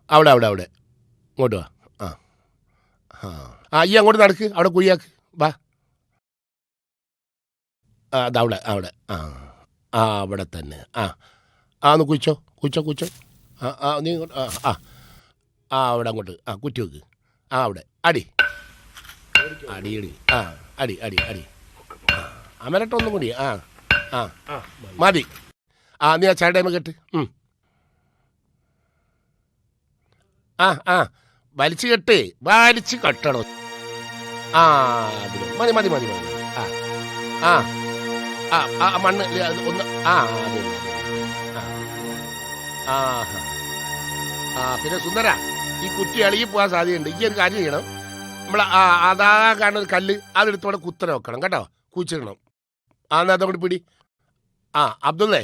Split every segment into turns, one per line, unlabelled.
അവിടെ അവിടെ അവിടെ ഇങ്ങോട്ട് വാ. ആ ആ ആ ഈ അങ്ങോട്ട് നടക്ക്, അവിടെ കുഴിയാക്ക്. വാ. ആ അതവിടെ അവിടെ ആ ആ അവിടെ തന്നെ. ആ ആ ഒന്ന് കുച്ചോ കുച്ചോ കുച്ചോ. ആ ആ നീ ഇങ്ങോട്ട് ആ ആ ആ അവിടെ അങ്ങോട്ട് ആ കുറ്റി വെക്ക്. ആ അവിടെ അടി അടി അടി ആ അടി അടി അടി. അമരട്ടൊന്നും കൂടി. ആ ആ മതി. ആ നീ ആ ചാടേമ കെട്ട്. ആ ആ വലിച്ചു കെട്ടേ, വലിച്ചു കെട്ടണോ. ആ അതിന് മതി മതി മതി മതി. ആ ആ ആ ആ മണ്ണ് അത് ഒന്ന്. ആ അതെ ആ ആ ആ പിന്നെ സുന്ദര, ഈ കുറ്റി ഇളകി പോകാൻ സാധ്യതയുണ്ട്. ഈ ഒരു കാര്യം ചെയ്യണം. നമ്മൾ ആ അതാ കാണുന്ന ഒരു കല്ല് അതെടുത്തോടെ കുത്തനെ വെക്കണം കേട്ടോ, കുച്ചിടണം. ആ എന്നാ അതുകൊണ്ട് പിടി. ആ അബ്ദുള്ളേ,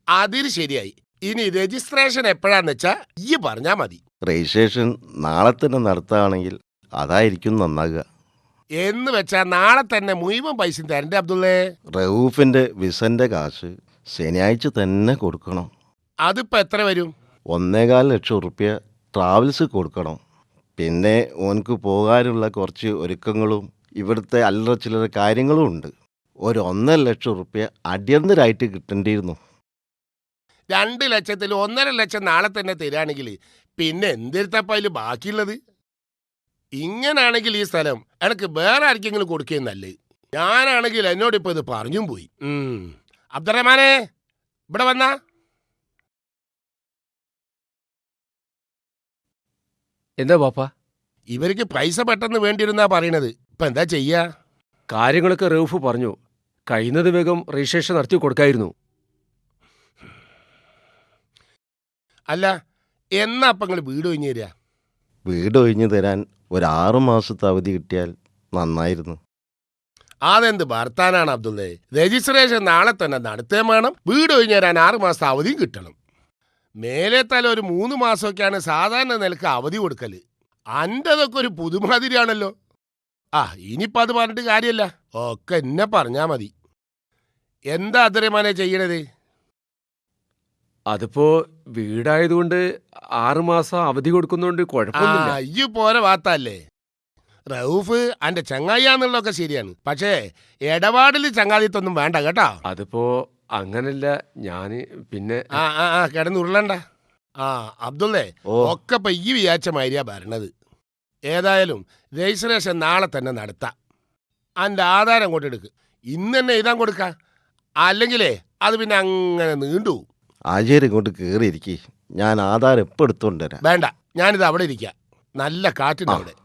അതിന് ശരിയായി. ഇനി രജിസ്ട്രേഷൻ എപ്പോഴാന്ന് വെച്ചാ ഈ പറഞ്ഞാ മതി.
രജിസ്ട്രേഷൻ നാളെ തന്നെ നടത്തുകയാണെങ്കിൽ അതായിരിക്കും നന്നാകുക.
എന്ന് വെച്ചാ നാളെ തന്നെ മുഴുവൻ പൈസ തരണ്ടേ അബ്ദുള്ളേ?
റഊഫിൻ്റെ വിസൻ്റെ കാശ് ശനിയാഴ്ച തന്നെ കൊടുക്കണം.
അതിപ്പോ എത്ര വരും?
1.25 ലക്ഷം ഉറുപ്യ ട്രാവൽസ് കൊടുക്കണം. പിന്നെ ഓനക്ക് പോകാനുള്ള കുറച്ച് ഒരുക്കങ്ങളും ഇവിടുത്തെ അല്ലറ ചില്ലറ കാര്യങ്ങളും ഉണ്ട്. ഒരു 1.5 ലക്ഷം ഉറുപ്യ അടിയന്തരമായിട്ട് കിട്ടേണ്ടിയിരുന്നു.
2 ലക്ഷത്തിൽ 1.5 ലക്ഷം നാളെ തന്നെ തരാണെങ്കിൽ പിന്നെ എന്തിരുത്തപ്പ അതിൽ ബാക്കിയുള്ളത്? ഇങ്ങനാണെങ്കിൽ ഈ സ്ഥലം എനിക്ക് വേറെ ആർക്കെങ്കിലും കൊടുക്കുകയെന്നല്ലേ. ഞാനാണെങ്കിൽ എന്നോട് ഇപ്പൊ ഇത് പറഞ്ഞും പോയി. അബ്ദുറഹ്മാനെ, ഇവിടെ വന്നാ.
എന്താ പാപ്പ?
ഇവർക്ക് പൈസ പെട്ടെന്ന് വേണ്ടിയിരുന്നാ പറയണത്. ഇപ്പൊ എന്താ ചെയ്യാ?
കാര്യങ്ങളൊക്കെ റൌഫ് പറഞ്ഞു. കഴിയുന്നത് വേഗം രജിസ്ട്രേഷൻ നടത്തി കൊടുക്കായിരുന്നു.
അല്ല, എന്നാ അപ്പൊ നിങ്ങൾ വീട് ഒഴിഞ്ഞു തരിക?
വീട് ഒഴിഞ്ഞു തരാൻ ഒരു 6 മാസത്തെ അവധി കിട്ടിയാൽ നന്നായിരുന്നു.
അതെന്ത് ഭർത്താനാണ് അബ്ദുള്ളേ? രജിസ്ട്രേഷൻ നാളെ തന്നെ നടത്തേ വേണം, വീട് ഒഴിഞ്ഞു തരാൻ 6 മാസത്തെ അവധിയും കിട്ടണം. മേലേത്താല ഒരു 3 മാസമൊക്കെയാണ് സാധാരണ നിലക്ക് അവധി കൊടുക്കല്. അൻ്റെതൊക്കെ ഒരു പുതുമാതിരിയാണല്ലോ. ആ ഇനിയിപ്പോ അത് പറഞ്ഞിട്ട് കാര്യമല്ല, ഒക്കെ എന്നെ പറഞ്ഞാ മതി. എന്താ അദ്രമാനെ ചെയ്യണത്?
അതിപ്പോ വീടായതുകൊണ്ട് 6 മാസം അവധി കൊടുക്കുന്നോണ്ട് കുഴപ്പമൊന്നുമില്ല.
ഈ പോരെ വാർത്തല്ലേ. റൌഫ് അന്റെ ചങ്ങായിയാന്നുള്ളതൊക്കെ ശരിയാണ്, പക്ഷേ ഇടപാടിൽ ചങ്ങാതിത്തൊന്നും വേണ്ട കേട്ടോ.
അതിപ്പോ അങ്ങനല്ല, ഞാന് പിന്നെ
ആ ആ ആ കിടന്നുരുളണ്ട. ആ അബ്ദുള്ളേ,
ഓ
ഒക്കെ ഇപ്പൊ ഈ വിചാരിച്ച മാതിരിയാ ഭരണത്. ഏതായാലും രജിസ്ട്രേഷൻ നാളെ തന്നെ നടത്താം. അന്റെ ആധാരം കൊണ്ട് എടുക്ക്, ഇന്ന് തന്നെ എഴുതാൻ കൊടുക്ക. അല്ലെങ്കിലേ അത് പിന്നെ അങ്ങനെ നീണ്ടു.
ആചാര്യ ഇങ്ങോട്ട് കയറിയിരിക്കേ, ഞാൻ ആധാരം എപ്പോൾ എടുത്തുകൊണ്ടുവരാം.
വേണ്ട, ഞാനിത് അവിടെ ഇരിക്കാം, നല്ല കാറ്റുണ്ട് അവിടെ.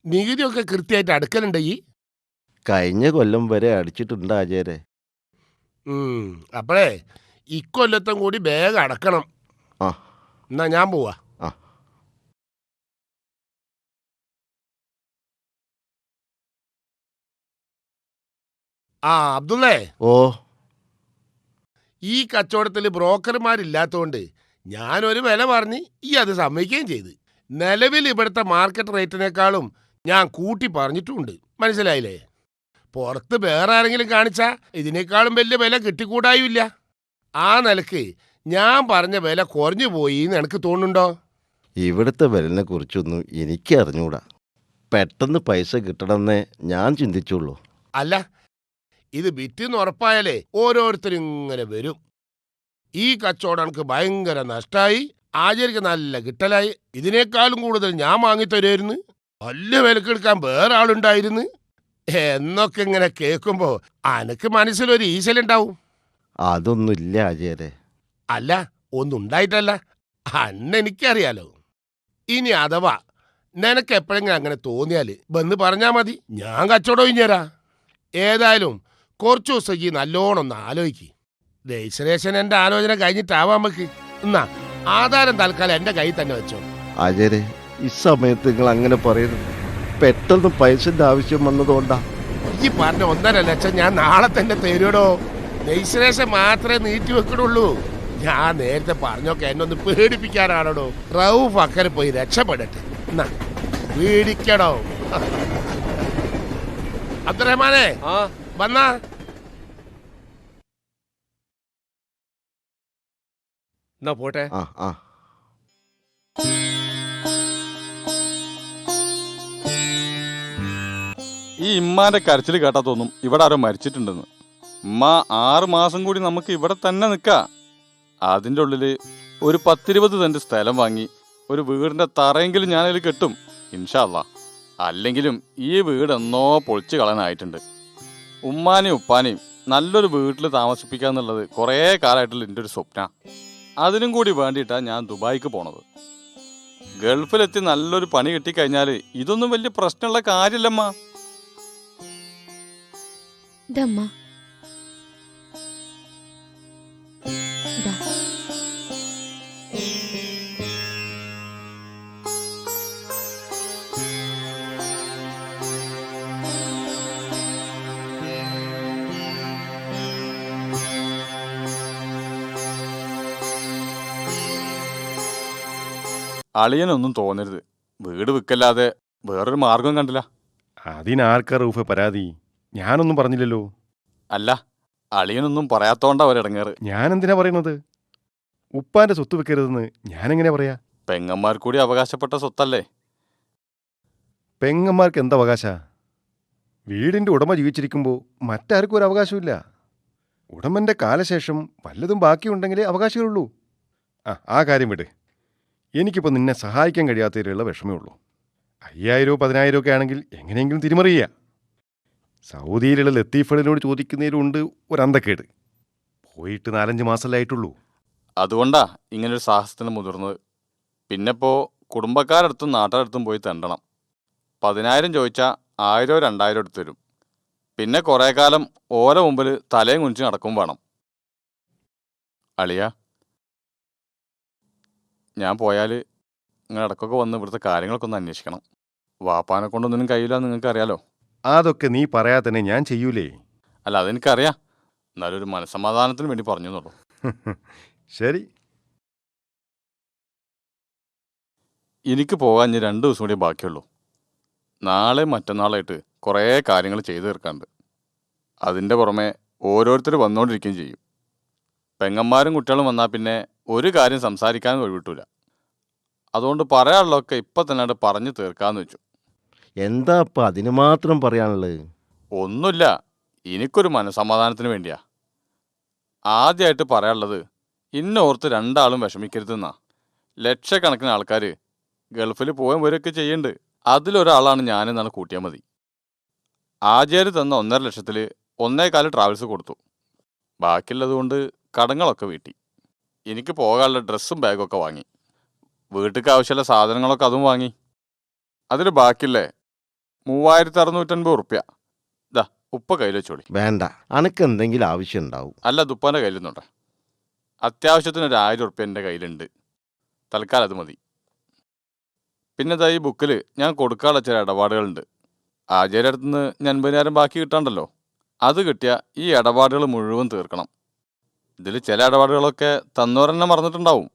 നികുതിയൊക്കെ കൃത്യമായിട്ട് അടക്കലുണ്ട് ഈ?
കഴിഞ്ഞ കൊല്ലം വരെ അടിച്ചിട്ടുണ്ട് ആചാര്യ.
അപ്പോഴേ ഇക്കൊല്ലത്തും കൂടി വേഗം അടക്കണം.
ആ
എന്നാ ഞാൻ പോവാ.
ആ
ആ അബ്ദുള്ളേ,
ഓ
ഈ കച്ചവടത്തിൽ ബ്രോക്കർമാരില്ലാത്തതുകൊണ്ട് ഞാനൊരു വില പറഞ്ഞ് ഈ അത് സമ്മതിക്കുകയും ചെയ്ത്. നിലവിൽ ഇവിടുത്തെ മാർക്കറ്റ് റേറ്റിനേക്കാളും ഞാൻ കൂട്ടി പറഞ്ഞിട്ടുമുണ്ട്. മനസ്സിലായില്ലേ? പുറത്ത് വേറെ ആരെങ്കിലും കാണിച്ചാൽ ഇതിനേക്കാളും വലിയ വില കിട്ടിക്കൂടായുമില്ല. ആ നിലക്ക് ഞാൻ പറഞ്ഞ വില കുറഞ്ഞു പോയി എന്ന് എനിക്ക് തോന്നുന്നുണ്ടോ?
ഇവിടുത്തെ വിലനെ കുറിച്ചൊന്നും എനിക്ക് അറിഞ്ഞൂടാ. പെട്ടെന്ന് പൈസ കിട്ടണമെന്നേ ഞാൻ ചിന്തിച്ചുള്ളൂ.
അല്ല, ഇത് വിറ്റെന്ന് ഉറപ്പായാലേ ഓരോരുത്തരും ഇങ്ങനെ വരും. ഈ കച്ചവടം എനിക്ക് ഭയങ്കര നഷ്ടമായി, ആചാര്യക്ക് നല്ല കിട്ടലായി. ഇതിനേക്കാളും കൂടുതൽ ഞാൻ വാങ്ങിത്തരുമായിരുന്നു, വലിയ വിലക്ക് എടുക്കാൻ വേറെ ആളുണ്ടായിരുന്നു എന്നൊക്കെ ഇങ്ങനെ കേൾക്കുമ്പോ അനക്ക് മനസ്സിലൊരു ഈശലുണ്ടാവും.
അതൊന്നുമില്ല ആചാര്യ.
അല്ല, ഒന്നും ഉണ്ടായിട്ടല്ല, എനിക്കറിയാലോ. ഇനി അഥവാ നിനക്ക് എപ്പോഴെങ്കിലും അങ്ങനെ തോന്നിയാൽ വന്ന് പറഞ്ഞാ മതി, ഞാൻ കച്ചവടം കഴിഞ്ഞുതരാ. ഏതായാലും കുറച്ചു ദിവസത്തേക്ക് നല്ലോണം ഒന്ന് ആലോചിക്ക്. രജിസ്ട്രേഷൻ എന്റെ ആലോചന കഴിഞ്ഞിട്ടാവാം നമുക്ക്. എന്നാ ആധാരം തൽക്കാലം എന്റെ കയ്യിൽ തന്നെ വെച്ചോ.
ആചാര്യ, ഈ സമയത്ത് നിങ്ങൾ അങ്ങനെ പറയരുത്. പെട്ടെന്ന് പൈസന്റെ ആവശ്യം വന്നതുകൊണ്ടാ.
ഈ പറഞ്ഞ 1.5 ലക്ഷം ഞാൻ നാളെ തന്നെ തരുടോ. രജിസ്ട്രേഷൻ മാത്രമേ നീട്ടി വെക്കണുള്ളൂ. ഞാൻ നേരത്തെ പറഞ്ഞൊക്കെ എന്നെ ഒന്ന് പേടിപ്പിക്കാനാണോ? റൌഫ് അക്കരെ പോയി രക്ഷപ്പെടട്ടെ. എന്നാ പേടിക്കടോ. അബ്ദുറഹ്മാനെ വന്നാ.
എന്നാ പോട്ടെ.
ആ ആ
ഈ ഇമ്മാന്റെ കരച്ചിൽ കേട്ടാ തോന്നും ഇവിടെ ആരോ മരിച്ചിട്ടുണ്ടെന്ന്. ഉമ്മ 6 മാസം കൂടി നമുക്ക് ഇവിടെ തന്നെ നിൽക്കാം. അതിൻ്റെ ഉള്ളില് ഒരു 10-20 സെന്റ് സ്ഥലം വാങ്ങി ഒരു വീടിന്റെ തറയെങ്കിലും ഞാനതിൽ കെട്ടും ഇൻഷാ അല്ലാ. അല്ലെങ്കിലും ഈ വീട് എന്നോ പൊളിച്ചു കളയാനായിട്ടുണ്ട്. ഉമ്മാനെയും ഉപ്പാനെയും നല്ലൊരു വീട്ടിൽ താമസിപ്പിക്കാന്നുള്ളത് കുറേ കാലമായിട്ടുള്ള എൻ്റെ ഒരു സ്വപ്ന. അതിനും കൂടി വേണ്ടിയിട്ടാണ് ഞാൻ ദുബായിക്ക് പോണത്. ഗൾഫിലെത്തി നല്ലൊരു പണി കിട്ടിക്കഴിഞ്ഞാൽ ഇതൊന്നും വലിയ പ്രശ്നമുള്ള കാര്യമില്ലമ്മ.
ഇതമ്മ. ദാ.
അളിയനൊന്നും തോന്നരുത്, വീട് വിൽക്കല്ലാതെ വേറൊരു മാർഗം കണ്ടില്ല.
അതിനാർക്കാ റൂഫ് പരാതി? ഞാനൊന്നും പറഞ്ഞില്ലല്ലോ.
അല്ല, അളിയനൊന്നും പറയാത്തോണ്ടാ ഒരിടങ്ങേറ്.
ഞാനെന്തിനാ പറയുന്നത്? ഉപ്പാന്റെ സ്വത്ത് വെക്കരുതെന്ന് ഞാനെങ്ങനെ പറയാ?
പെങ്ങന്മാർ കൂടി അവകാശപ്പെട്ട സ്വത്തല്ലേ?
പെങ്ങന്മാർക്ക് എന്താ അവകാശ? വീടിന്റെ ഉടമ ജീവിച്ചിരിക്കുമ്പോൾ മറ്റാർക്കും ഒരു അവകാശമില്ല. ഉടമന്റെ കാലശേഷം വല്ലതും ബാക്കിയുണ്ടെങ്കിലേ അവകാശികളുള്ളൂ. ആ കാര്യം വിട്. എനിക്കിപ്പോൾ നിന്നെ സഹായിക്കാൻ കഴിയാത്തതിലുള്ള വിഷമേ ഉള്ളൂ. 5000 10,000 ഒക്കെ ആണെങ്കിൽ എങ്ങനെയെങ്കിലും തിരിമറിയുക. സൗദിയിലുള്ള ലത്തീഫളിനോട് ചോദിക്കുന്നതിലുണ്ട് ഒരു അന്തക്കേട്. പോയിട്ട് 4-5 മാസമല്ലായിട്ടുള്ളൂ.
അതുകൊണ്ടാ ഇങ്ങനൊരു സാഹസത്തിന് മുതിർന്നത്. പിന്നെപ്പോ കുടുംബക്കാരടുത്തും നാട്ടുകാരടുത്തും പോയി തെണ്ടണം. 10,000 ചോദിച്ചാൽ 1000 2000 എടുത്തു തരും. പിന്നെ കുറേ കാലം ഓല മുമ്പിൽ തലയും കുനിച്ച് നടക്കും വേണം. അളിയ, ഞാൻ പോയാൽ നിങ്ങൾ ഇടയ്ക്കൊക്കെ വന്ന് ഇവിടുത്തെ കാര്യങ്ങളൊക്കെ ഒന്ന് അന്വേഷിക്കണം. വാപ്പാനെ കൊണ്ടൊന്നും കഴിയില്ല, നിങ്ങൾക്ക് അറിയാലോ.
അതൊക്കെ നീ പറയാതെ തന്നെ ഞാൻ ചെയ്യൂലേ.
അല്ല, അതെനിക്കറിയാം. എന്നാലും ഒരു മനസ്സമാധാനത്തിന് വേണ്ടി പറഞ്ഞു എന്നുള്ളൂ.
ശരി.
എനിക്ക് പോകാൻ ഇനി 2 ദിവസം കൂടി ബാക്കിയുള്ളൂ. നാളെ മറ്റന്നാളായിട്ട് കുറേ കാര്യങ്ങൾ ചെയ്തു തീർക്കാണ്ട്. അതിൻ്റെ പുറമെ ഓരോരുത്തർ വന്നുകൊണ്ടിരിക്കുകയും ചെയ്യും. പെങ്ങന്മാരും കുട്ടികളും വന്നാൽ പിന്നെ ഒരു കാര്യം സംസാരിക്കാനും ഒഴിവിട്ടില്ല. അതുകൊണ്ട് പറയാനുള്ളതൊക്കെ ഇപ്പം തന്നെ പറഞ്ഞു തീർക്കാമെന്ന് വെച്ചു.
എന്താ അപ്പം അതിന് മാത്രം പറയാനുള്ളത്?
ഒന്നുമില്ല, എനിക്കൊരു മനസ്സമാധാനത്തിന് വേണ്ടിയാ. ആദ്യമായിട്ട് പറയാനുള്ളത്, ഇന്നോർത്ത് 2 ആളും വിഷമിക്കരുതെന്നാ. ലക്ഷക്കണക്കിന് ആൾക്കാർ ഗൾഫിൽ പോകാൻ വരികയൊക്കെ ചെയ്യുന്നുണ്ട്. അതിലൊരാളാണ് ഞാനെന്നാണ് കൂട്ടിയാൽ മതി. ആചാര്യ തന്ന 1.5 ലക്ഷത്തിൽ 1.25 ട്രാവൽസ് കൊടുത്തു. ബാക്കിയുള്ളത് കൊണ്ട് കടങ്ങളൊക്കെ വീട്ടി. എനിക്ക് പോകാനുള്ള ഡ്രസ്സും ബാഗൊക്കെ വാങ്ങി. വീട്ടിലേക്ക് ആവശ്യമുള്ള സാധനങ്ങളൊക്കെ അതും വാങ്ങി. അതിൽ ബാക്കിയില്ലേ 3650 ഉറുപ്പ്യ ഇതാ ഉപ്പ കയ്യിൽ വെച്ചോളി.
വേണ്ട, അനക്ക് എന്തെങ്കിലും ആവശ്യം ഉണ്ടാവും.
അല്ല, ദുപ്പാൻ്റെ കയ്യിലൊന്നുണ്ടേ. അത്യാവശ്യത്തിന് 1000 ഉറുപ്പ്യ എൻ്റെ കയ്യിലുണ്ട്. തൽക്കാലം അത് മതി. പിന്നെ ഇതാ ഈ ബുക്കിൽ ഞാൻ കൊടുക്കാനുള്ള ചില ഇടപാടുകളുണ്ട്. ആചാര്യ അടുത്തുനിന്ന് 80,000 ബാക്കി കിട്ടാണ്ടല്ലോ. അത് കിട്ടിയാൽ ഈ ഇടപാടുകൾ മുഴുവൻ തീർക്കണം. ഇതിൽ ചില ഇടപാടുകളൊക്കെ തന്നോരെന്നെ മറന്നിട്ടുണ്ടാവും,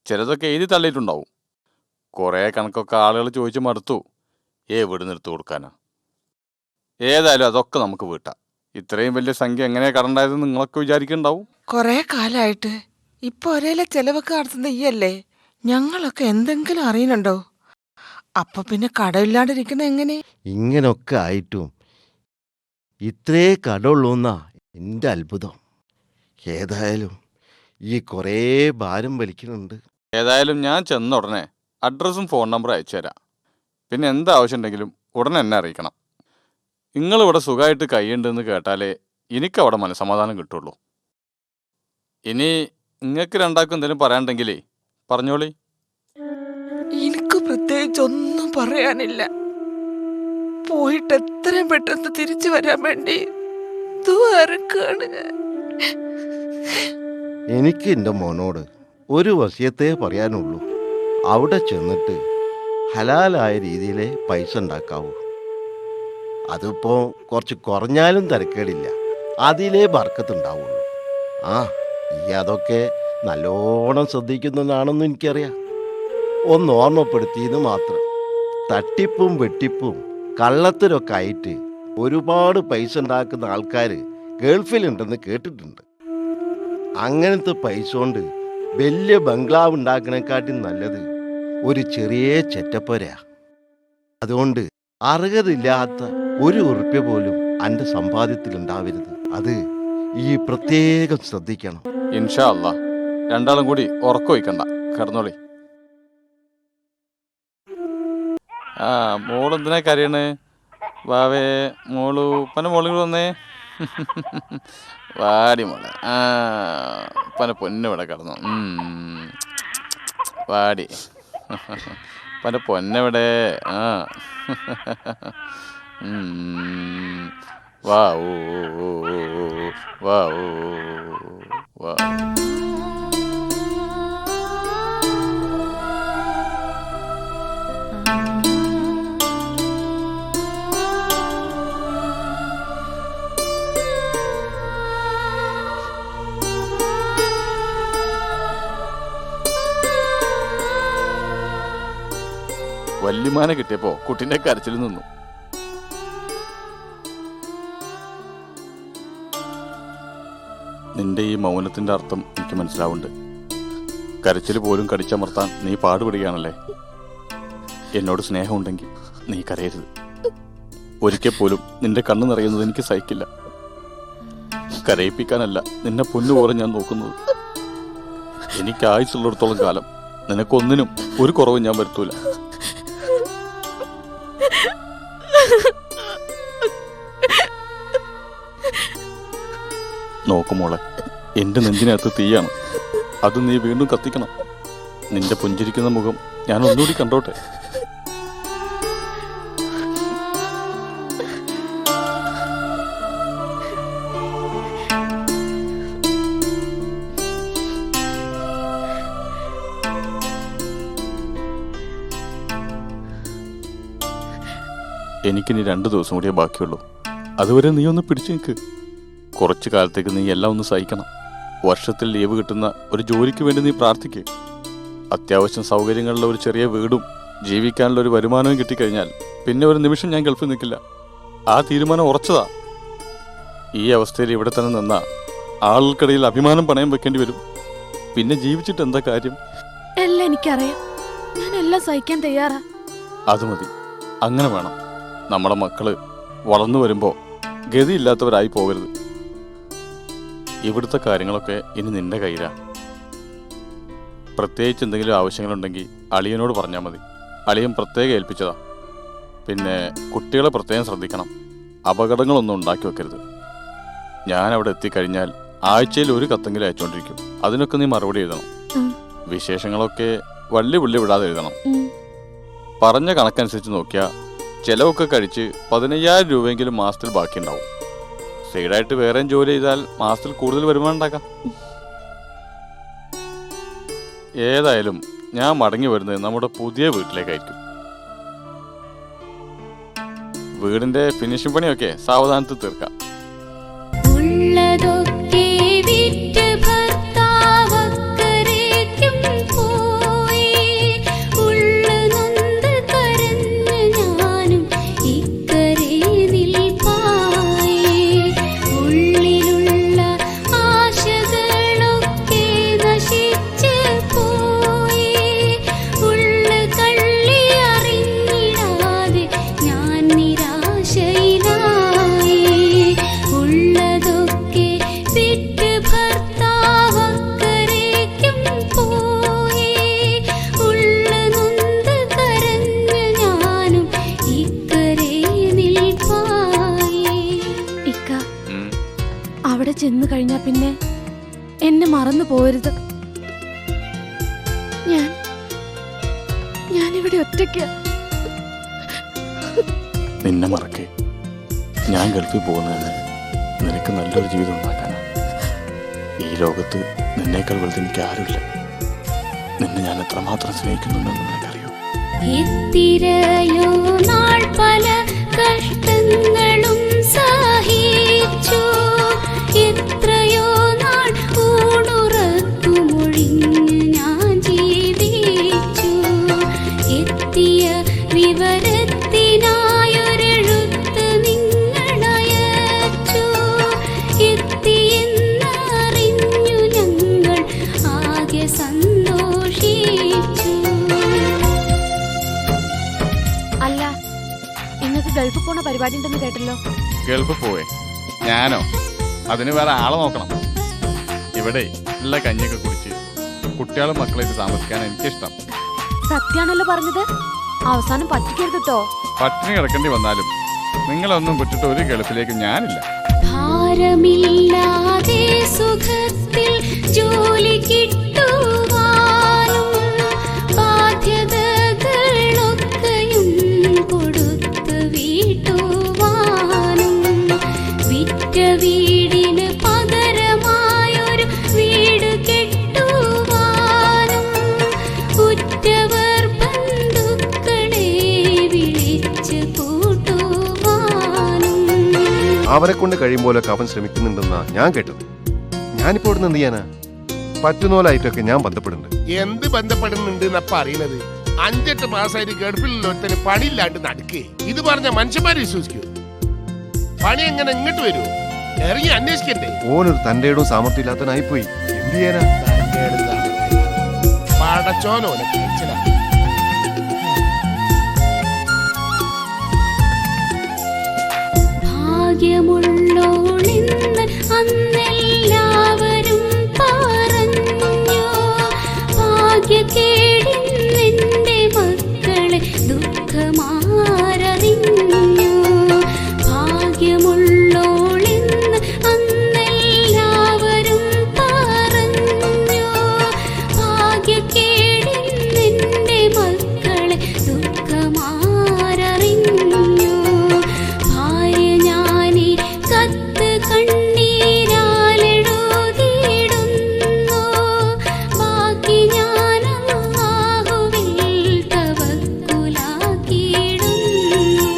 ചിലതൊക്കെ എഴുതി തള്ളിയിട്ടുണ്ടാവും. കുറേ കണക്കൊക്കെ ആളുകൾ ചോദിച്ച് മടുത്തു. എവിടെ നിർത്തി കൊടുക്കാനാ? ഏതായാലും അതൊക്കെ നമുക്ക് വീട്ടാം. ഇത്രയും വലിയ സംഖ്യ എങ്ങനെയാ കടണ്ടായതെന്ന് നിങ്ങളൊക്കെ വിചാരിക്കുന്നുണ്ടാവും.
കൊറേ കാലായിട്ട് ഇപ്പൊ ഒരേലെ ചെലവൊക്കെ നടത്തുന്ന ഈയല്ലേ? ഞങ്ങളൊക്കെ എന്തെങ്കിലും അറിയുന്നുണ്ടോ? അപ്പൊ പിന്നെ കടമില്ലാണ്ടിരിക്കണ എങ്ങനെ?
ഇങ്ങനൊക്കെ ആയിട്ടും ഇത്രേ കടമുള്ളൂന്നാ എൻ്റെ അത്ഭുതം. ഏതായാലും ഈ കുറേ ഭാരം വലിക്കുന്നുണ്ട്.
ഏതായാലും ഞാൻ ചെന്ന ഉടനെ അഡ്രസ്സും ഫോൺ നമ്പറും അയച്ചു തരാം. പിന്നെ എന്താവശ്യം ഉണ്ടെങ്കിലും ഉടനെ എന്നെ അറിയിക്കണം. നിങ്ങളിവിടെ സുഖമായിട്ട് കൈയുണ്ടെന്ന് കേട്ടാലേ എനിക്കവിടെ മനസ്സമാധാനം കിട്ടുള്ളൂ. ഇനി നിങ്ങൾക്ക് രണ്ടാൾക്കും എന്തെങ്കിലും പറയാനുണ്ടെങ്കിലേ പറഞ്ഞോളി.
എനിക്ക് പ്രത്യേകിച്ച് ഒന്നും പറയാനില്ല. പോയിട്ട് എത്രയും പെട്ടെന്ന് തിരിച്ചു വരാൻ വേണ്ടി ദുആരക്കാണ് ഞാൻ.
എനിക്ക് എൻ്റെ മോനോട് ഒരു വസിയത്തേ പറയാനുള്ളൂ. അവിടെ ചെന്നിട്ട് ഹലാലായ രീതിയിലേ പൈസ ഉണ്ടാക്കാവൂ. അതിപ്പോൾ കുറച്ച് കുറഞ്ഞാലും തിരക്കേടില്ല, അതിലേ ബർക്കത്തുണ്ടാവുള്ളൂ. ആ, ഈ അതൊക്കെ നല്ലോണം ശ്രദ്ധിക്കുന്നതാണെന്ന് എനിക്കറിയാം. ഒന്ന് ഓർമ്മപ്പെടുത്തിയെന്ന് മാത്രം. തട്ടിപ്പും വെട്ടിപ്പും കള്ളത്തരൊക്കെ ആയിട്ട് ഒരുപാട് പൈസ ഉണ്ടാക്കുന്ന ആൾക്കാർ ഗൾഫിലുണ്ടെന്ന് കേട്ടിട്ടുണ്ട്. അങ്ങനത്തെ പൈസ കൊണ്ട് വലിയ ബംഗ്ലാവ് ഉണ്ടാക്കണേക്കാട്ടി നല്ലത് ഒരു ചെറിയ ചെറ്റപ്പുരയാ. അതുകൊണ്ട് അർഹതയില്ലാത്ത ഒരു ഉറുപ്പ്യ പോലും എൻ്റെ സമ്പാദ്യത്തിൽ ഉണ്ടാവരുത്. അത് ഈ പ്രത്യേകം ശ്രദ്ധിക്കണം.
ഇൻഷാ അല്ലാ, രണ്ടാളും കൂടി ഉറക്കം വയ്ക്കണ്ട, കിടന്നോളി. ആ, മോളെന്തിനാ കരയണ്? വാവേ, മോളു പന മോളും കൂടെ വന്നേ. വാടി മോളെ. ആ, പന പൊന്നിവിടെ കിടന്നു. വാടി പന പൊന്നെവിടെ? ആ, വാ ഓ വാ ഓ വാ. വല്യമാനെ കിട്ടിയപ്പോ കുട്ടീന്റെ കരച്ചിൽ നിന്നു. നിന്റെ ഈ മൗനത്തിന്റെ അർത്ഥം എനിക്ക് മനസ്സിലാവുന്നുണ്ട്. കരച്ചിൽ പോലും കടിച്ചമർത്താൻ നീ പാടുപെടുകയാണല്ലേ. എന്നോട് സ്നേഹമുണ്ടെങ്കിൽ നീ കരയരുത്. ഒരിക്കൽ പോലും നിന്റെ കണ്ണ് നിറയുന്നത് എനിക്ക് സഹിക്കില്ല. കരയിപ്പിക്കാനല്ല നിന്നെ പൊന്നുപോലെ ഞാൻ നോക്കുന്നത്. എനിക്ക് ആയുസുള്ളിടത്തോളം കാലം നിനക്കൊന്നിനും ഒരു കുറവും ഞാൻ വരുത്തൂല. നോക്കുമോളെ, എൻ്റെ നെഞ്ചിനകത്ത് തീയാണ്. അത് നീ വീണ്ടും കത്തിക്കണം. നിന്റെ പുഞ്ചിരിക്കുന്ന മുഖം ഞാൻ ഒന്നുകൂടി കണ്ടോട്ടെ. എനിക്കിനി 2 ദിവസം കൂടിയേ ബാക്കിയുള്ളൂ. അതുവരെ നീ ഒന്ന് പിടിച്ചു നിൽക്ക്. കുറച്ചു കാലത്തേക്ക് നീ എല്ലാം ഒന്ന് സഹിക്കണം. വർഷത്തിൽ ലീവ് കിട്ടുന്ന ഒരു ജോലിക്ക് വേണ്ടി നീ പ്രാർത്ഥിക്കുക. അത്യാവശ്യം സൗകര്യങ്ങളുള്ള ഒരു ചെറിയ വീടും ജീവിക്കാനുള്ള ഒരു വരുമാനവും കിട്ടിക്കഴിഞ്ഞാൽ പിന്നെ ഒരു നിമിഷം ഞാൻ ഗൾഫിൽ നിൽക്കില്ല. ആ തീരുമാനം ഉറച്ചതാ. ഈ അവസ്ഥയിൽ ഇവിടെ തന്നെ നിന്നാ ആളുകൾക്കിടയിൽ അഭിമാനം പണയം വെക്കേണ്ടി വരും. പിന്നെ ജീവിച്ചിട്ട് എന്താ കാര്യം?
എല്ലാം എനിക്കറിയാം. ഞാൻ എല്ലാം സഹിക്കാൻ തയ്യാറാ.
അത് മതി, അങ്ങനെ വേണം. നമ്മുടെ മക്കള് വളർന്നു വരുമ്പോൾ ഗതിയില്ലാത്തവരായി പോകരുത്. ഇവിടുത്തെ കാര്യങ്ങളൊക്കെ ഇനി നിന്റെ കയ്യിലാണ്. പ്രത്യേകിച്ച് എന്തെങ്കിലും ആവശ്യങ്ങളുണ്ടെങ്കിൽ അളിയനോട് പറഞ്ഞാൽ മതി. അളിയൻ പ്രത്യേകം ഏൽപ്പിച്ചതാ. പിന്നെ കുട്ടികളെ പ്രത്യേകം ശ്രദ്ധിക്കണം. അപകടങ്ങളൊന്നും ഉണ്ടാക്കി വെക്കരുത്. ഞാൻ അവിടെ എത്തിക്കഴിഞ്ഞാൽ ആഴ്ചയിൽ ഒരു കത്തെങ്കിലും അയച്ചുകൊണ്ടിരിക്കും. അതിനൊക്കെ നീ മറുപടി എഴുതണം. വിശേഷങ്ങളൊക്കെ വള്ളി വിടാതെ എഴുതണം. പറഞ്ഞ കണക്കനുസരിച്ച് നോക്കിയാൽ ചിലവൊക്കെ കഴിച്ച് 15,000 രൂപയെങ്കിലും മാസത്തിൽ ബാക്കിയുണ്ടാവും. സൈഡായിട്ട് വേറെയും ജോലി ചെയ്താൽ മാസത്തിൽ കൂടുതൽ വരുമാനം ഉണ്ടാക്കാം. ഏതായാലും ഞാൻ മടങ്ങി വരുന്നത് നമ്മുടെ പുതിയ വീട്ടിലേക്കായിരിക്കും. വീടിന്റെ ഫിനിഷിംഗ് പണിയൊക്കെ സാവധാനത്തിൽ തീർക്കാം.
ഉള്ളിലുള്ള ആശകളൊക്കെ നശി
ചെന്ന് കഴിഞ്ഞാ പിന്നെ എന്നെ മറന്നു പോരുത്. ഞാനിവിടെ ഒറ്റയ്ക്ക.
നിന്നെ മറക്കേ, ഞാൻ ഗൾഫിൽ പോകുന്നതന്നെ നിനക്ക് നല്ലൊരു ജീവിതം ഉണ്ടാക്കാനാ. ഈ ലോകത്ത് നിന്നേക്കാൾ വലുത് എനിക്ക് ആരുമില്ല. നിന്നെ ഞാൻ എത്രമാത്രം സ്നേഹിക്കുന്നുണ്ടെന്ന് നിനക്കറിയോ?
എത്തിരയോ നാൾ പല കഷ്ടങ്ങളും സഹിച്ചു, എത്രയോ നാൾ ഊണുറക്കുമൊഴിഞ്ഞ് ഞാൻ ജീവിച്ചു. എത്തിയ വിവരത്തിനായൊരെഴുത്ത് നിങ്ങളയച്ചു, എത്തിയെന്നറിഞ്ഞു ഞങ്ങൾ ആകെ സന്തോഷിച്ചു.
അല്ല, ഇന്നത്തെ ഗൾഫ് പോണ പരിപാടി ഉണ്ടെന്ന് കേട്ടല്ലോ.
ഗൾഫിൽ പോവേ? ഞാനോ? അതിന് വേറെ ആളെ നോക്കണം. ഇവിടെ ഉള്ള കഞ്ഞിയൊക്കെ കുടിച്ച് കുട്ടികളും മക്കളായിട്ട് താമസിക്കാൻ എനിക്കിഷ്ടം.
സത്യാണല്ലോ പറഞ്ഞത്. അവസാനം പറ്റിക്കരുത് കേട്ടോ.
പട്ടിണി കിടക്കേണ്ടി വന്നാലും നിങ്ങളൊന്നും വിട്ടിട്ട് ഒരു ഗൾഫിലേക്ക് ഞാനില്ല.
ഭാരമില്ലാതെ സുഖത്തിൽ ജോലി കിട്ടുവാനും ബാധ്യതകളൊക്കെയും കൊടുത്ത് വീട്ടുവാനും വിറ്റ വീടിന് പകരമായൊരു വീട് കെട്ടുവാനും ഉറ്റവർ ബന്ധുക്കളെ വിളിച്ച് കൂട്ടുവാനും.
അവരെ കൊണ്ട് കഴിയുമ്പോലൊക്കെ അവൻ ശ്രമിക്കുന്നുണ്ടെന്നാ ഞാൻ കേട്ടത്. ഞാനിപ്പോ ഇവിടെ എന്ത് ചെയ്യാനാ? പറ്റുന്നോലായിട്ടൊക്കെ ഞാൻ ബന്ധപ്പെടുന്നുണ്ട്.
എന്ത് ബന്ധപ്പെടുന്നുണ്ട് എന്നപ്പ അറിയണത്? 5-8 മാസമായിട്ട് ഗൾഫിലുള്ളൊരുത്തന് പണിയില്ലാണ്ട് നടക്കേ. ഇത് പറഞ്ഞ മനുഷ്യന്മാരെ വിശ്വസിക്കൂ? പണി എങ്ങനെ ഇങ്ങോട്ട് വരൂ? ഇറങ്ങി അന്വേഷിക്കണ്ടേ?
ഓനൊരു തന്റെ ഇടവും സാമർത്ഥ്യം ഇല്ലാത്തവനായിപ്പോയി. എന്ത് ചെയ്യാനാ?
പടച്ചോനോനെ കഴിച്ചതാ.
ഭാഗ്യമുള്ളോളെന്ന് അന്നെല്ലാവരും പറഞ്ഞു, ഭാഗ്യക്കേടിന്നെന്റെ മക്കളെ ദുഃഖമാരറിഞ്ഞു. ഭാഗ്യമുള്ളോളെന്ന് അന്നെല്ലാവരും പറഞ്ഞു, ഭാഗ്യക്കേടിന്നെന്റെ മക്കളെ ദുഃഖമാരറിഞ്ഞു. ഭാര്യ ഞാനീ കത്ത് കണ്ണീരാലെഴുതിയിടുന്നു, ബാക്കി ഞാൻ അല്ലാഹുവിൽ തവക്കുലാക്കിയിടുന്നു.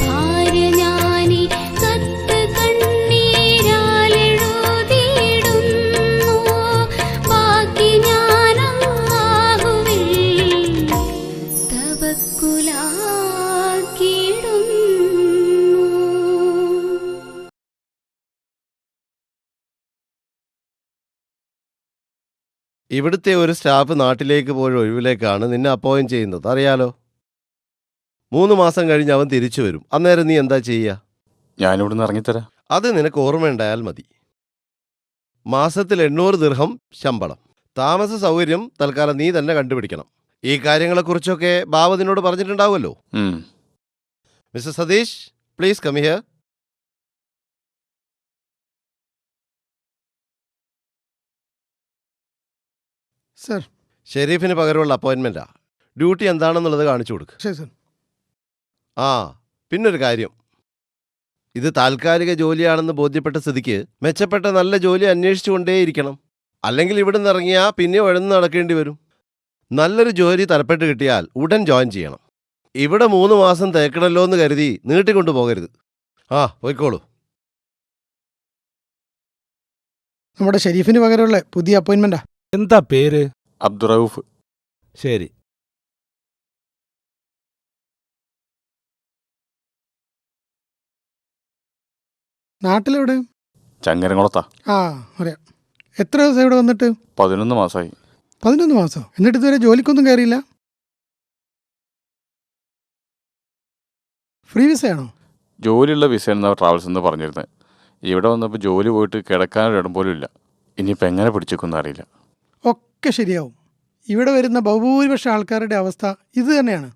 ഭാര്യ ഞാനീ കത്ത് കണ്ണീരാലെഴുതിയിടുന്നു, ബാക്കി ഞാൻ അല്ലാഹുവിൽ തവക്കുലാക്കിയിടുന്നു.
ഇവിടുത്തെ ഒരു സ്റ്റാഫ് നാട്ടിലേക്ക് പോയ ഒഴിവിലേക്കാണ് നിന്നെ അപ്പോയിന്റ് ചെയ്യുന്നത്, അറിയാലോ. 3 മാസം കഴിഞ്ഞ് അവൻ തിരിച്ചു വരും. അന്നേരം നീ എന്താ ചെയ്യുക?
ഞാനിവിടുന്ന് ഇറങ്ങിത്തരാം.
അത് നിനക്ക് ഓർമ്മയുണ്ടായാൽ മതി. മാസത്തിൽ 800 ദിർഹം ശമ്പളം. താമസ സൗകര്യം തൽക്കാലം നീ തന്നെ കണ്ടുപിടിക്കണം. ഈ കാര്യങ്ങളെക്കുറിച്ചൊക്കെ ബാബ നിന്നോട് പറഞ്ഞിട്ടുണ്ടാവുമല്ലോ. Mister Satheesh, please come here.
Sir.
ഷെരീഫിന് പകരമുള്ള അപ്പോയിൻമെൻറ്റാ. ഡ്യൂട്ടി എന്താണെന്നുള്ളത് കാണിച്ചു കൊടുക്ക്.
ശരി സർ.
ആ, പിന്നൊരു കാര്യം. ഇത് താൽക്കാലിക ജോലിയാണെന്ന് ബോധ്യപ്പെട്ട സ്ഥിതിക്ക് മെച്ചപ്പെട്ട നല്ല ജോലി അന്വേഷിച്ചുകൊണ്ടേയിരിക്കണം. അല്ലെങ്കിൽ ഇവിടെ നിന്ന് ഇറങ്ങിയാൽ പിന്നെ ഉഴന്ന് നടക്കേണ്ടി വരും. നല്ലൊരു ജോലി തരപ്പെട്ട് കിട്ടിയാൽ ഉടൻ ജോയിൻ ചെയ്യണം. ഇവിടെ 3 മാസം തേക്കണല്ലോ എന്ന് കരുതി നീട്ടിക്കൊണ്ടു പോകരുത്. ആ, പോയിക്കോളൂ.
നമ്മുടെ ഷെരീഫിന് പകരമുള്ള പുതിയ അപ്പോയിൻമെന്റാ.
എന്താ പേര്?
അബ്ദുറൌഫ്.
ശരി.
നാട്ടിലെവിടെ?
ചങ്ങരംകുളത്താ.
ആ, അറിയാം. എത്ര ദിവസം ഇവിടെ വന്നിട്ട്?
11 മാസമായി.
11 മാസം. എന്നിട്ട് ഇതുവരെ ജോലിക്കൊന്നും കയറിയില്ല? ഫ്രീ വിസയാണോ?
ജോലിയുള്ള വിസ എന്നാ ട്രാവൽസ് എന്ന് പറഞ്ഞിരുന്നത്. ഇവിടെ വന്നപ്പോൾ ജോലി പോയിട്ട് കിടക്കാനൊരിടം പോലും ഇല്ല. ഇനിയിപ്പോൾ എങ്ങനെ പിടിച്ചേക്കുമെന്ന് അറിയില്ല.
ഒക്കെ ശരിയാവും. ഇവിടെ വരുന്ന ബഹുഭൂരിപക്ഷം ആൾക്കാരുടെ അവസ്ഥ ഇത് തന്നെയാണ്.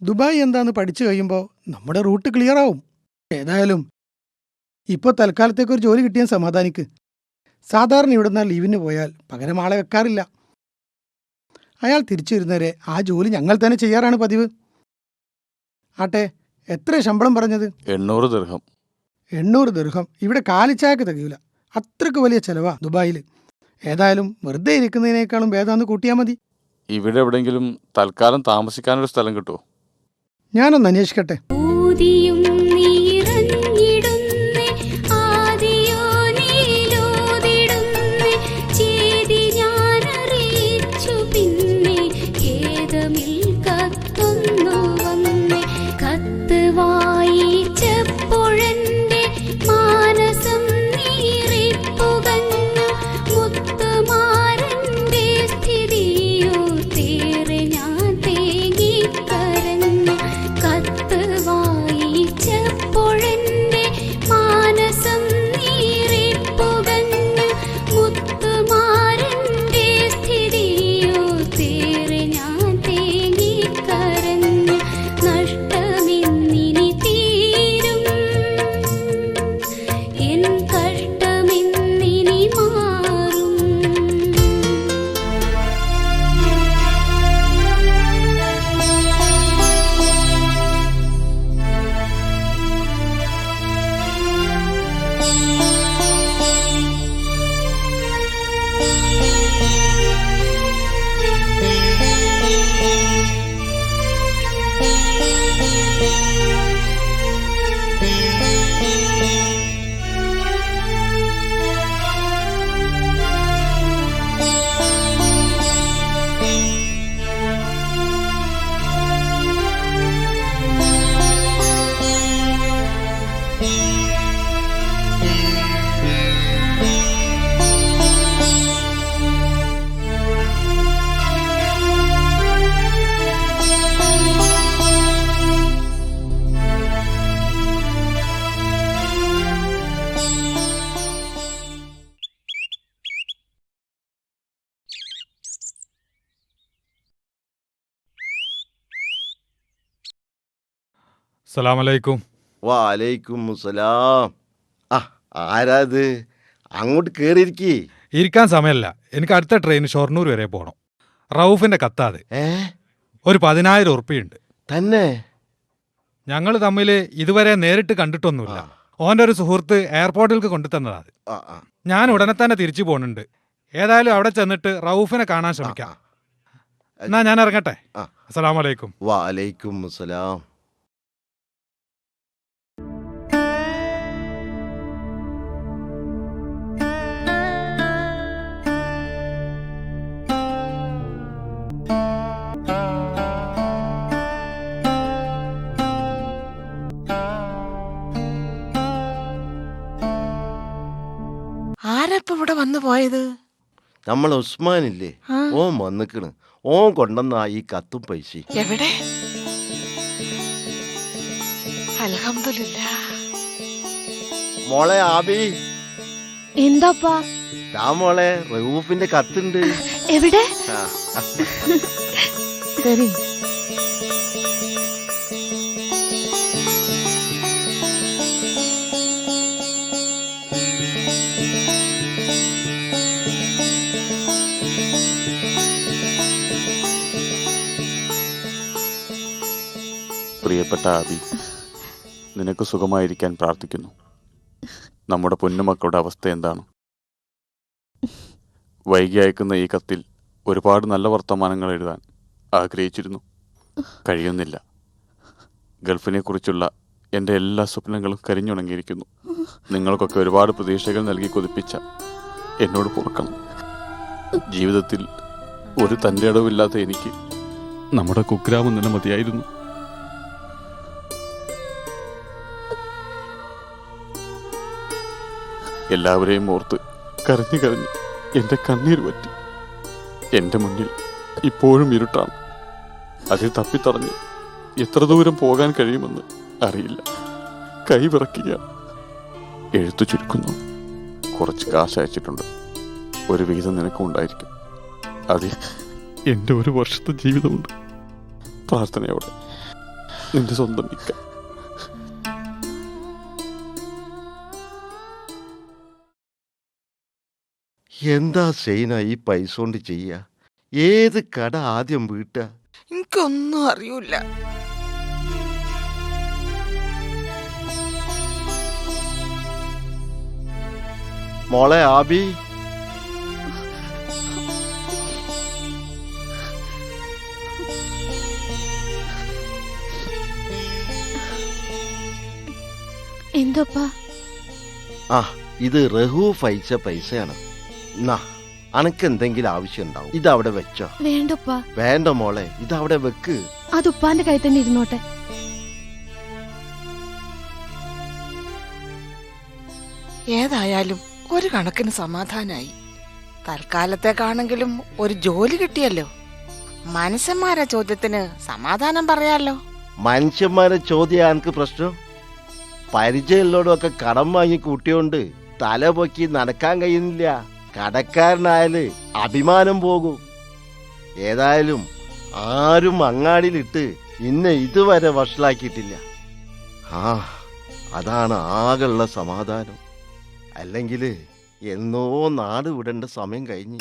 ദുബായ് എന്താന്ന് പഠിച്ചു കഴിയുമ്പോൾ നമ്മുടെ റൂട്ട് ക്ലിയർ ആവും. ഏതായാലും ഇപ്പോൾ തൽക്കാലത്തേക്ക് ഒരു ജോലി കിട്ടിയാൽ സമാധാനിക്ക്. സാധാരണ ഇവിടെ നിന്ന് ലീവിന് പോയാൽ പകരം ആളെ വെക്കാറില്ല. അയാൾ തിരിച്ചു വരുന്നവരെ ആ ജോലി ഞങ്ങൾ തന്നെ ചെയ്യാറാണ് പതിവ്. ആട്ടെ, എത്ര ശമ്പളം പറഞ്ഞത്?
800 ദിർഹം.
800 ദിർഹം ഇവിടെ കാലിച്ചായക്ക് തികയില്ല. അത്രയ്ക്ക് വലിയ ചെലവാ ദുബായിൽ. ഏതായാലും വെറുതെ ഇരിക്കുന്നതിനേക്കാളും ഭേദാന്ന് കൂട്ടിയാൽ മതി.
ഇവിടെ എവിടെയെങ്കിലും തൽക്കാലം താമസിക്കാനൊരു സ്ഥലം കിട്ടുമോ?
ഞാനൊന്ന് അന്വേഷിക്കട്ടെ.
ഊതിയും നീറഞ്ഞിടുന്നേ ആദിയോ നീലോതിടുന്നേ ചേതി ഞാനറിയിച്ചു പിന്നെ ഖേദമിൽ കത്തൊന്നു വന്നേ കത്ത് വായിച്ചപ്പോഴെന്റെ മാനസം നീറിപ്പുകഞ്ഞു മുത്തുമാരന്റെ സ്ഥിതിയോർത്തേറെ ഞാൻ തേങ്ങിക്കരഞ്ഞു കത്ത് വായിച്ചപ്പോഴെന്റെ മാനസം നീറിപ്പുകഞ്ഞു മുത്തുമാരന്റെ സ്ഥിതിയോർത്തേറെ ഞാൻ തേങ്ങിക്കരഞ്ഞു നഷ്ടമിന്നിനി തീരും എൻ കഷ്ടമിന്നിനി മാറും.
സലാമലൈക്കും.
വാലൈക്കും മുസലാം. ആ, ആരാത്? അങ്ങോട്ട് കയറിയിരിക്കേ.
ഇരിക്കാൻ സമയമല്ല, എനിക്ക് അടുത്ത ട്രെയിൻ ഷൊർണൂർ വരെ പോകണം. റൌഫിന്റെ കത്താത്. ഒരു 10,000 ഉറുപ്പിയുണ്ട്.
തന്നെ?
ഞങ്ങൾ തമ്മിൽ ഇതുവരെ നേരിട്ട് കണ്ടിട്ടൊന്നുമില്ല. ഓൻ്റെ ഒരു സുഹൃത്ത് എയർപോർട്ടിലേക്ക് കൊണ്ടു തന്നതാ അത്. ഞാൻ ഉടനെ തന്നെ തിരിച്ചു പോകുന്നുണ്ട്. ഏതായാലും അവിടെ ചെന്നിട്ട് റൌഫിനെ കാണാൻ ശ്രമിക്കാം. എന്നാ ഞാൻ ഇറങ്ങട്ടെ. അസ്സലാമലൈക്കും.
വാലൈക്കും മുസലാം.
ആരപ്പ ഇവിടെ വന്നു പോയത്?
നമ്മൾ ഉസ്മാനില്ലേ, ഓൻ വന്നിക്കണ്. ഓൻ കൊണ്ടുവന്ന ഈ കത്തും പൈസ.
എവിടെ? അൽഹംദുലില്ലാ.
മോളെ ആബി.
എന്താപ്പാ?
മോളെ റഊഫിന്റെ കത്തുണ്ട്.
എവിടെ? ശരി.
പ്രിയപ്പെട്ട ആബി, നിനക്ക് സുഖമായിരിക്കാൻ പ്രാർത്ഥിക്കുന്നു. നമ്മുടെ പൊന്നുമക്കളുടെ അവസ്ഥ എന്താണ്? വൈകി അയക്കുന്ന ഈ കത്തിൽ ഒരുപാട് നല്ല വർത്തമാനങ്ങൾ എഴുതാൻ ആഗ്രഹിച്ചിരുന്നു, കഴിയുന്നില്ല. ഗൾഫിനെക്കുറിച്ചുള്ള എൻ്റെ എല്ലാ സ്വപ്നങ്ങളും കരിഞ്ഞുണങ്ങിയിരിക്കുന്നു. നിങ്ങൾക്കൊക്കെ ഒരുപാട് പ്രതീക്ഷകൾ നൽകി കൊതിപ്പിച്ച എന്നോട് പൊറുക്കണം. ജീവിതത്തിൽ ഒരു തൻ്റെ അടവില്ലാത്ത എനിക്ക് നമ്മുടെ കുഗ്രാമം തന്നെ മതിയായിരുന്നു. എല്ലാവരെയും ഓർത്ത് കരഞ്ഞു കരഞ്ഞ് എൻ്റെ കണ്ണീർ പറ്റി. എൻ്റെ മുന്നിൽ ഇപ്പോഴും ഇരുട്ടാണ്. അതിൽ തപ്പിത്തടഞ്ഞ് എത്ര ദൂരം പോകാൻ കഴിയുമെന്ന് അറിയില്ല. കൈ വിറയ്ക്കുകയാണ്. എഴുത്തു ചുരുക്കുന്നു. കുറച്ച് കാശ് അയച്ചിട്ടുണ്ട്. ഒരു വീതം നിനക്കും ഉണ്ടായിരിക്കും. അതിൽ എൻ്റെ 1 വർഷത്തെ ജീവിതമുണ്ട്. പ്രാർത്ഥനയോടെ നിന്റെ സ്വന്തം ഇക്ക.
എന്താ ചെയ്യുന്ന ഈ പൈസ കൊണ്ട് ചെയ്യുക? ഏത് കട ആദ്യം വീട്ടുക?
എനിക്കൊന്നും അറിയൂല.
മോളെ ആബി,
എന്തോപ്പാ?
ആ ഇത് റഹൂഫ് അയച്ച പൈസയാണ്. എന്നാ അനക്ക് എന്തെങ്കിലും ആവശ്യം ഉണ്ടാവും, ഇതവിടെ വെച്ചോ.
വേണ്ടപ്പാ.
വേണ്ട മോളെ, ഇതവിടെ വെക്ക്.
അത് ഉപ്പാന്റെ കൈ തന്നെ ഇരുന്നോട്ടെ.
ഏതായാലും ഒരു കണക്കിന് സമാധാനായി. തൽക്കാലത്തേക്കാണെങ്കിലും ഒരു ജോലി കിട്ടിയല്ലോ. മനുഷ്യന്മാരെ ചോദ്യത്തിന് സമാധാനം പറയാലോ.
മനുഷ്യന്മാരെ ചോദ്യം എനിക്ക് പ്രശ്നം. പരിചയമുള്ളവരൊക്കെ കടം വാങ്ങി കൂട്ടിയോണ്ട് തല പൊക്കി നടക്കാൻ കഴിയുന്നില്ല. കടക്കാരനായാല് അഭിമാനം പോകും. ഏതായാലും ആരും അങ്ങാടിയിലിട്ട് ഇന്നെ ഇതുവരെ വഷളാക്കിയിട്ടില്ല. ആ അതാണ് ആകെയുള്ള സമാധാനം. അല്ലെങ്കിൽ എന്നോ നാട് വിടേണ്ട സമയം കഴിഞ്ഞു.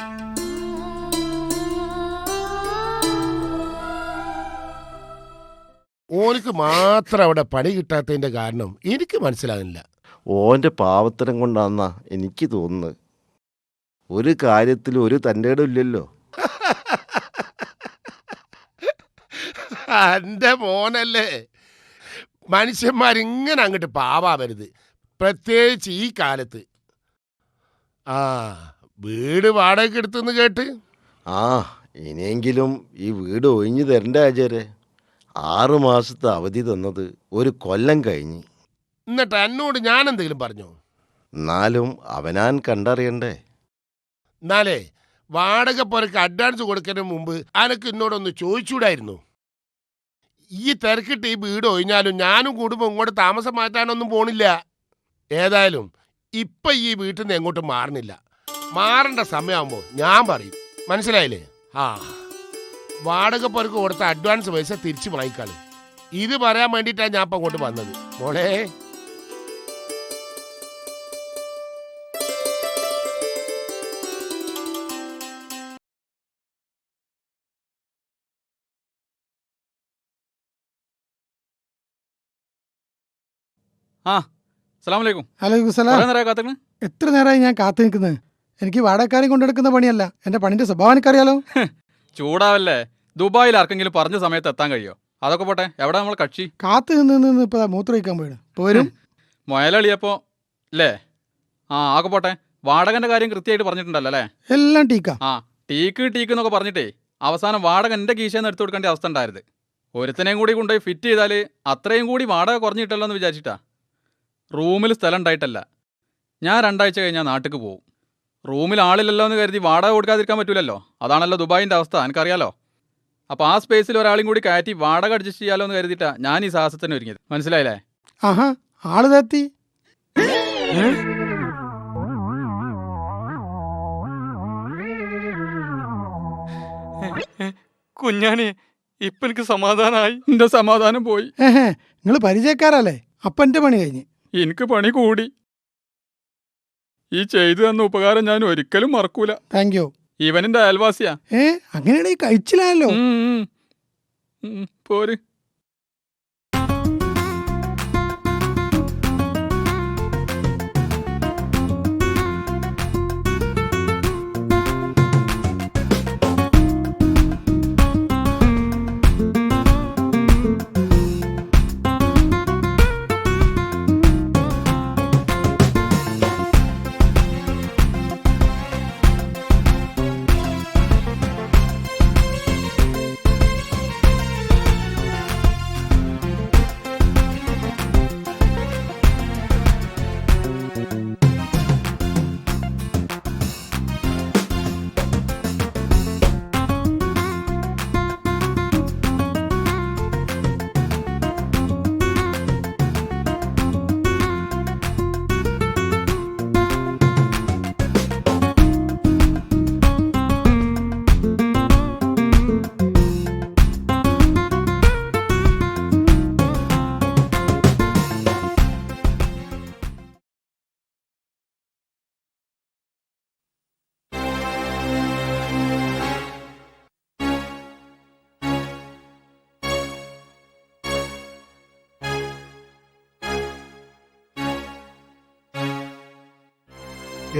ഓനക്ക് മാത്രം അവിടെ പണി കിട്ടാത്തതിന്റെ കാരണം എനിക്ക് മനസ്സിലാകുന്നില്ല.
ഓന്റെ പാവത്തരം കൊണ്ടാന്നാ എനിക്ക് തോന്നുന്നത്. ഒരു കാര്യത്തിൽ ഒരു തൻ്റെ ഇല്ലല്ലോ.
എന്റെ മോനല്ലേ. മനുഷ്യന്മാരിങ്ങനെ അങ്ങോട്ട് പാവാവരുത്, പ്രത്യേകിച്ച് ഈ കാലത്ത്. ആ വീട് വാടകയ്ക്ക് എടുത്തെന്ന് കേട്ട്.
ആ ഇനിയെങ്കിലും ഈ വീട് ഒഴിഞ്ഞു തരണ്ട ആചാരെ. 6 മാസത്തെ അവധി തന്നത് ഒരു കൊല്ലം കഴിഞ്ഞ്.
എന്നിട്ട് എന്നോട് ഞാൻ എന്തെങ്കിലും പറഞ്ഞോ?
എന്നാലും അവനാൻ കണ്ടറിയണ്ടേ.
എന്നാലേ വാടക പുരക്ക് അഡ്വാൻസ് കൊടുക്കുന്നതിന് മുമ്പ് അനക്ക് എന്നോടൊന്ന് ചോദിച്ചൂടായിരുന്നു? ഈ തിരക്കിട്ട് ഈ വീട് ഒഴിഞ്ഞാലും ഞാനും കുടുംബം ഇങ്ങോട്ട് താമസം മാറ്റാനൊന്നും പോണില്ല. ഏതായാലും ഇപ്പം ഈ വീട്ടിൽ നിന്ന് എങ്ങോട്ടും മാറുന്നില്ല. മാറേണ്ട സമയമാകുമ്പോൾ ഞാൻ പറയും, മനസ്സിലായില്ലേ? ആ വാടക പുരക്ക് കൊടുത്ത അഡ്വാൻസ് പൈസ തിരിച്ച് വാങ്ങിക്കാള്. ഇത് പറയാൻ വേണ്ടിയിട്ടാണ് ഞാൻ ഇപ്പം അങ്ങോട്ട് വന്നത്. മോളെ
അലൈക്കും സലാം. എത്ര നേരമായി ഞാൻ കാത്തു നിൽക്കുന്നത്? എനിക്ക് വാടകക്കാരെ കൊണ്ടെടുക്കുന്ന പണിയല്ല, എന്റെ പണിന്റെ സ്വഭാവം എനിക്കറിയാലോ.
ചൂടാവല്ലേ? ദുബായിൽ ആർക്കെങ്കിലും പറഞ്ഞ സമയത്ത് എത്താൻ കഴിയോ? അതൊക്കെ പോട്ടെ, എവിടെ നമ്മൾ കക്ഷി?
കാത്തു നിന്ന് ഇപ്പൊ മൂത്രമൊഴിക്കാൻ പോയിടും. പോരും
മുയലളിയപ്പോ അല്ലേ? ആ ആകെ പോട്ടെ, വാടകന്റെ കാര്യം കൃത്യമായിട്ട് പറഞ്ഞിട്ടുണ്ടല്ലോ അല്ലേ?
എല്ലാം ടീക്കാ.
ആ ടീക്ക് എന്നൊക്കെ പറഞ്ഞിട്ടേ അവസാനം വാടക എൻ്റെ കീശേന്ന് എടുത്തു കൊടുക്കേണ്ട അവസ്ഥ ഉണ്ടായത്. ഒരുത്തനെയും കൂടി കൊണ്ടുപോയി ഫിറ്റ് ചെയ്താൽ അത്രയും കൂടി വാടക കുറഞ്ഞിട്ടല്ലോ എന്ന് വിചാരിച്ചിട്ടാ. റൂമിൽ സ്ഥലം ഉണ്ടായിട്ടല്ല. ഞാൻ 2 ആഴ്ച കഴിഞ്ഞാൽ നാട്ടിലേക്ക് പോകും. റൂമിൽ ആളില്ലല്ലോ എന്ന് കരുതി വാടക കൊടുക്കാതിരിക്കാൻ പറ്റൂലല്ലോ. അതാണല്ലോ ദുബായിൻ്റെ അവസ്ഥ, എനിക്കറിയാലോ. അപ്പോൾ ആ സ്പേസിൽ ഒരാളെയും കൂടി കയറ്റി വാടക അഡ്ജസ്റ്റ് ചെയ്യാലോ എന്ന് കരുതിയിട്ടാ ഞാൻ ഈ സാഹസത്തിന് ഒരുങ്ങിയത്. മനസ്സിലായില്ലേ?
ആഹാ ആള് തെത്തി.
കുഞ്ഞാണി ഇപ്പൊ എനിക്ക് സമാധാനമായി. എന്റെ സമാധാനം പോയി.
നിങ്ങൾ പരിചയക്കാരല്ലേ? അപ്പൊ എന്റെ പണി കഴിഞ്ഞ്.
എനിക്ക് പണി കൂടി. ഈ ചെയ്തു തന്ന ഉപകാരം ഞാൻ ഒരിക്കലും മറക്കൂല.
Thank you.
ഇവനെന്റെ അയൽവാസിയാ.
അങ്ങനെയാണെങ്കിൽ കഴിച്ചില്ലല്ലോ.
പോര്.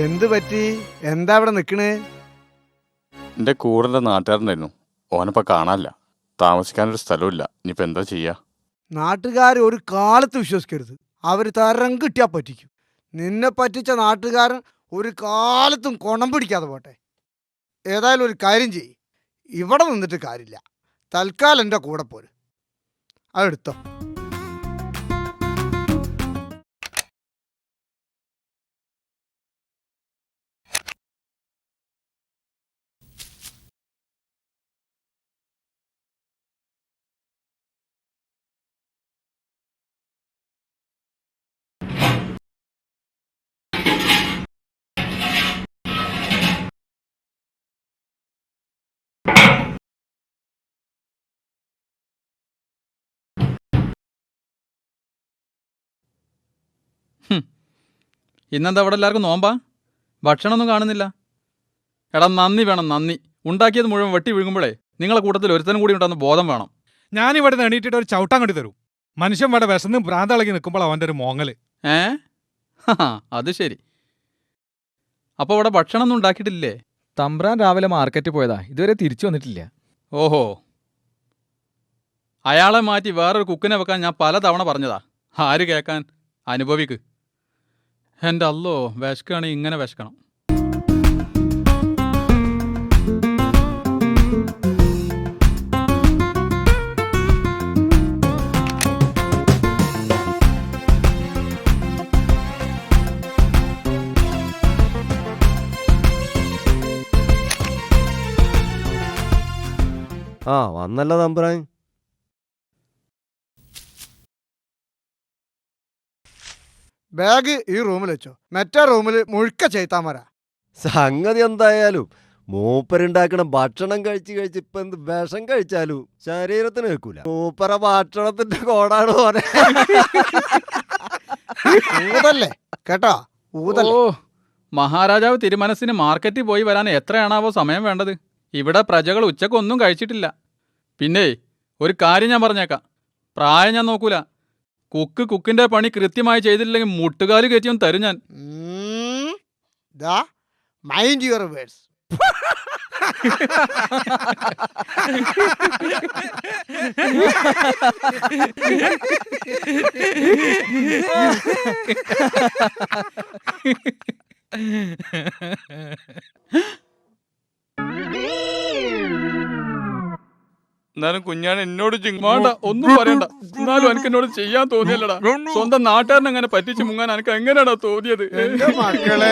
എന്ത് പറ്റി? എന്താ അവിടെ നിക്കണേ?
എൻ്റെ കൂടെ നാട്ടുകാരുണ്ടായിരുന്നു, ഓനിപ്പോൾ കാണാനില്ല. താമസിക്കാനൊരു സ്ഥലമില്ല. ഇനിയിപ്പോൾ എന്താ ചെയ്യുക?
നാട്ടുകാർ ഒരു കാലത്ത് വിശ്വസിക്കരുത്. അവർ തരം കിട്ടിയാൽ പറ്റിക്കും. നിന്നെ പറ്റിച്ച നാട്ടുകാരൻ ഒരു കാലത്തും കൊണം പിടിക്കാതെ പോട്ടെ. ഏതായാലും ഒരു കാര്യം ചെയ്യ്, ഇവിടെ നിന്നിട്ട് കാര്യമില്ല. തൽക്കാലം എൻ്റെ കൂടെ പോര്. അതെടുത്തോ.
ഇന്നെന്താ അവിടെ എല്ലാവർക്കും നോമ്പാ? ഭക്ഷണമൊന്നും കാണുന്നില്ല. എടാ നന്ദി വേണം, നന്ദി. ഉണ്ടാക്കിയത് മുഴുവൻ വെട്ടി വീഴുമ്പോഴേ നിങ്ങളെ കൂട്ടത്തിൽ ഒരുത്തനും കൂടി ഉണ്ടെന്ന് ബോധം വേണം.
ഞാനിവിടെ നിന്ന് എണീറ്റിട്ട് ഒരു ചവിട്ടാൻ കണ്ടി തരൂ. മനുഷ്യൻ ഇവിടെ വിശന്ന് ഭ്രാന്തളകി നിൽക്കുമ്പോൾ അവൻ്റെ ഒരു മോങ്ങല്.
അത് ശരി. അപ്പോൾ ഇവിടെ ഭക്ഷണമൊന്നും ഉണ്ടാക്കിയിട്ടില്ലേ?
തമ്പ്രാൻ രാവിലെ മാർക്കറ്റിൽ പോയതാ, ഇതുവരെ തിരിച്ചു വന്നിട്ടില്ല.
ഓഹോ, അയാളെ മാറ്റി വേറൊരു കുക്കിനെ വെക്കാൻ ഞാൻ പലതവണ പറഞ്ഞതാ. ആര് കേൾക്കാൻ? അനുഭവിക്ക്. എൻ്റെ അല്ലോ, വിശക്കുകയാണെങ്കിൽ ഇങ്ങനെ വിശക്കണം.
ആ വന്നല്ലോ തമ്പ്രാൻ.
ബാഗ് ഈ റൂമിൽ വെച്ചോ. മറ്റേ റൂമിൽ മുഴുക്ക ചെയ്ത്താമര.
സംഗതി എന്തായാലും മൂപ്പരുണ്ടാക്കണ ഭക്ഷണം കഴിച്ച് ഇപ്പൊ എന്ത് വിഷം കഴിച്ചാലും ശരീരത്തിന് വെക്കൂല. മൂപ്പര ഭക്ഷണത്തിന്റെ കോടാണ് പോലെ.
ഊതല്ലേ കേട്ടോ, ഊതല്ലേ.
ഓ, മഹാരാജാവ് തിരുമനസിന് മാർക്കറ്റിൽ പോയി വരാൻ എത്രയാണാവോ സമയം വേണ്ടത്? ഇവിടെ പ്രജകൾ ഉച്ചക്കൊന്നും കഴിച്ചിട്ടില്ല. പിന്നെ ഒരു കാര്യം ഞാൻ പറഞ്ഞേക്കാം, പ്രായം ഞാൻ നോക്കൂല. കുക്കിന്റെ പണി കൃത്യമായി ചെയ്തില്ലെങ്കിൽ മുട്ടുകാല് കയറ്റിയൊന്നും തരും ഞാൻ.
Mind your words.
എന്നാലും കുഞ്ഞാൻ എന്നോട്
വേണ്ട, ഒന്നും പറയണ്ട. എന്നാലും എനിക്ക് എന്നോട് ചെയ്യാൻ തോന്നിയല്ലടാ. സ്വന്തം നാട്ടുകാരനെ അങ്ങനെ പറ്റിച്ച് മുങ്ങാൻ എനിക്ക് എങ്ങനെയാടാ തോന്നിയത്?
മക്കളെ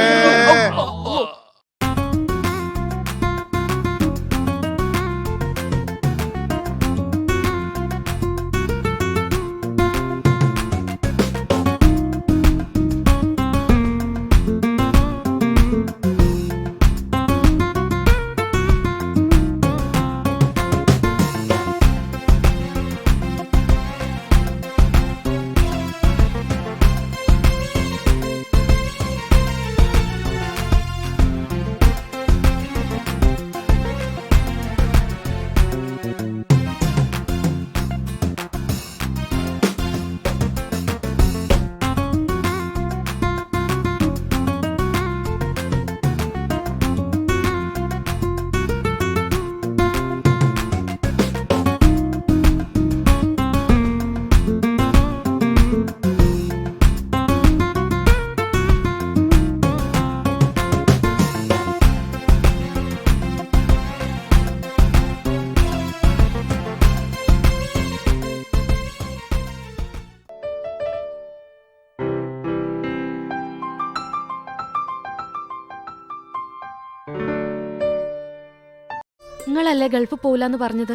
നിങ്ങളല്ലേ ഗൾഫ് പോവില്ലെന്ന് പറഞ്ഞത്?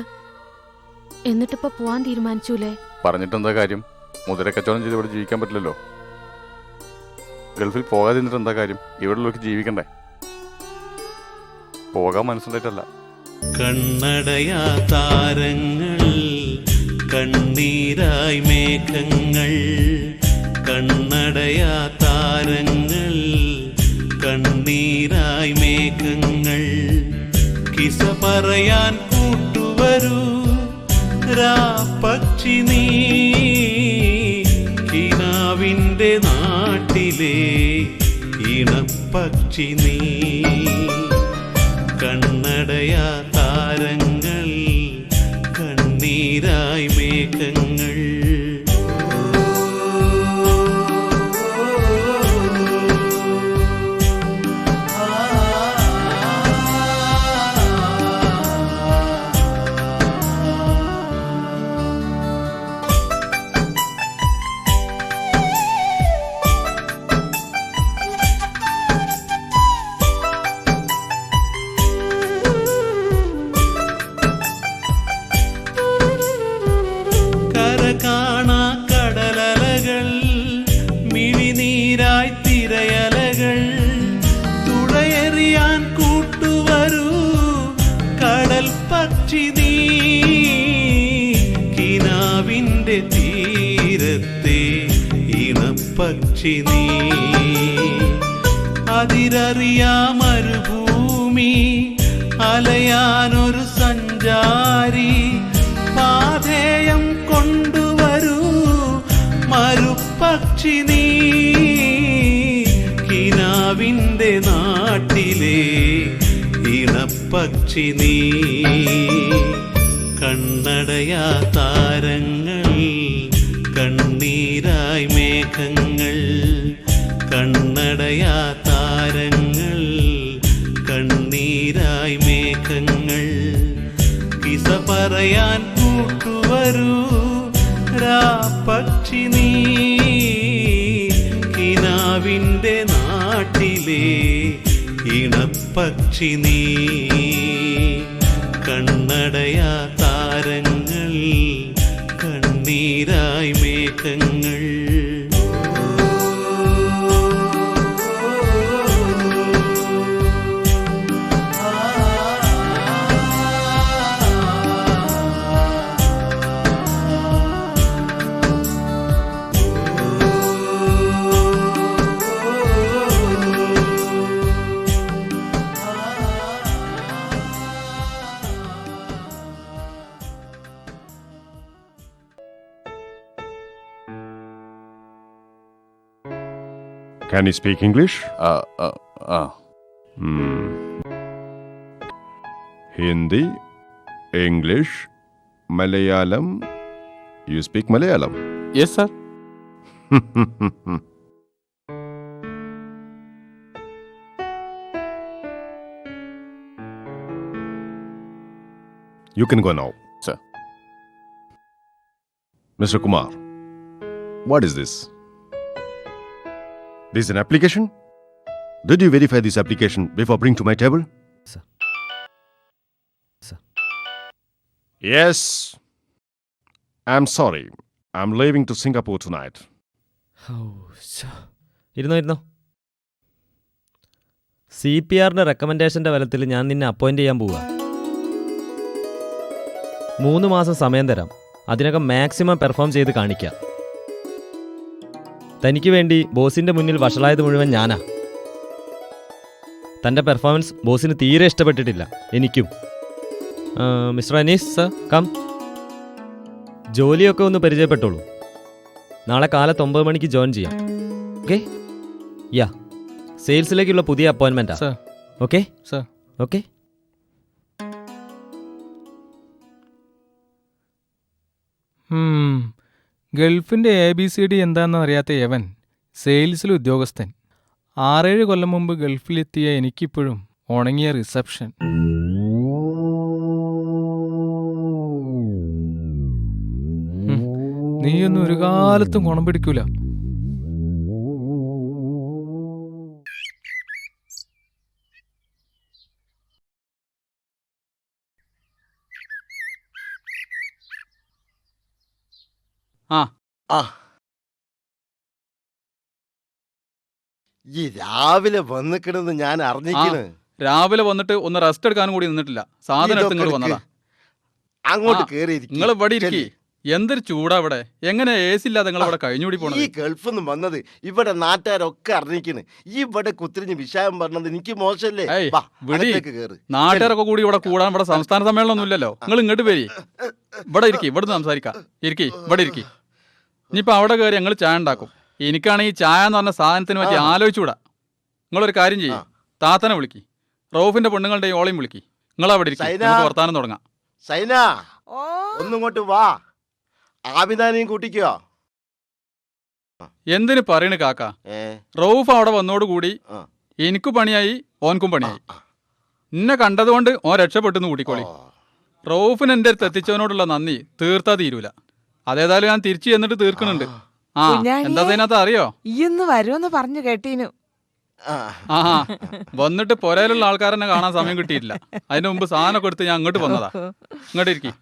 എന്നിട്ടിപ്പോ പോവാൻ തീരുമാനിച്ചൂലേ?
പറഞ്ഞിട്ടെന്താ കാര്യം? മുതലക്കച്ചവടം ചെയ്ത് ഇവിടെ ജീവിക്കാൻ പറ്റില്ലല്ലോ. ഗൾഫിൽ പോകാതെ നിന്നിട്ട് എന്താ കാര്യം? ഇവിടെ ഉള്ളവർക്ക് ജീവിക്കണ്ടേ? പോകാൻ മനസ്സുണ്ടായിട്ടല്ല.
കണ്ണടയാ താരങ്ങൾ, കണ്ണീരായി മേഘങ്ങൾ. കണ്ണടയാ താരങ്ങൾ, കണ്ണീരായി മേഘങ്ങൾ. കിസ പറയാൻ കൂട്ടുവരൂ രാപ്പക്ഷി നീ. കിനാവിൻ്റെ നാട്ടിലെ ഇണപ്പക്ഷി നീ കണ്ണടയാ താരങ്ങൾ കണ്ണീരായി മേഘങ്ങൾ കാണാ കടലലകൾ മിഴിനീരായി തിരയലകൾ തുഴയെറിയാൻ കൂട്ടുവരൂ കടൽ പക്ഷി നീ കിനാവിൻ്റെ തീരത്തെ ഇണപ്പക്ഷി നീ അതിരറിയാ മരുഭൂമി അലയാനൊരു സഞ്ചാരി പാഥേയം കൊണ്ടുവരൂ മരുപ്പക്ഷി നീ കിനാവിൻ്റെ നാട്ടിലെ ഇണപ്പക്ഷി നീ കണ്ണടയാ താരങ്ങൾ കണ്ണീരായി മേഘങ്ങൾ കണ്ണടയാ താരങ്ങൾ കണ്ണീരായി മേഘങ്ങൾ കിസ പറയാൻ കൂട്ടുവരൂ രാപ്പക്ഷി നീ കിനാവിൻ്റെ നാട്ടിലെ ഇണപ്പക്ഷി നീ കണ്ണടയാ താരങ്ങൾ കണ്ണീരായി മേഘങ്ങൾ
Can you speak English? Hindi, English, Malayalam. You speak Malayalam?
Yes sir.
You can go now.
Sir.
Mr. Kumar, what is this? This is an application? Did you verify this application before bring to my table?
Sir. Sir.
Yes. I'm sorry. I'm leaving to Singapore tonight.
ഇരുന്നോ. CPRന്റെ റെക്കമെൻഡേഷന്റെ ബലത്തിൽ ഞാൻ നിന്നെ appoint ചെയ്യാൻ പോവുക. 3 മാസം സമയം തരാം. അതിനകം maximum perform ചെയ്ത് കാണിക്കാം. തനിക്ക് വേണ്ടി ബോസിന്റെ മുന്നിൽ വഷളായത് മുഴുവൻ ഞാനാ. തൻ്റെ പെർഫോമൻസ് ബോസിന് തീരെ ഇഷ്ടപ്പെട്ടിട്ടില്ല. എനിക്കും. Mister Anees sir, come. ജോലിയൊക്കെ ഒന്ന് പരിചയപ്പെട്ടോളൂ. നാളെ കാലത്ത് 9 മണിക്ക് ജോയിൻ ചെയ്യാം. ഓക്കെ? യാ, സെയിൽസിലേക്കുള്ള പുതിയ അപ്പോയിൻമെൻറ്റാ.
സർ.
Okay
sir.
ഓക്കെ.
ഗൾഫിൻ്റെ ABCD എന്താണെന്ന് അറിയാത്ത യവൻ സെയിൽസിൽ ഉദ്യോഗസ്ഥൻ. 6-7 കൊല്ലം മുമ്പ് ഗൾഫിലെത്തിയ എനിക്കിപ്പോഴും ഉണങ്ങിയ റിസപ്ഷൻ. നീയൊന്നും ഒരു കാലത്തും ഗുണം പിടിക്കൂല.
ഈ രാവിലെ വന്നിക്കണെന്ന് ഞാൻ അറിഞ്ഞിരിക്കുന്നു.
രാവിലെ വന്നിട്ട് ഒന്ന് റെസ്റ്റ് എടുക്കാനും കൂടി നിന്നിട്ടില്ല. സാധനം എടുത്ത് ഇങ്ങോട്ട് വന്നതാ.
അങ്ങോട്ട് കേറി
നിങ്ങൾ ഇവിടെ ഇരിക്കി. എന്തൊരു ചൂടാ ഇവിടെ. എങ്ങനെ AC ഇല്ലാതെ നിങ്ങൾ ഇവിടെ കഴിഞ്ഞുകൂടി പോണത്?
ഈ ഗൾഫിൽ നിന്ന് വന്നത് ഇവിടെ നാട്ടുകാരൊക്കെ അറിഞ്ഞിരിക്കുന്നു. ഈ ഇവിടെ കുത്തിരിഞ്ഞ് വിഷയം പറഞ്ഞത് എനിക്ക് മോശമല്ലേ?
നാട്ടുകാരൊക്കെ കൂടി ഇവിടെ കൂടാൻ ഇവിടെ സംസ്ഥാന സമ്മേളനം ഒന്നും ഇല്ലല്ലോ. നിങ്ങൾ ഇങ്ങോട്ട് വരി. ഇവിടെ ഇരിക്കി. ഇവിടുന്ന് സംസാരിക്കാം. ഇരിക്കി. ഇവിടെ ഇരിക്കി. ഇനിയിപ്പോൾ അവിടെ കയറി ഞങ്ങൾ ചായ ഉണ്ടാക്കും. എനിക്കാണെങ്കിൽ ചായ എന്ന് പറഞ്ഞ സാധനത്തിന് പറ്റി ആലോചിച്ചുകൂടാ. നിങ്ങളൊരു കാര്യം ചെയ്യും, താത്തനെ വിളിക്കി, റൌഫിന്റെ പെണ്ണുങ്ങളുടെയും ഓളയും വിളിക്കി. നിങ്ങൾ അവിടെ ഇരിക്കും,
സൈന.
നമുക്ക് വർത്താനം തുടങ്ങാം.
സൈന ഒന്നിങ്ങോട്ട് വാ, ആബിദാനെയും കൂട്ടിക്കോ.
എന്തിനു പറയണ് കാക്ക, റൌഫ് അവിടെ വന്നോടുകൂടി എനിക്കു പണിയായി, ഓൻക്കും പണിയായി. എന്നെ കണ്ടതുകൊണ്ട് ഓൻ രക്ഷപ്പെട്ടെന്ന് കൂട്ടിക്കോളി. റൌഫിന് എൻ്റെ അടുത്ത് എത്തിച്ചവനോടുള്ള നന്ദി തീർത്താ തീരൂല. അതേതായാലും ഞാൻ തിരിച്ചു ചെന്നിട്ട് തീർക്കുന്നുണ്ട്. ആ എന്താ അതിനകത്ത് അറിയോ,
ഇന്ന് വരുമെന്ന് പറഞ്ഞു കേട്ടീനു.
ആ വന്നിട്ട് പുരയിലുള്ള ആൾക്കാരെന്നെ കാണാൻ സമയം കിട്ടിയിട്ടില്ല. അതിന് മുമ്പ് സാധനമൊക്കെ എടുത്ത് ഞാൻ അങ്ങോട്ട് വന്നതാ. ഇങ്ങോട്ട് ഇരിക്കി,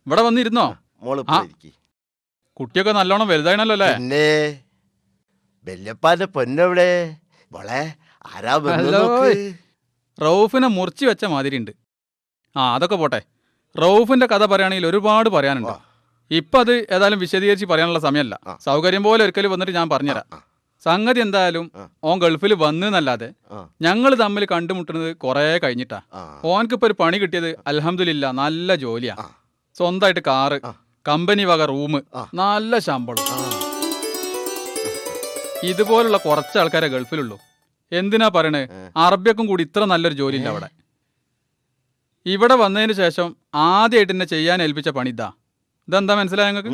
ഇവിടെ വന്നിരുന്നോ. കുട്ടിയൊക്കെ നല്ലോണം വലുതായിണല്ലോ അല്ലേ?
പിന്നെ വല്യപ്പാന്റെ പൊന്നെവിടെ മോളെ? ആരാ വന്നത് നോക്ക്.
റൌഫിനെ മുറിച്ച് വെച്ച മാതിരി ഉണ്ട്. ആ അതൊക്കെ പോട്ടെ, റൌഫിന്റെ കഥ പറയുകയാണെങ്കിൽ ഒരുപാട് പറയാനുണ്ട്. ഇപ്പം അത് ഏതായാലും വിശദീകരിച്ച് പറയാനുള്ള സമയമല്ല. സൗകര്യം പോലെ ഒരിക്കലും വന്നിട്ട് ഞാൻ പറഞ്ഞുതരാം. സംഗതി എന്തായാലും ഓൻ ഗൾഫിൽ വന്നല്ലാതെ ഞങ്ങൾ തമ്മിൽ കണ്ടുമുട്ടുന്നത് കുറേ കഴിഞ്ഞിട്ടാ. ഓൻക്കിപ്പോൾ ഒരു പണി കിട്ടിയത് അൽഹംദുലില്ലാ നല്ല ജോലിയാ. സ്വന്തമായിട്ട് കാറ്, കമ്പനി വക റൂം, നല്ല ശമ്പളം. ഇതുപോലുള്ള കുറച്ച് ആൾക്കാരെ ഗൾഫിലുള്ളൂ. എന്തിനാ പറയണേ, അറബിയക്കും കൂടി ഇത്ര നല്ലൊരു ജോലി ഇല്ല അവിടെ. ഇവിടെ വന്നതിന് ശേഷം ആദ്യമായിട്ട് എന്നെ ചെയ്യാൻ ഏൽപ്പിച്ച പണി ഇതെന്താ മനസ്സിലായ നിങ്ങൾക്ക്?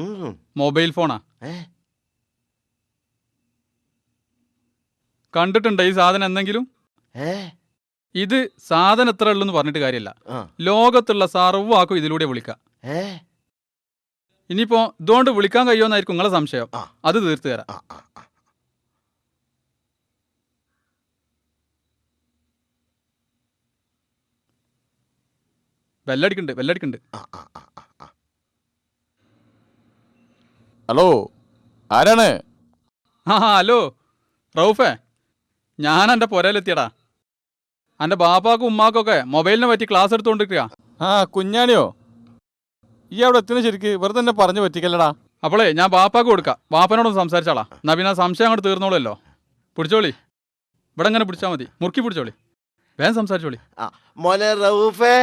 മൊബൈൽ ഫോണാ. കണ്ടിട്ടുണ്ടോ ഈ സാധനം എന്തെങ്കിലും? ഇത് സാധനം എത്ര ഉള്ളൂ എന്ന് പറഞ്ഞിട്ട് കാര്യമില്ല. ലോകത്തുള്ള സർവ്വാക്കും ഇതിലൂടെ വിളിക്കാം. ഇനിയിപ്പോ ഇതുകൊണ്ട് വിളിക്കാൻ കഴിയുമെന്നായിരിക്കും നിങ്ങളെ സംശയം. അത് തീർത്തു തരാം. ബെല്ലടിക്കുന്നുണ്ട്.
ഹലോ, ആരാണ്?
ഹലോ റൌഫേ, ഞാൻ എൻ്റെ പുരയിലെത്തിയടാ. എൻ്റെ ബാപ്പാക്കും ഉമ്മാക്കൊക്കെ മൊബൈലിനെ പറ്റി ക്ലാസ് എടുത്തുകൊണ്ടിരിക്കുക.
കുഞ്ഞാണിയോ? ഈ അവിടെ എത്തുന്ന ശരിക്ക് വെറുതെ തന്നെ പറഞ്ഞു പറ്റിക്കല്ലടാ.
അപ്പോളേ ഞാൻ ബാപ്പാക്ക് കൊടുക്കാം, ബാപ്പനോടൊന്ന് സംസാരിച്ചാളാ. എന്നാ പിന്നെ സംശയം അങ്ങോട്ട് തീർന്നോളല്ലോ. പിടിച്ചോളി, ഇവിടെ അങ്ങനെ പിടിച്ചാൽ മതി, മുറുക്കി പിടിച്ചോളി, വേഗം സംസാരിച്ചോളി.
മോനെ റൌഫേ,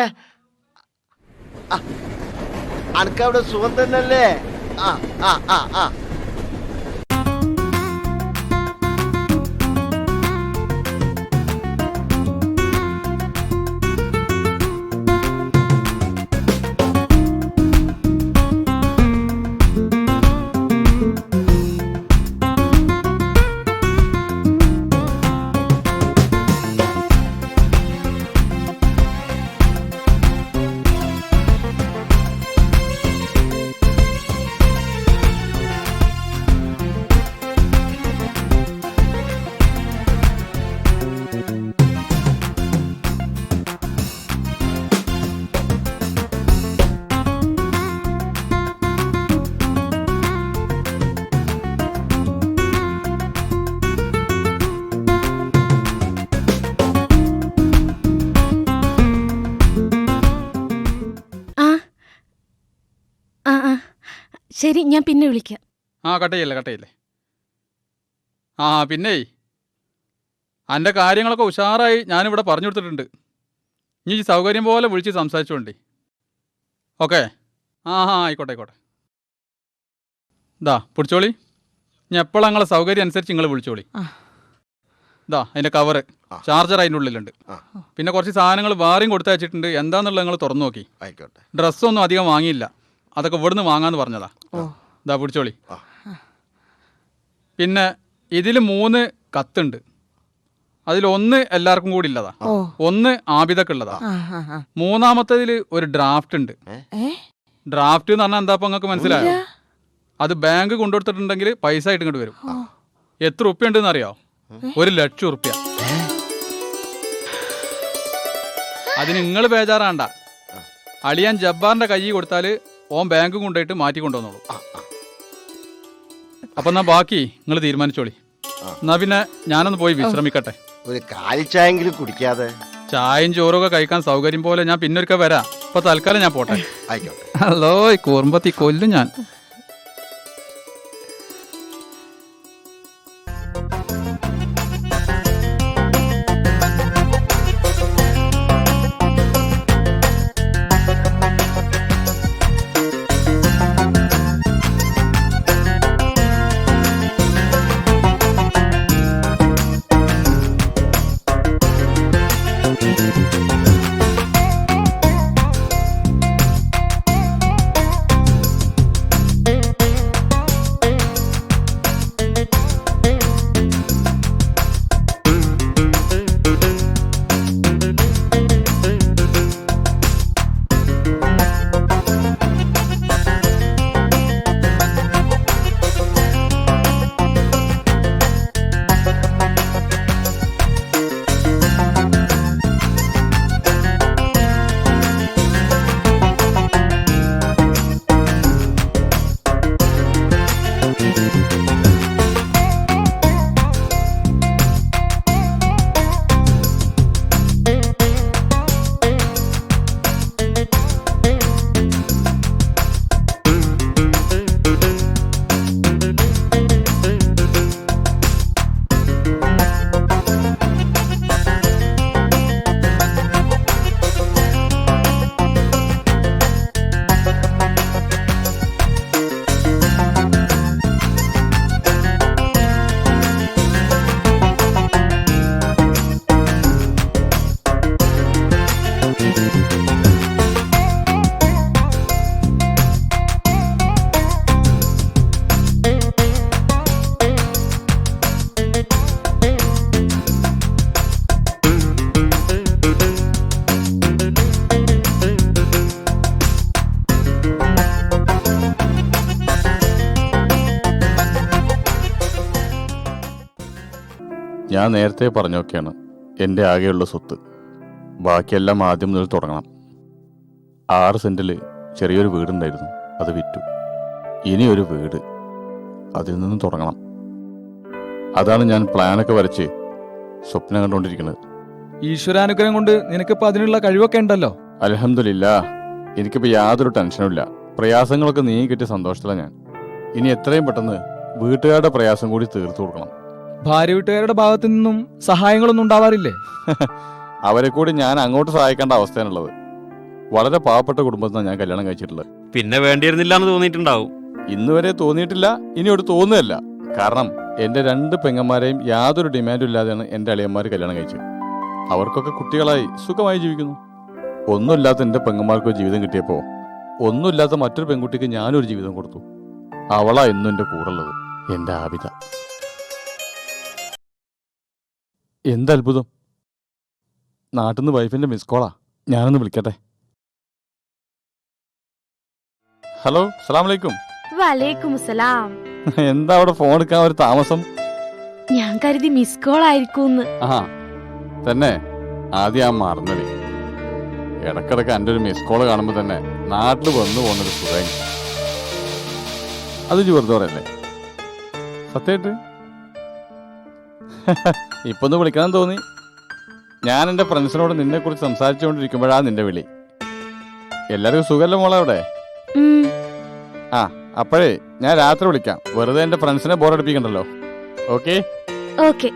അനക്കവിടെ സുഖം തന്നെയല്ലേ? ആ ആ ആ ആ
ശരി, ഞാൻ പിന്നെ വിളിക്കാം.
കട്ടയില്ലേ. പിന്നെ എൻ്റെ കാര്യങ്ങളൊക്കെ ഉഷാറായി ഞാനിവിടെ പറഞ്ഞു കൊടുത്തിട്ടുണ്ട്. ഇനി ഈ സൗകര്യം പോലെ വിളിച്ച് സംസാരിച്ചോണ്ടേ. ഓക്കെ. ആയിക്കോട്ടെ. പിടിച്ചോളി. ഇനി എപ്പോഴാണ് നിങ്ങളെ സൗകര്യം അനുസരിച്ച് നിങ്ങൾ വിളിച്ചോളി. അതിൻ്റെ കവറ്, ചാർജർ അതിൻ്റെ ഉള്ളിലുണ്ട്. പിന്നെ കുറച്ച് സാധനങ്ങൾ വേറെയും കൊടുത്തയച്ചിട്ടുണ്ട്. എന്താണെന്നുള്ളത് നിങ്ങൾ തുറന്നു നോക്കി. ഡ്രസ്സൊന്നും അധികം വാങ്ങിയില്ല, അതൊക്കെ ഇവിടുന്ന് വാങ്ങാന്ന് പറഞ്ഞതാ. പിടിച്ചോളി. പിന്നെ ഇതിൽ 3 കത്തുണ്ട്. അതിലൊന്ന് എല്ലാവർക്കും കൂടി ഉള്ളതാ, ഒന്ന് ആബിദക്കുള്ളതാ. മൂന്നാമത്തേതിൽ ഒരു ഡ്രാഫ്റ്റ് ഉണ്ട്. ഡ്രാഫ്റ്റ് എന്ന് പറഞ്ഞാൽ എന്താ നിങ്ങൾക്ക് മനസ്സിലായോ? അത് ബാങ്ക് കൊണ്ടുകൊടുത്തിട്ടുണ്ടെങ്കിൽ പൈസ ആയിട്ട് ഇങ്ങോട്ട് വരും. എത്ര ഉറുപ്പ്യ ഉണ്ടെന്ന് അറിയോ? 1,00,000 ഉറുപ്പ്യ. അതിന് നിങ്ങൾ ബേജാറാണ്ട. അളിയാൻ ജബ്ബാറിന്റെ കൈ കൊടുത്താൽ ഓൻ ബാങ്ക് കൊണ്ടുപോയിട്ട് മാറ്റി കൊണ്ടുവന്നോളൂ. അപ്പൊ എന്നാ ബാക്കി നിങ്ങൾ തീരുമാനിച്ചോളി. എന്നാ പിന്നെ ഞാനൊന്ന് പോയി വിശ്രമിക്കട്ടെ.
ഒരു കാലിച്ചായെങ്കിലും കുടിക്കാതെ.
ചായയും ചോറൊക്കെ കഴിക്കാൻ സൗകര്യം പോലെ ഞാൻ പിന്നൊരിക്കൽ വരാം. ഇപ്പൊ തൽക്കാലം ഞാൻ പോട്ടെ.
ആയിക്കോട്ടെ.
ഹലോ, കൂർമ്പത്തി കൊല്ലും ഞാൻ.
ഞാൻ നേരത്തെ പറഞ്ഞൊക്കെയാണ് എൻ്റെ ആകെയുള്ള സ്വത്ത്. ബാക്കിയെല്ലാം ആദ്യം മുതൽ തുടങ്ങണം. 6 സെൻറ്റിൽ ചെറിയൊരു വീടുണ്ടായിരുന്നു, അത് വിറ്റു. ഇനി ഒരു വീട്, അതിൽ നിന്നും തുടങ്ങണം. അതാണ് ഞാൻ പ്ലാനൊക്കെ വരച്ച് സ്വപ്നം കണ്ടുകൊണ്ടിരിക്കുന്നത്.
ഈശ്വരാനുഗ്രഹം കൊണ്ട് നിനക്കിപ്പോൾ അതിനുള്ള കഴിവൊക്കെ ഉണ്ടല്ലോ.
അൽഹംദുലില്ലാ, എനിക്കിപ്പോൾ യാതൊരു ടെൻഷനും ഇല്ല. പ്രയാസങ്ങളൊക്കെ നീങ്ങി കിട്ടിയ സന്തോഷത്തിലാണ് ഞാൻ. ഇനി എത്രയും പെട്ടെന്ന് വീട്ടുകാരുടെ പ്രയാസം കൂടി തീർത്തു കൊടുക്കണം.
ഭാര്യ വീട്ടുകാരുടെ ഭാഗത്തു നിന്നും സഹായങ്ങളൊന്നും ഉണ്ടാവാറില്ലേ?
അവരെ കൂടി ഞാൻ അങ്ങോട്ട് സഹായിക്കേണ്ട അവസ്ഥയാണുള്ളത്. വളരെ പാവപ്പെട്ട കുടുംബത്തിനാണ് ഞാൻ കല്യാണം കഴിച്ചിട്ടുള്ളത്.
പിന്നെ വേണ്ടിയിരുന്നില്ല എന്ന് തോന്നിയിട്ടുണ്ടാവും.
ഇന്ന് വരെ തോന്നിയിട്ടില്ല, ഇനിയോട് തോന്നുകയല്ല. കാരണം എൻ്റെ 2 പെങ്ങന്മാരെയും യാതൊരു ഡിമാൻഡും ഇല്ലാതെയാണ് എൻ്റെ അളിയന്മാർ കല്യാണം കഴിച്ചത്. അവർക്കൊക്കെ കുട്ടികളായി സുഖമായി ജീവിക്കുന്നു. ഒന്നുമില്ലാത്ത എൻ്റെ പെങ്ങന്മാർക്ക് ഒരു ജീവിതം കിട്ടിയപ്പോൾ ഒന്നുമില്ലാത്ത മറ്റൊരു പെൺകുട്ടിക്ക് ഞാനൊരു ജീവിതം കൊടുത്തു. അവളാ എന്നും എൻ്റെ കൂടെ ഉള്ളത്, എൻ്റെ ആബിദ. എന്തത്ഭുതം! നാട്ടിൽ നിന്ന് വൈഫിൻ്റെ മിസ് കോളാ. ഞാനൊന്ന് വിളിക്കട്ടെ. ഹലോ, സലാം അലൈക്കും.
വലൈക്കും സലാം.
എന്താ അവിടെ ഫോൺ എടുക്കാൻ ഒരു താമസം?
ഞാൻ കരുതി മിസ് കോൾ ആയിരിക്കും.
ആ തന്നെ, ആദ്യം ആ മറന്നടി. ഇടക്കിടക്ക് എൻ്റെ ഒരു മിസ് കോള് കാണുമ്പോൾ തന്നെ നാട്ടിൽ വന്നു പോകുന്നൊരു സുഖം. അത് വെറുതെ പറയല്ലേ? സത്യമായിട്ട് ഇപ്പൊ ഒന്ന് വിളിക്കാൻ തോന്നി. ഞാൻ എൻ്റെ ഫ്രണ്ട്സിനോട് നിന്നെ കുറിച്ച് സംസാരിച്ചുകൊണ്ടിരിക്കുമ്പോഴാണ് നിന്റെ വിളി. എല്ലാവർക്കും സുഖമല്ലേ മോളെ അവിടെ? ആ, അപ്പോഴേ ഞാൻ രാത്രി വിളിക്കാം. വെറുതെ എൻ്റെ ഫ്രണ്ട്സിനെ ബോറടിപ്പിക്കണ്ടല്ലോ. Okay
okay.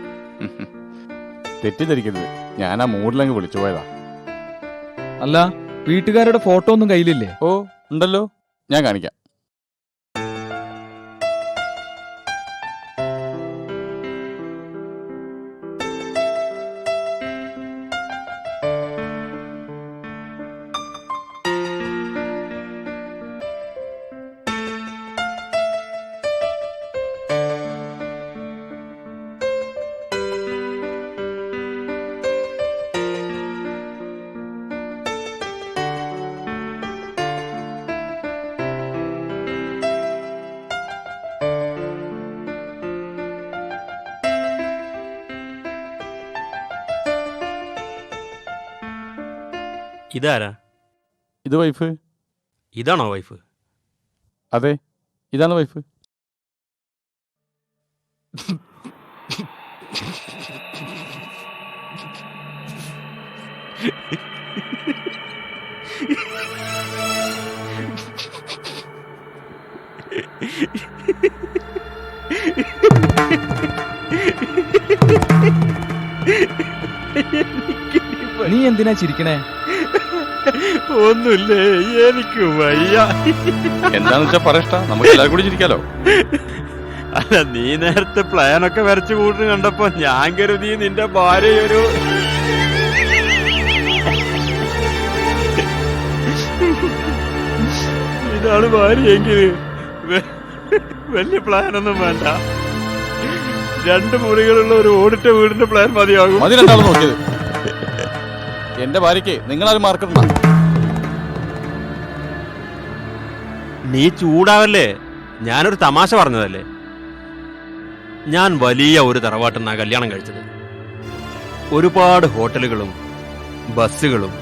തെറ്റിദ്ധരിക്കരുത്, ഞാൻ ആ മൂഡിലങ്ങ് വിളിച്ചു പോയതാ.
അല്ല, വീട്ടുകാരുടെ ഫോട്ടോ ഒന്നും കയ്യിലില്ലേ?
ഓ ഉണ്ടല്ലോ, ഞാൻ കാണിക്കാം.
ഇതാരാ?
ഇത് വൈഫ്.
ഇതാണോ വൈഫ്?
അതെ, ഇതാണ് വൈഫ്.
നീ എന്തിനാ ചിരിക്കണേ?
ഒന്നുമില്ലേ, എനിക്ക് വയ്യ.
എന്താന്ന് വെച്ചാ പറയഷ്ട, നമുക്ക് എല്ലാവരും കൂടി ചിരിക്കാലോ.
അല്ല, നീ നേരത്തെ പ്ലാനൊക്കെ വരച്ചു കൂട്ടുന്നു കണ്ടപ്പോ ഞാൻ കരുതി നിന്റെ ഭാര്യയൊരു ഇതാണ് ഭാര്യയെങ്കിൽ വലിയ പ്ലാനൊന്നും വേണ്ട. 2 മുറികളുള്ള ഒരു ഓടിട്ട വീടിന്റെ പ്ലാൻ മതിയാകും.
മതി രണ്ടാളും നോക്കിയത്. എന്റെ ഭാര്യക്ക് നിങ്ങളാരും മാർക്കണ്ട.
നീ ചൂടാവല്ലേ, ഞാനൊരു തമാശ പറഞ്ഞതല്ലേ. ഞാൻ വലിയ ഒരു തറവാട്ടിൽ നിന്നാണ് കല്യാണം കഴിച്ചത്. ഒരുപാട് ഹോട്ടലുകളും ബസ്സുകളും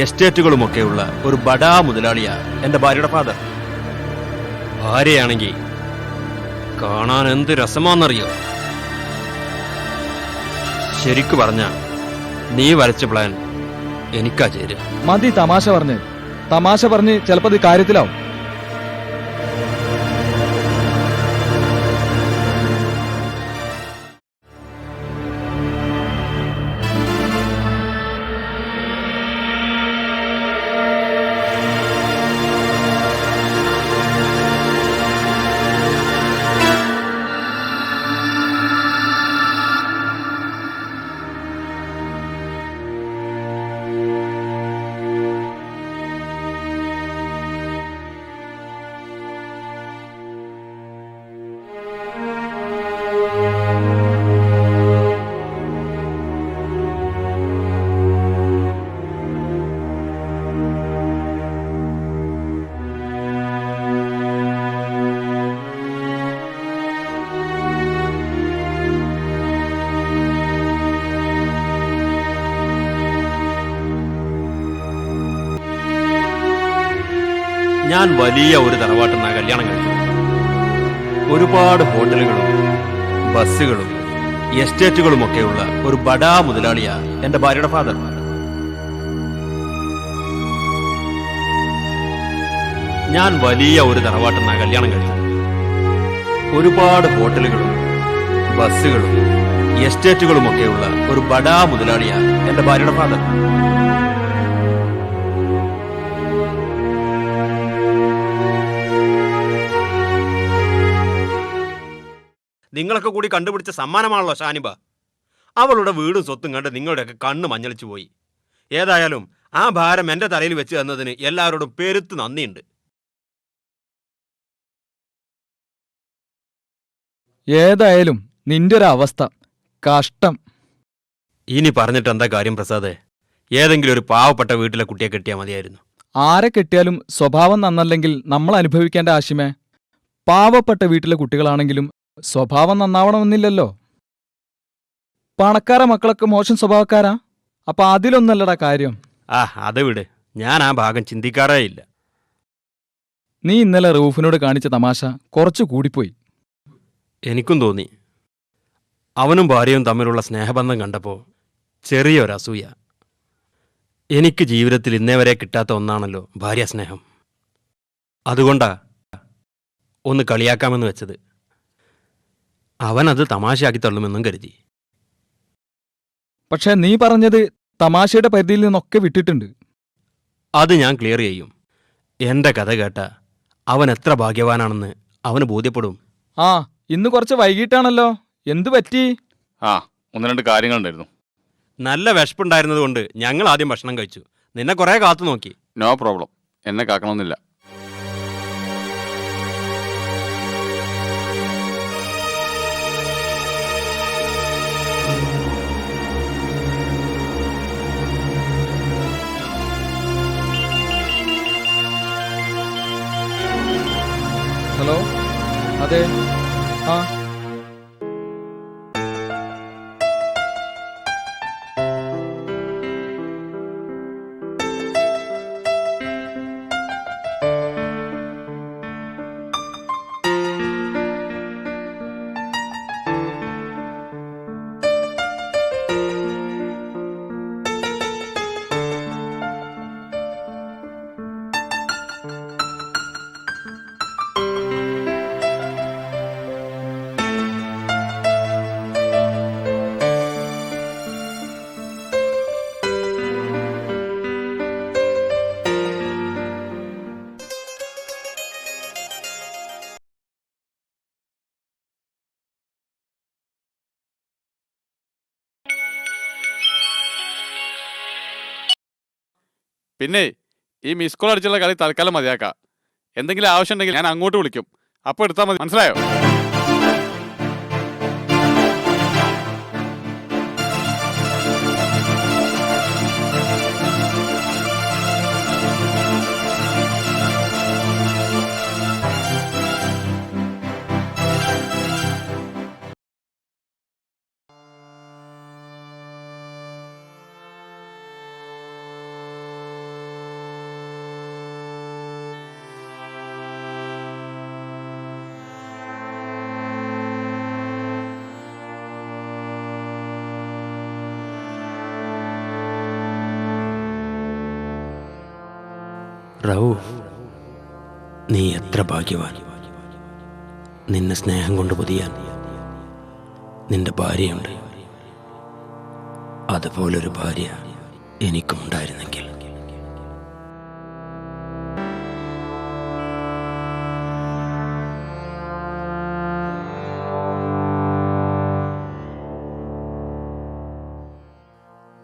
എസ്റ്റേറ്റുകളും ഒക്കെയുള്ള ഒരു ബഡാ മുതലാളിയാ എൻ്റെ ഭാര്യയുടെ ഫാദർ. ഭാര്യയാണെങ്കിൽ കാണാൻ എന്ത് രസമാണെന്നറിയോ? ശരിക്കു പറഞ്ഞ നീ വരച്ച പ്ലാൻ എനിക്കാ ചേരുക.
മതി തമാശ പറഞ്ഞ് ചിലപ്പോ ഇത് കാര്യത്തിലാവും.
ഞാൻ വലിയ ഒരു തറവാട്ടിൽ നിന്നാണ് കല്യാണം കഴിച്ചത്. ഒരുപാട് ഹോട്ടലുകളും ബസ്സുകളും എസ്റ്റേറ്റുകളും ഒക്കെയുള്ള ഒരു ബഡാ മുതലാളിയാ എന്റെ ഭാര്യയുടെ ഫാദർ. ഞാൻ വലിയ ഒരു തറവാട്ടിൽ നിന്നാണ് കല്യാണം കഴിച്ചത്. ഒരുപാട് ഹോട്ടലുകളും ബസ്സുകളും എസ്റ്റേറ്റുകളും ഒക്കെയുള്ള ഒരു ബഡാ മുതലാളിയാ എന്റെ ഭാര്യയുടെ ഫാദർ. നിങ്ങളൊക്കെ കൂടി കണ്ടുപിടിച്ച സമ്മാനമാണല്ലോ ഷാനിബ. അവളുടെ വീടും സ്വത്തും കണ്ട് നിങ്ങളുടെയൊക്കെ കണ്ണ് മഞ്ഞളിച്ചു പോയി. ഏതായാലും ആ ഭാരം എന്റെ തലയിൽ വെച്ച് തന്നതിന് എല്ലാവരോടും പെരുത്ത് നന്ദിയുണ്ട്.
ഏതായാലും നിന്റെ ഒരു അവസ്ഥ കഷ്ടം.
ഇനി പറഞ്ഞിട്ട് എന്താ കാര്യം പ്രസാദേ? ഏതെങ്കിലും ഒരു പാവപ്പെട്ട വീട്ടിലെ കുട്ടിയെ കെട്ടിയാൽ മതിയായിരുന്നു.
ആരെ കെട്ടിയാലും സ്വഭാവം നന്നല്ലെങ്കിൽ നമ്മൾ അനുഭവിക്കേണ്ട ആശിമേ. പാവപ്പെട്ട വീട്ടിലെ കുട്ടികളാണെങ്കിലും സ്വഭാവം നന്നാവണമെന്നില്ലല്ലോ. പണക്കാര മക്കളൊക്കെ മോശം സ്വഭാവക്കാരാ? അപ്പൊ അതിലൊന്നല്ലടാ കാര്യം.
അത് വിട്, ഞാൻ ആ ഭാഗം ചിന്തിക്കാറേ ഇല്ല.
നീ ഇന്നലെ റൂഫിനോട് കാണിച്ച തമാശ കുറച്ചു കൂടിപ്പോയി.
എനിക്കും തോന്നി. അവനും ഭാര്യയും തമ്മിലുള്ള സ്നേഹബന്ധം കണ്ടപ്പോൾ ചെറിയൊരസൂയ. എനിക്ക് ജീവിതത്തിൽ ഇന്നേ വരെ കിട്ടാത്ത ഒന്നാണല്ലോ ഭാര്യ സ്നേഹം. അതുകൊണ്ടാ ഒന്ന് കളിയാക്കാമെന്ന് വെച്ചത്. അവനത് തമാശയാക്കി തള്ളുമെന്നും കരുതി.
പക്ഷെ നീ പറഞ്ഞത് തമാശയുടെ പരിധിയിൽ നിന്നൊക്കെ വിട്ടിട്ടുണ്ട്.
അത് ഞാൻ ക്ലിയർ ചെയ്യും. എന്റെ കഥ കേട്ട അവൻ എത്ര ഭാഗ്യവാനാണെന്ന് അവന് ബോധ്യപ്പെടും.
ഇന്ന് കുറച്ച് വൈകിട്ടാണല്ലോ, എന്തു പറ്റി?
ഒന്ന് രണ്ട് കാര്യങ്ങളുണ്ടായിരുന്നു.
നല്ല വിശപ്പുണ്ടായിരുന്നത് കൊണ്ട് ഞങ്ങൾ ആദ്യം ഭക്ഷണം കഴിച്ചു. നിന്നെ കുറെ കാത്തു നോക്കി.
നോ പ്രോബ്ലം, എന്നെ കാക്കണമെന്നില്ല.
ഹലോ, അതെ.
പിന്നെ ഈ മിസ് കോൾ അടിച്ചുള്ള കളി തൽക്കാലം മതിയാക്കാം. എന്തെങ്കിലും ആവശ്യം ഉണ്ടെങ്കിൽ ഞാൻ അങ്ങോട്ട് വിളിക്കും, അപ്പോൾ എടുത്താൽ മതി. മനസ്സിലായോ?
റൌഫ്, നീ എത്ര ഭാഗ്യവാൻ. നിന്നെ സ്നേഹം കൊണ്ട് പൊതിയാൻ നിന്റെ ഭാര്യയുണ്ട്. അതുപോലൊരു ഭാര്യ എനിക്കുണ്ടായിരുന്നെങ്കിൽ.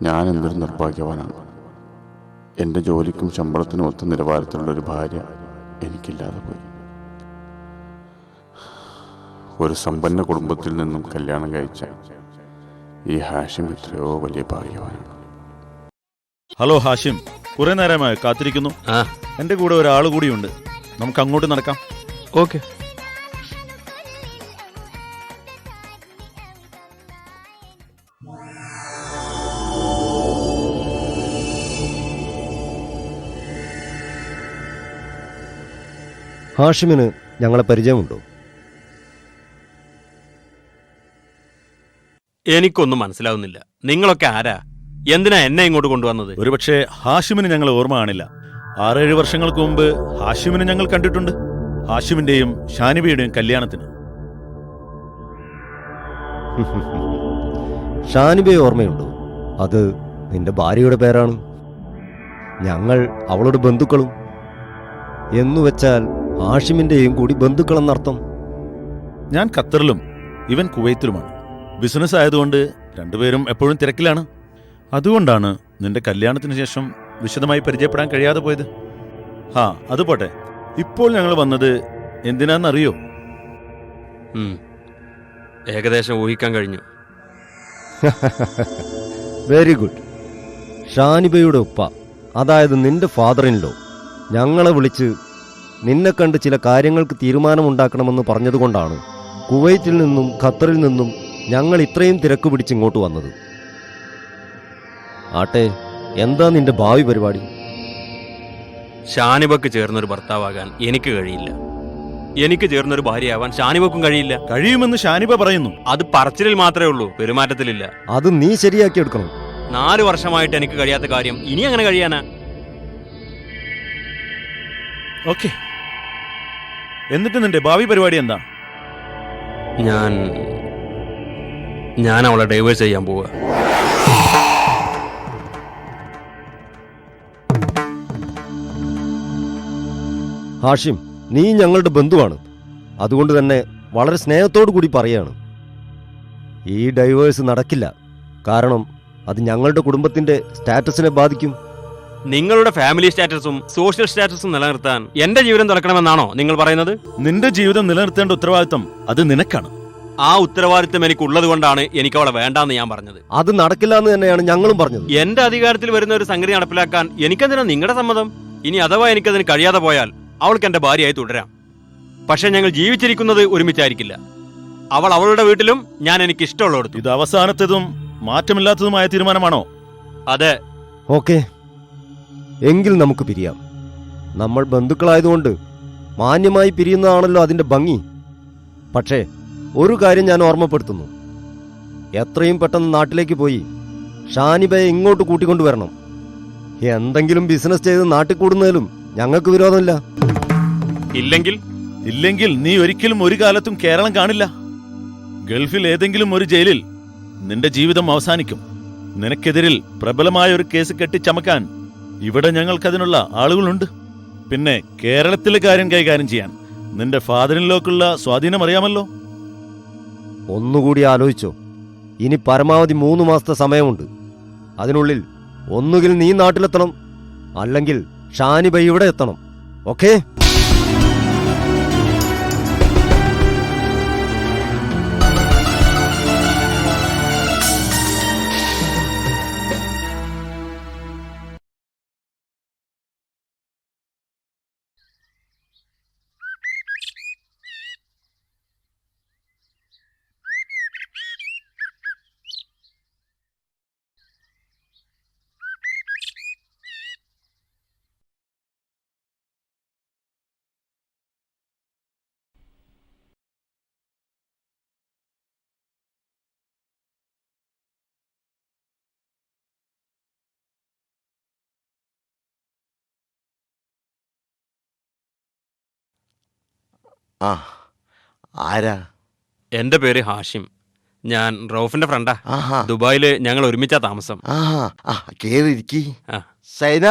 ഞാൻ എന്തൊരു നിർഭാഗ്യവാനാണ്. എൻ്റെ ജോലിക്കും ശമ്പളത്തിനും ഒത്ത നിലവാരത്തിലുള്ളൊരു ഭാര്യ എനിക്കില്ലാതെ പോയി. ഒരു സമ്പന്ന കുടുംബത്തിൽ നിന്നും കല്യാണം കഴിച്ച ഈ ഹാഷിം എത്രയോ വലിയ ഭാഗ്യവാനാണ്.
ഹലോ ഹാഷിം, കുറെ നേരമായി കാത്തിരിക്കുന്നു. എൻ്റെ കൂടെ ഒരാൾ കൂടിയുണ്ട്, നമുക്ക് അങ്ങോട്ട് നടക്കാം.
ഓക്കെ.
ഹാഷിമിന് ഞങ്ങളെ പരിചയമുണ്ടോ?
എനിക്കൊന്നും മനസ്സിലാവുന്നില്ല. നിങ്ങളൊക്കെ ആരാ? എന്തിനാ എന്നെ ഇങ്ങോട്ട് കൊണ്ടുവന്നത്?
ഒരുപക്ഷെ ഹാഷിമിന് ഞങ്ങൾ ഓർമ്മ കാണില്ല. 6-7 വർഷങ്ങൾക്ക് മുമ്പ് ഹാഷിമിനെ ഞങ്ങൾ കണ്ടിട്ടുണ്ട്. ഹാഷിമിന്റെയും ഷാനിബയുടെയും കല്യാണത്തിന്.
ഷാനിബയെ ഓർമ്മയുണ്ടോ? അത് നിന്റെ ഭാര്യയുടെ പേരാണ്. ഞങ്ങൾ അവളുടെ ബന്ധുക്കളും. എന്നുവെച്ചാൽ ഹാഷിമിന്റെയും കൂടി ബന്ധുക്കളെന്നർത്ഥം.
ഞാൻ ഖത്തറിലും ഇവൻ കുവൈത്തിലുമാണ്. ബിസിനസ് ആയതുകൊണ്ട് രണ്ടുപേരും എപ്പോഴും തിരക്കിലാണ്. അതുകൊണ്ടാണ് നിന്റെ കല്യാണത്തിന് ശേഷം വിശദമായി പരിചയപ്പെടാൻ കഴിയാതെ പോയത്. അത് പോട്ടെ, ഇപ്പോൾ ഞങ്ങൾ വന്നത് എന്തിനാന്നറിയോ?
ഏകദേശം ഊഹിക്കാൻ കഴിഞ്ഞു.
Very good. ഷാനിബയുടെ ഉപ്പ, അതായത് നിന്റെ ഫാദറിൻലോ, ഞങ്ങളെ വിളിച്ച് നിന്നെ കണ്ട് ചില കാര്യങ്ങൾക്ക് തീരുമാനമുണ്ടാക്കണമെന്ന് പറഞ്ഞതുകൊണ്ടാണ് കുവൈറ്റിൽ നിന്നും ഖത്തറിൽ നിന്നും ഞങ്ങൾ ഇത്രയും തിരക്ക് പിടിച്ചിങ്ങോട്ട് വന്നത്. ആട്ടെ, എന്താ നിന്റെ ഭാവി പരിപാടി?
ഷാനിബക്ക് ചേർന്നൊരു ഭർത്താവാകാൻ എനിക്ക് കഴിയില്ല. എനിക്ക് ചേർന്നൊരു ഭാര്യയാവാൻ ഷാനിബക്കും കഴിയില്ല.
കഴിയുമെന്ന് ഷാനിബ പറയുന്നു.
അത് പറച്ചിലിൽ മാത്രമേ ഉള്ളൂ, പെരുമാറ്റത്തിലില്ല.
അത് നീ ശരിയാക്കി എടുക്കണം.
4 വർഷമായിട്ട് എനിക്ക് കഴിയാത്ത കാര്യം ഇനി അങ്ങനെ കഴിയാനാ?
ഓക്കെ, എന്നിട്ട് നിന്റെ ഭാവി പരിപാടി എന്താ?
ഞാൻ അവളെ ഡൈവേഴ്സ് ചെയ്യാൻ പോവുക.
ഹാഷിം, നീ ഞങ്ങളുടെ ബന്ധുവാണ്. അതുകൊണ്ട് തന്നെ വളരെ സ്നേഹത്തോടു കൂടി പറയാണ്, ഈ ഡൈവേഴ്സ് നടക്കില്ല. കാരണം അത് ഞങ്ങളുടെ കുടുംബത്തിന്റെ സ്റ്റാറ്റസിനെ ബാധിക്കും.
നിങ്ങളുടെ ഫാമിലി സ്റ്റാറ്റസും സോഷ്യൽ സ്റ്റാറ്റസും നിലനിർത്താൻ എന്റെ ജീവിതം തുറക്കണമെന്നാണോ നിങ്ങൾ പറയുന്നത്?
നിന്റെ ജീവിതം നിലനിർത്തേണ്ട ഉത്തരവാദിത്തം അത് നിനക്കാണ്.
ആ ഉത്തരവാദിത്തം എനിക്കുള്ളത് കൊണ്ടാണ് എനിക്ക് അവളെ വേണ്ടാന്ന് ഞാൻ പറഞ്ഞത്.
അത് നടക്കില്ല എന്ന് തന്നെയാണ് ഞങ്ങളും പറഞ്ഞത്.
എന്റെ അധികാരത്തിൽ വരുന്ന ഒരു സംഗതി നടപ്പിലാക്കാൻ എനിക്കെന്തിനാ നിങ്ങളുടെ സമ്മതം? ഇനി അഥവാ എനിക്കതിന് കഴിയാതെ പോയാൽ അവൾക്ക് എന്റെ ഭാര്യയായി തുടരാം. പക്ഷെ ഞങ്ങൾ ജീവിച്ചിരിക്കുന്നത് ഒരുമിച്ചായിരിക്കില്ല. അവൾ അവളുടെ വീട്ടിലും, ഞാൻ എനിക്ക് ഇഷ്ടമുള്ളടത്തും.
ഇത് അവസാനത്തേതും മാറ്റമില്ലാത്തതുമായ തീരുമാനമാണോ?
അതെ.
ഓക്കെ, എങ്കിൽ നമുക്ക് പിരിയാം. നമ്മൾ ബന്ധുക്കളായതുകൊണ്ട് മാന്യമായി പിരിയുന്നതാണല്ലോ അതിന്റെ ഭംഗി. പക്ഷേ ഒരു കാര്യം ഞാൻ ഓർമ്മപ്പെടുത്തുന്നു, എത്രയും പെട്ടെന്ന് നാട്ടിലേക്ക് പോയി ഷാനിബയെ ഇങ്ങോട്ട് കൂട്ടിക്കൊണ്ടുവരണം. എന്തെങ്കിലും ബിസിനസ് ചെയ്ത് നാട്ടിൽ കൂടുന്നതിലും ഞങ്ങൾക്ക് വിരോധമില്ല.
ഇല്ലെങ്കിൽ
നീ ഒരിക്കലും ഒരു കാലത്തും കേരളം കാണില്ല. ഗൾഫിൽ ഏതെങ്കിലും ഒരു ജയിലിൽ നിന്റെ ജീവിതം അവസാനിക്കും. നിനക്കെതിരിൽ പ്രബലമായ ഒരു കേസ് കെട്ടിച്ചമക്കാൻ ഇവിടെ ഞങ്ങൾക്കതിനുള്ള ആളുകളുണ്ട്. പിന്നെ കേരളത്തിലെ കാര്യം കൈകാര്യം ചെയ്യാൻ നിന്റെ ഫാദറിനിലേക്കുള്ള സ്വാധീനം അറിയാമല്ലോ.
ഒന്നുകൂടി ആലോചിച്ചോ. ഇനി പരമാവധി 3 മാസത്തെ സമയമുണ്ട്. അതിനുള്ളിൽ ഒന്നുകിൽ നീ നാട്ടിലെത്തണം, അല്ലെങ്കിൽ ഷാനിബ ഇവിടെ എത്തണം. ഓക്കേ?
ആരാ?
എന്റെ പേര് ഹാഷിം. ഞാൻ റൌഫിന്റെ ഫ്രണ്ടാ. ദുബായില് ഞങ്ങൾ ഒരുമിച്ചാ താമസം.
കേറിയിരിക്കി. സൈന,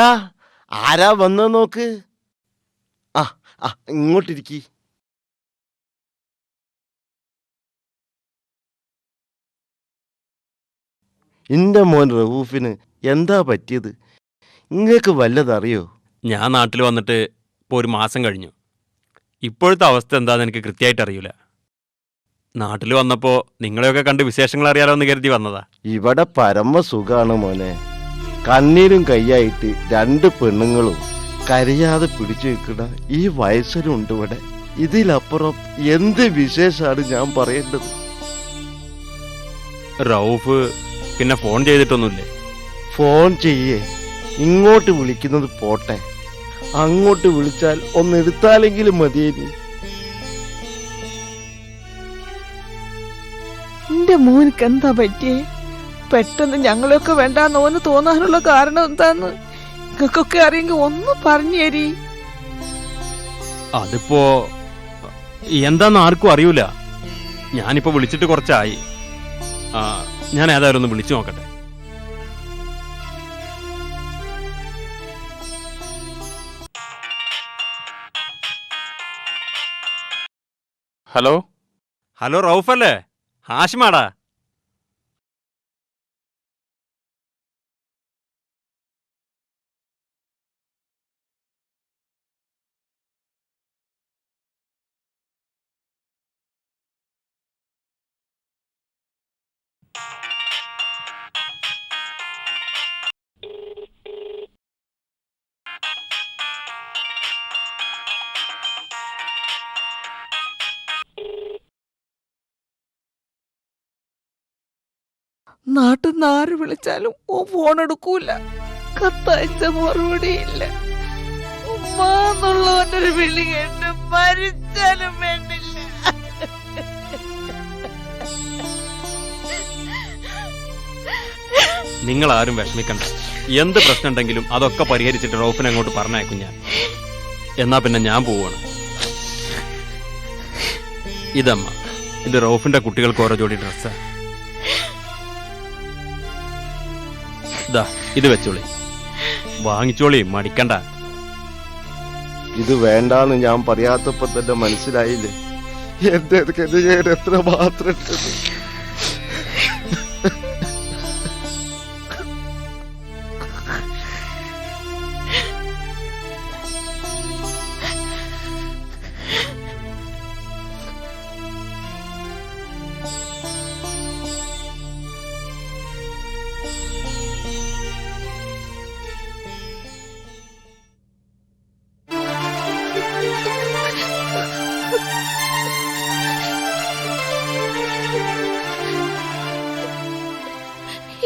ആരാ വന്ന നോക്ക്. ഇങ്ങോട്ടിരിക്കി. എന്റെ മോൻ റഊഫിന് എന്താ പറ്റിയത്? ഇങ്ങക്ക് വല്ലതറിയോ?
ഞാൻ നാട്ടിൽ വന്നിട്ട് ഇപ്പോൾ 1 മാസം കഴിഞ്ഞു. ഇപ്പോഴത്തെ അവസ്ഥ എന്താണെന്ന് എനിക്ക് കൃത്യമായിട്ട് അറിയില്ല. നാട്ടിൽ വന്നപ്പോൾ നിങ്ങളെയൊക്കെ കണ്ട് വിശേഷങ്ങൾ അറിയാലോ എന്ന് കരുതി വന്നതാ.
ഇവിടെ പരമസുഖാണ് മോനെ. കണ്ണീരും കയ്യായിട്ട് 2 പെണ്ണുങ്ങളും കരയാതെ പിടിച്ചു വെക്കണ ഈ വയസ്സനുണ്ട് ഇവിടെ. ഇതിലപ്പുറം എന്ത് വിശേഷമാണ് ഞാൻ പറയേണ്ടത്?
റൌഫ് പിന്നെ ഫോൺ ചെയ്തിട്ടൊന്നുമില്ലേ?
ഫോൺ ചെയ്യേ, ഇങ്ങോട്ട് വിളിക്കുന്നത് പോട്ടെ. അങ്ങോട്ട് വിളിച്ചാൽ ഒന്ന് എടുത്താലെങ്കിലും മതിയേനി.
എന്റെ മോനിക്ക് എന്താ പറ്റിയേ? പെട്ടെന്ന് ഞങ്ങളെയൊക്കെ വേണ്ടാന്ന് ഓന് തോന്നാനുള്ള കാരണം എന്താന്ന് നിങ്ങൾക്കൊക്കെ അറിയെങ്കിൽ ഒന്ന് പറഞ്ഞേരി.
അതിപ്പോ എന്താന്ന് ആർക്കും അറിയൂല. ഞാനിപ്പോ വിളിച്ചിട്ട് കുറച്ചായി. ഞാൻ ഏതായാലും ഒന്ന് വിളിച്ചു നോക്കട്ടെ.
ഹലോ
ഹലോ റൌഫല്ലേ? ഹാഷിമാടാ.
നാട്ടിൽ നിന്ന് ആര് വിളിച്ചാലും ഓ ഫോൺ എടുക്കൂല. കത്തയച്ച മറുപടിയില്ല. ഉമ്മാന്നുള്ളവനൊരു വിളി കേട്ട് മരിച്ചാലും വേണ്ടില്ല.
നിങ്ങൾ ആരും വിഷമിക്കണ്ട. എന്ത് പ്രശ്നം ഉണ്ടെങ്കിലും അതൊക്കെ പരിഹരിച്ചിട്ട് റൌഫിനെ അങ്ങോട്ട് പറഞ്ഞയക്കും ഞാൻ. എന്നാ പിന്നെ ഞാൻ പോവാണ്. ഇതമ്മ, ഇത് റൌഫിന്റെ കുട്ടികൾക്ക് ഓരോ ജോഡി ഡ്രസ്സാ. ദാ ഇത് വെച്ചോളി, വാങ്ങിച്ചോളി, മടിക്കണ്ട.
ഇത് വേണ്ടാന്ന് ഞാൻ പറയാത്തപ്പോ തന്നെ മനസ്സിലായില്ലേ എന്റെ എത്ര മാത്രം.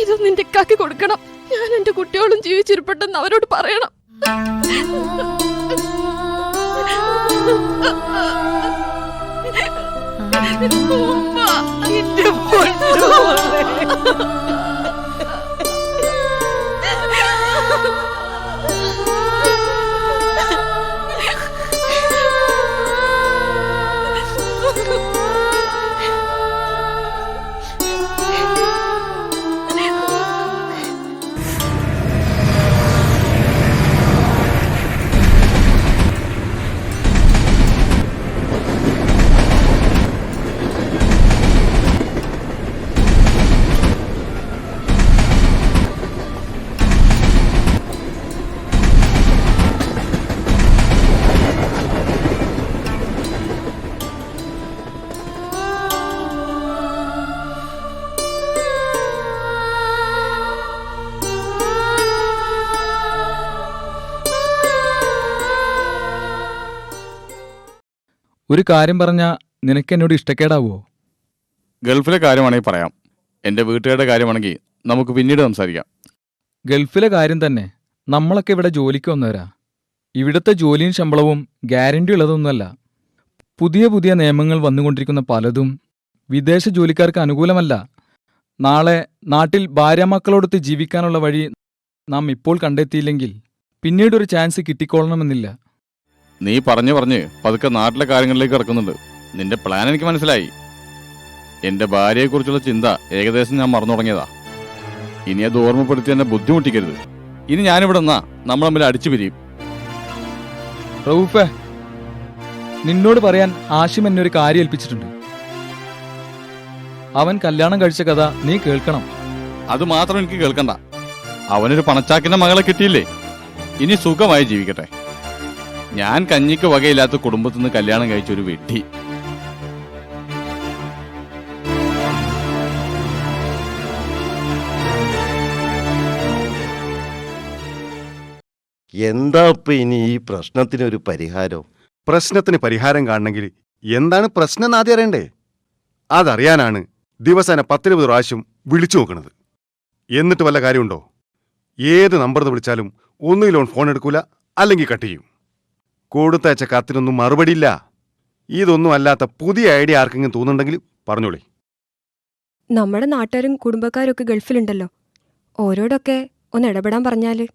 ഇതൊന്നും എന്റെ ഇക്കാക്ക് കൊടുക്കണം. ഞാൻ എന്റെ കുട്ടികളും ജീവിച്ചിരിപ്പട്ടെന്ന് അവരോട് പറയണം. ഉമ്മ, എന്റെ പൊന്നുമോളെ.
ഒരു കാര്യം പറഞ്ഞാ നിനക്ക് എന്നോട് ഇഷ്ടക്കേടാവോ?
ഗൾഫിലെ കാര്യമാണെങ്കിൽ പറയാം. എൻ്റെ വീട്ടുകാരുടെ കാര്യമാണെങ്കിൽ നമുക്ക് പിന്നീട് സംസാരിക്കാം.
ഗൾഫിലെ കാര്യം തന്നെ. നമ്മളൊക്കെ ഇവിടെ ജോലിക്ക് വന്നവരാ. ഇവിടുത്തെ ജോലിയും ശമ്പളവും ഗ്യാരണ്ടി ഉള്ളതൊന്നുമല്ല. പുതിയ പുതിയ നിയമങ്ങൾ വന്നുകൊണ്ടിരിക്കുന്ന പലതും വിദേശ ജോലിക്കാർക്ക് അനുകൂലമല്ല. നാളെ നാട്ടിൽ ഭാര്യാമക്കളോടൊത്ത് ജീവിക്കാനുള്ള വഴി നാം ഇപ്പോൾ കണ്ടെത്തിയില്ലെങ്കിൽ പിന്നീടൊരു ചാൻസ് കിട്ടിക്കൊള്ളണമെന്നില്ല.
നീ പറഞ്ഞ് പതുക്കെ നാട്ടിലെ കാര്യങ്ങളിലേക്ക് കിടക്കുന്നുണ്ട്. നിന്റെ പ്ലാൻ എനിക്ക് മനസ്സിലായി. എൻ്റെ ഭാര്യയെക്കുറിച്ചുള്ള ചിന്ത ഏകദേശം ഞാൻ മറന്നു തുടങ്ങിയതാ. ഇനി അത് ഓർമ്മപ്പെടുത്തി എന്നെ ബുദ്ധിമുട്ടിക്കരുത്. ഇനി ഞാനിവിടെ നിന്നാ നമ്മൾ തമ്മിൽ അടിച്ചു പിരിയും.
റൌഫേ, നിന്നോട് പറയാൻ ആഷിം എന്നെ ഒരു കാര്യം ഏൽപ്പിച്ചിട്ടുണ്ട്. അവൻ കല്യാണം കഴിച്ച കഥ നീ കേൾക്കണം.
അത് മാത്രം എനിക്ക് കേൾക്കണ്ട. അവനൊരു പണച്ചാക്കിന്റെ മകളെ കിട്ടിയില്ലേ? ഇനി സുഖമായി ജീവിക്കട്ടെ. ഞാൻ കഞ്ഞിക്ക് വകയില്ലാത്ത കുടുംബത്തിൽ നിന്ന് കല്യാണം കഴിച്ചൊരു വെട്ടി.
എന്താ ഇപ്പൊ ഇനി ഈ പ്രശ്നത്തിനൊരു പരിഹാരം?
പ്രശ്നത്തിന് പരിഹാരം കാണണമെങ്കിൽ എന്താണ് പ്രശ്നം എന്ന് ആദ്യം അറിയണ്ടേ? അതറിയാനാണ് ദിവസേന 10-20 പ്രാവശ്യം വിളിച്ചു നോക്കണത്. എന്നിട്ട് വല്ല കാര്യമുണ്ടോ? ഏത് നമ്പറിന്ന് വിളിച്ചാലും ഒന്നുകിൽ ഓൺ ഫോൺ എടുക്കൂല, അല്ലെങ്കിൽ കട്ട് ചെയ്യും. കൊടുത്തയച്ച കത്തിനൊന്നും മറുപടിയില്ല. ഇതൊന്നും അല്ലാത്ത പുതിയ ഐഡിയ ആർക്കെങ്കിലും തോന്നുന്നുണ്ടെങ്കിൽ പറഞ്ഞോളി.
നമ്മുടെ നാട്ടുകാരും കുടുംബക്കാരൊക്കെ ഗൾഫിലുണ്ടല്ലോ, ഓരോടൊക്കെ ഒന്ന് ഇടപെടാൻ പറഞ്ഞാല്.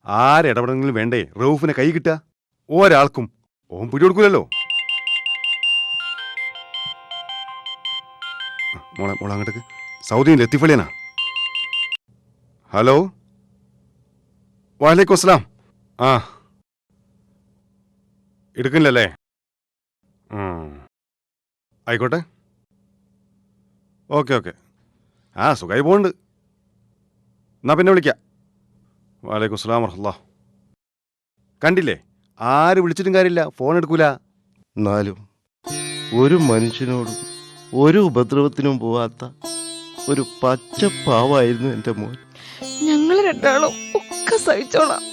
ആരിടപെടെങ്കിലും വേണ്ടേ റൌഫിനെ കൈ കിട്ടുക? ഒരാൾക്കും ഓൻ പിടികൊടുക്കൂലല്ലോ. മോളെ അങ്ങോട്ടേക്ക്. സൗദിയിൽ ലത്തീഫലിയനാ. ഹലോ, വാലേക്കും അസ്സലാം. ആ, എടുക്കുന്നില്ലല്ലേ? ആയിക്കോട്ടെ, ഓക്കെ. ആ, സുഖമായി പോകുന്നുണ്ട്. എന്നാ പിന്നെ വിളിക്കാം. വാലേക്കും അസ്സലാം വറഹ്മത്തുള്ളാഹി. കണ്ടില്ലേ, ആര് വിളിച്ചിട്ടും കാര്യമില്ല, ഫോൺ എടുക്കൂല.
എന്നാലും ഒരു മനുഷ്യനോടും ഒരു ഉപദ്രവത്തിനും പോവാത്ത ഒരു പച്ചപ്പാവായിരുന്നു എൻ്റെ മോൻ.
ഞങ്ങൾ രണ്ടാളും ഒക്കെ സഹിച്ചോളാം.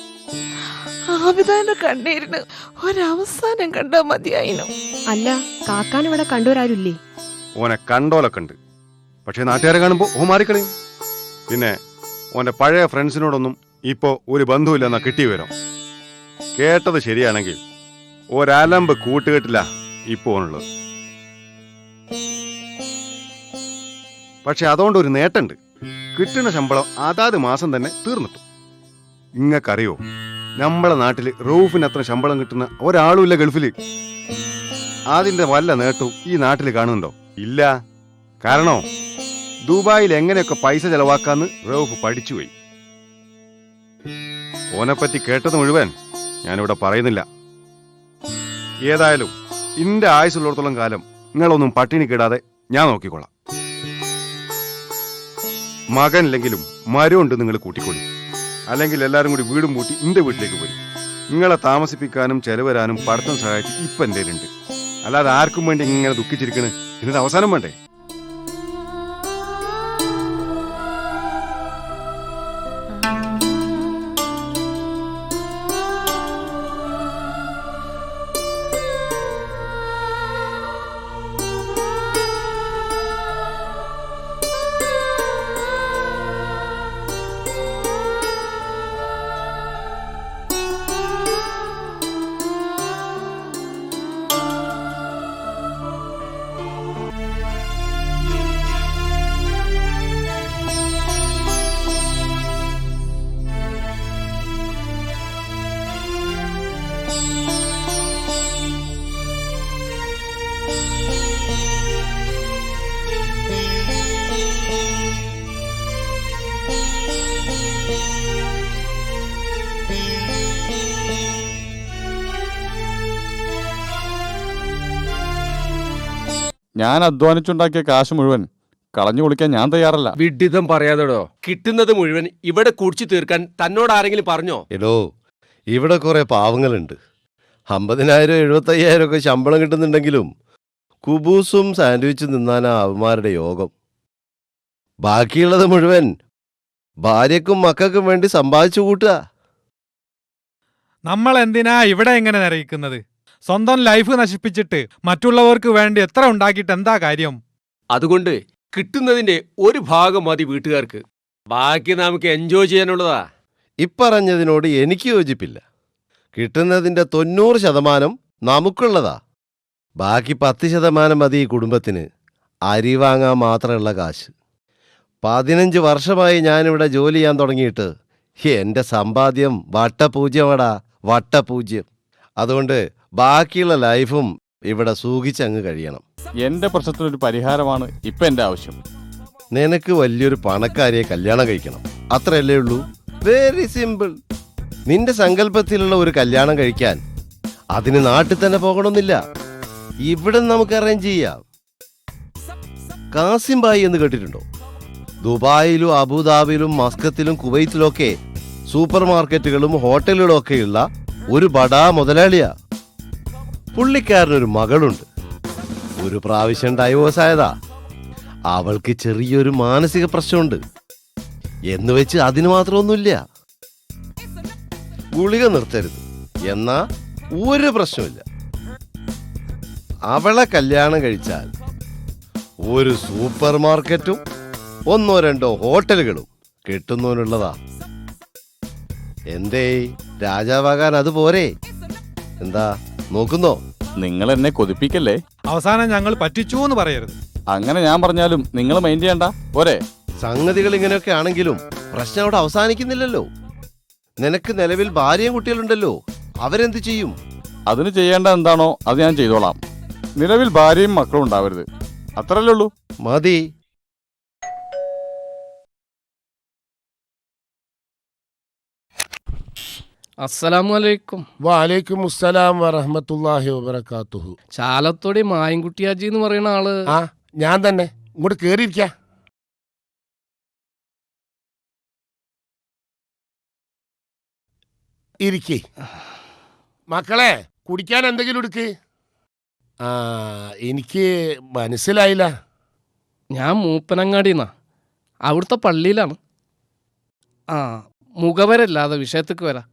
ആബിദാന്റെ കണ്ണീരിന് ഒരവസാനം കണ്ടാ മതിയായിനു.
അല്ല, കാക്കാൻ ഇവിടെ കണ്ടുവരാരില്ലേ?
ഓനെ കണ്ടോലൊക്കെ ഉണ്ട്. പക്ഷെ നാട്ടുകാരെ കാണുമ്പോൾ ഓ മാറിക്കളയും. പിന്നെ ഓൻ്റെ പഴയ ഫ്രണ്ട്സിനോടൊന്നും ഇപ്പോൾ ഒരു ബന്ധവുമില്ലെന്നാ കിട്ടി വരും. കേട്ടത് ശരിയാണെങ്കിൽ ഒരലമ്പ് കൂട്ടുകെട്ടില്ല ഇപ്പോൾ ഓനുള്ളത്. പക്ഷെ അതുകൊണ്ട് ഒരു നേട്ടമുണ്ട്. കിട്ടുന്ന ശമ്പളം അതാത് മാസം തന്നെ തീർന്നിട്ടു. ഇങ്ങക്കറിയോ, നമ്മളെ നാട്ടിൽ റൌഫിന് അത്ര ശമ്പളം കിട്ടുന്ന ഒരാളുമില്ല ഗൾഫിൽ. അതിന്റെ വല്ല നേട്ടവും ഈ നാട്ടിൽ കാണുന്നുണ്ടോ? ഇല്ല. കാരണോ, ദുബായിൽ എങ്ങനെയൊക്കെ പൈസ ചെലവാക്കാന്ന് റൌഫ് പഠിച്ചുപോയി. ഓനെപ്പറ്റി കേട്ടത് മുഴുവൻ ഞാനിവിടെ പറയുന്നില്ല. ഏതായാലും ഇന്റെ ആയുസുള്ളിടത്തോളം കാലം നിങ്ങളൊന്നും പട്ടിണി കിടാതെ ഞാൻ നോക്കിക്കോളാം. മകനില്ലെങ്കിലും മരമുണ്ട് നിങ്ങൾ കൂട്ടിക്കൊള്ളി. അല്ലെങ്കിൽ എല്ലാവരും കൂടി വീടും പൂട്ടി ഇന്റെ വീട്ടിലേക്ക് പോയി. നിങ്ങളെ താമസിപ്പിക്കാനും ചെലവരാനും പഠിത്തം സഹായിച്ച് ഇപ്പം എൻ്റെ കയ്യിലുണ്ട്. അല്ലാതെ ആർക്കും വേണ്ടി ഇങ്ങനെ ദുഃഖിച്ചിരിക്കണ്. ഇതിന്റെ അവസാനം വേണ്ടേ?
ഞാൻ അധ്വാനിച്ചുണ്ടാക്കിയ കാശ് മുഴുവൻ കളഞ്ഞു കുളിക്കാൻ ഞാൻ തയ്യാറല്ല.
വിഡിതം പറയാതെടോ. കിട്ടുന്നത് മുഴുവൻ ഇവിടെ കുടിച്ചു തീർക്കാൻ തന്നോട് ആരെങ്കിലും പറഞ്ഞോ?
എടോ, ഇവിടെ കുറെ പാവങ്ങളുണ്ട്. 50,000 75,000 ഒക്കെ ശമ്പളം കിട്ടുന്നുണ്ടെങ്കിലും കുബൂസും സാൻഡ്വിച്ചും തിന്നാനാ അവന്മാരുടെ യോഗം. ബാക്കിയുള്ളത് മുഴുവൻ ഭാര്യക്കും മക്കൾക്കും വേണ്ടി സമ്പാദിച്ചു കൂട്ടുക.
നമ്മൾ എന്തിനാ ഇവിടെ എങ്ങനെ നിറയിക്കുന്നത്? സ്വന്തം ലൈഫ് നശിപ്പിച്ചിട്ട് മറ്റുള്ളവർക്ക് വേണ്ടി എത്ര ഉണ്ടാക്കിയിട്ട് എന്താ കാര്യം?
അതുകൊണ്ട് കിട്ടുന്നതിന്റെ ഒരു ഭാഗം മതി വീട്ടുകാർക്ക്, ബാക്കി നമുക്ക് എൻജോയ് ചെയ്യാനുള്ളതാ.
ഇപ്പറഞ്ഞതിനോട് എനിക്ക് യോജിപ്പില്ല. കിട്ടുന്നതിൻ്റെ 90% നമുക്കുള്ളതാ. ബാക്കി 10% മതി ഈ കുടുംബത്തിന് അരി വാങ്ങാൻ മാത്രമുള്ള കാശ്. 15 വർഷമായി ഞാനിവിടെ ജോലി ചെയ്യാൻ തുടങ്ങിയിട്ട് എൻ്റെ സമ്പാദ്യം വട്ടപൂജ്യമാടാ, വട്ടപൂജ്യം. അതുകൊണ്ട് ബാക്കിയുള്ള ലൈഫും ഇവിടെ സൂഹിച്ചങ്ങ് കഴിയണം.
എന്റെ പ്രശ്നത്തിനൊരു പരിഹാരമാണ് ഇപ്പൊ എന്റെ ആവശ്യം.
നിനക്ക് വലിയൊരു പണക്കാരിയെ കല്യാണം കഴിക്കണം, അത്രയല്ലേ ഉള്ളൂ. Very simple. നിന്റെ സങ്കല്പത്തിലുള്ള ഒരു കല്യാണം കഴിക്കാൻ അതിന് നാട്ടിൽ തന്നെ പോകണമെന്നില്ല. ഇവിടെ നമുക്ക് അറേഞ്ച് ചെയ്യാം. കാസിം ബായി എന്ന് കേട്ടിട്ടുണ്ടോ? ദുബായിലും അബുദാബിയിലും മസ്കത്തിലും കുവൈത്തിലൊക്കെ സൂപ്പർ മാർക്കറ്റുകളും ഹോട്ടലുകളും ഒക്കെയുള്ള ഒരു ബടാ മുതലാളിയാ. പുള്ളിക്കാരനൊരു മകളുണ്ട്. ഒരു പ്രാവശ്യം ഡൈവോഴ്സ് ആയതാ. അവൾക്ക് ചെറിയൊരു മാനസിക പ്രശ്നമുണ്ട്. എന്ന് വെച്ച് അതിന് മാത്രമൊന്നുമില്ല. ഗുളിക നിർത്തരുത് എന്നാ ഒരു പ്രശ്നമില്ല. അവളെ കല്യാണം കഴിച്ചാൽ ഒരു സൂപ്പർ മാർക്കറ്റും 1-2 ഹോട്ടലുകളും കിട്ടുന്നവനുള്ളതാ. എന്തേ രാജാവാകാൻ അത് പോരെ? എന്താ നോക്കുന്നോ?
നിങ്ങൾ എന്നെ കൊതിപ്പിക്കല്ലേ.
അവസാനം ഞങ്ങൾ പറ്റിച്ചു എന്ന് പറയരുത്.
അങ്ങനെ ഞാൻ പറഞ്ഞാലും നിങ്ങൾ മൈൻഡ് ചെയ്യണ്ട പോരെ.
സംഗതികൾ ഇങ്ങനെയൊക്കെ ആണെങ്കിലും പ്രശ്നം അവിടെ അവസാനിക്കുന്നില്ലല്ലോ. നിനക്ക് നിലവിൽ ഭാര്യയും കുട്ടികളുണ്ടല്ലോ, അവരെന്ത് ചെയ്യും?
അതിന് ചെയ്യേണ്ട എന്താണോ അത് ഞാൻ ചെയ്തോളാം. നിലവിൽ ഭാര്യയും മക്കളും ഉണ്ടാവരുത്, അത്രല്ലേ ഉള്ളൂ.
മതി.
അസ്സലാമലൈക്കും.
വാലൈക്കും അസ്സലാം വറഹ്മത്തുള്ളാഹി വബറകാതുഹു.
ചാലത്തോടി മായൻകുട്ടിയാജി എന്ന് പറയുന്ന ആള്?
ആ ഞാൻ തന്നെ. ഇങ്ങോട്ട് കേറിയിരിക്ക. ഇരിക്കേ. മക്കളെ കുടിക്കാൻ എന്തെങ്കിലും എടുക്ക്. ആ എനിക്ക് മനസ്സിലായില്ല.
ഞാൻ മൂപ്പനങ്ങാടിന്നാ, അവിടുത്തെ പള്ളിയിലാണ്. ആ മുഖവരല്ലാതെ വിഷയത്തേക്ക് വരാം.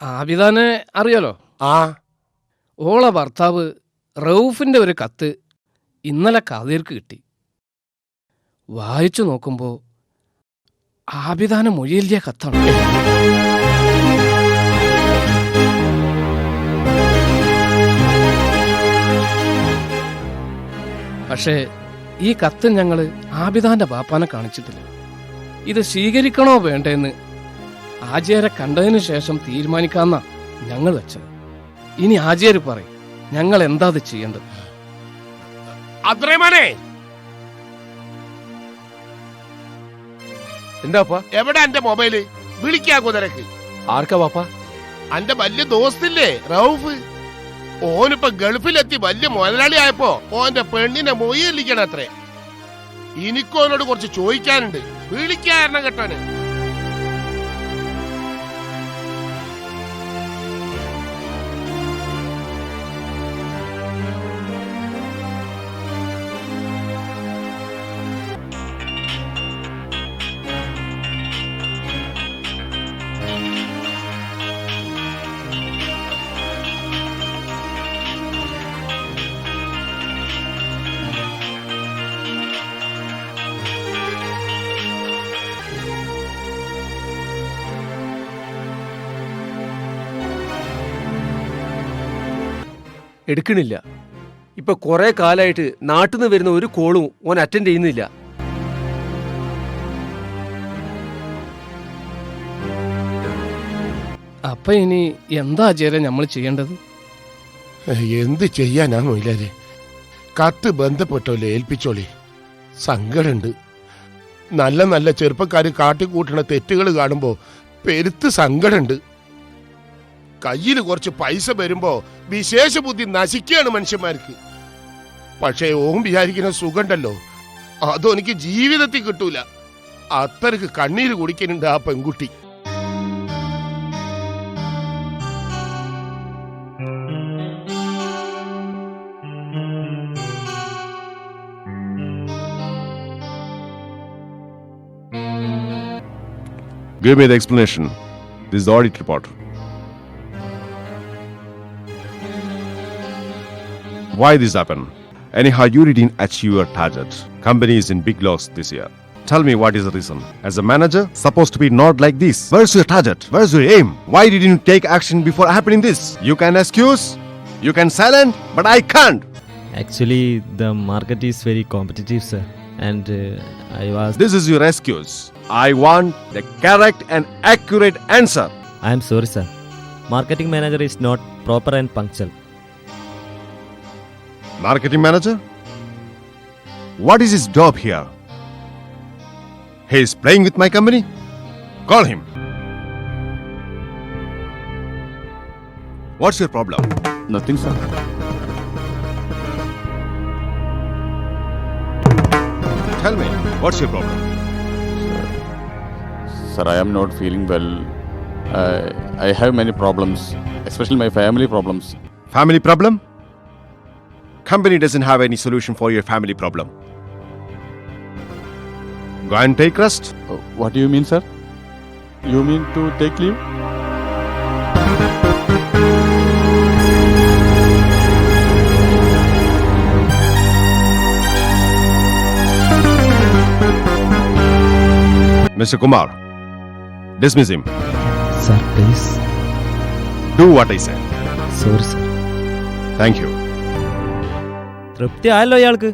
ആബിദാനെ അറിയാലോ?
ആ
ഓളെ ഭർത്താവ് റൌഫിൻ്റെ ഒരു കത്ത് ഇന്നലെ കാതീർക്ക് കിട്ടി. വായിച്ചു നോക്കുമ്പോൾ ആബിദാനെ മൊഴിയെഴുതിയ കത്താണ്. പക്ഷേ ഈ കത്ത് ഞങ്ങൾ ആബിദാന്റെ ബാപ്പാനെ കാണിച്ചിട്ടില്ല. ഇത് സ്വീകരിക്കണോ വേണ്ടെന്ന് ആചാര്യ കണ്ടതിന് ശേഷം തീരുമാനിക്കാന്നാ ഞങ്ങൾ വെച്ചത്. ഇനി ആചാര്യ പറയും ഞങ്ങൾ എന്താ അത് ചെയ്യേണ്ടത്.
അദ്രൈമാനെ
എന്താപ്പാ?
എവിടെ എന്റെ മൊബൈല്? വിളിക്കാ കുതിരക്ക്.
ആർക്കാ പാപ്പാ?
അന്റെ വലിയ ദോസ്തില്ലേ റൌഫ്? ഓനിപ്പോ ഗൾഫിലെത്തി വലിയ മുതലാളി ആയപ്പോ ഓന്റെ പെണ്ണിനെ മൊയ്യല്ലിക്കണം അത്രേ. എനിക്കോനോട് കുറച്ച് ചോദിക്കാനുണ്ട്. വിളിക്കാരണം കേട്ടോന്.
എടുക്കണില്ല. ഇപ്പൊ കുറെ കാലായിട്ട് നാട്ടിൽ നിന്ന് വരുന്ന ഒരു കോളും ഓൻ അറ്റൻഡ് ചെയ്യുന്നില്ല. അപ്പൊ ഇനി എന്താ ആചാര്യ നമ്മൾ ചെയ്യേണ്ടത്?
എന്ത് ചെയ്യാനാ മൊയിലാരെ? കത്ത് ബന്ധപ്പെട്ടോലെ ഏൽപ്പിച്ചോളി. സങ്കടുണ്ട്. നല്ല നല്ല ചെറുപ്പക്കാർ കാട്ടിക്കൂട്ടണ തെറ്റുകൾ കാണുമ്പോ പെരുത്ത് സങ്കടുണ്ട്. കയ്യിൽ കുറച്ച് പൈസ വരുമ്പോ വിശേഷ ബുദ്ധി നശിക്കുകയാണ് മനുഷ്യന്മാർക്ക്. പക്ഷേ ഓം വിചാരിക്കുന്ന സുഖണ്ടല്ലോ, അതോ എനിക്ക് ജീവിതത്തിൽ കിട്ടൂല. അത്രക്ക് കണ്ണീര് കുടിക്കുന്നുണ്ട് ആ പെൺകുട്ടി.
Give me the explanation. This is the audit report. Why this happened? Anyhow, you didn't achieve your target. Company is in big loss this year. Tell me what is the reason. As a manager, supposed to be not like this. Where's your target? Where's your aim? Why didn't you take action before happening this? You can excuse, you can silent, but I can't.
Actually, the market is very competitive, sir. And I was...
This is your excuse. I want the correct and accurate answer.
I am sorry, sir. Marketing manager is not proper and punctual.
Marketing manager? What is his job here? He is playing with my company? Call him. What's your problem?
Nothing, sir.
Tell me, what's your problem?
Sir, I am not feeling well. I have many problems, especially my family problems.
Family problem? Company doesn't have any solution for your family problem. Go and take rest.
What do you mean, sir? You mean to take leave?
Mr. Kumar, dismiss him.
Sir please.
Do what I say.
Sorry sir.
Thank you.
തൃപ്തി ആയല്ലോ ഇയാൾക്ക്.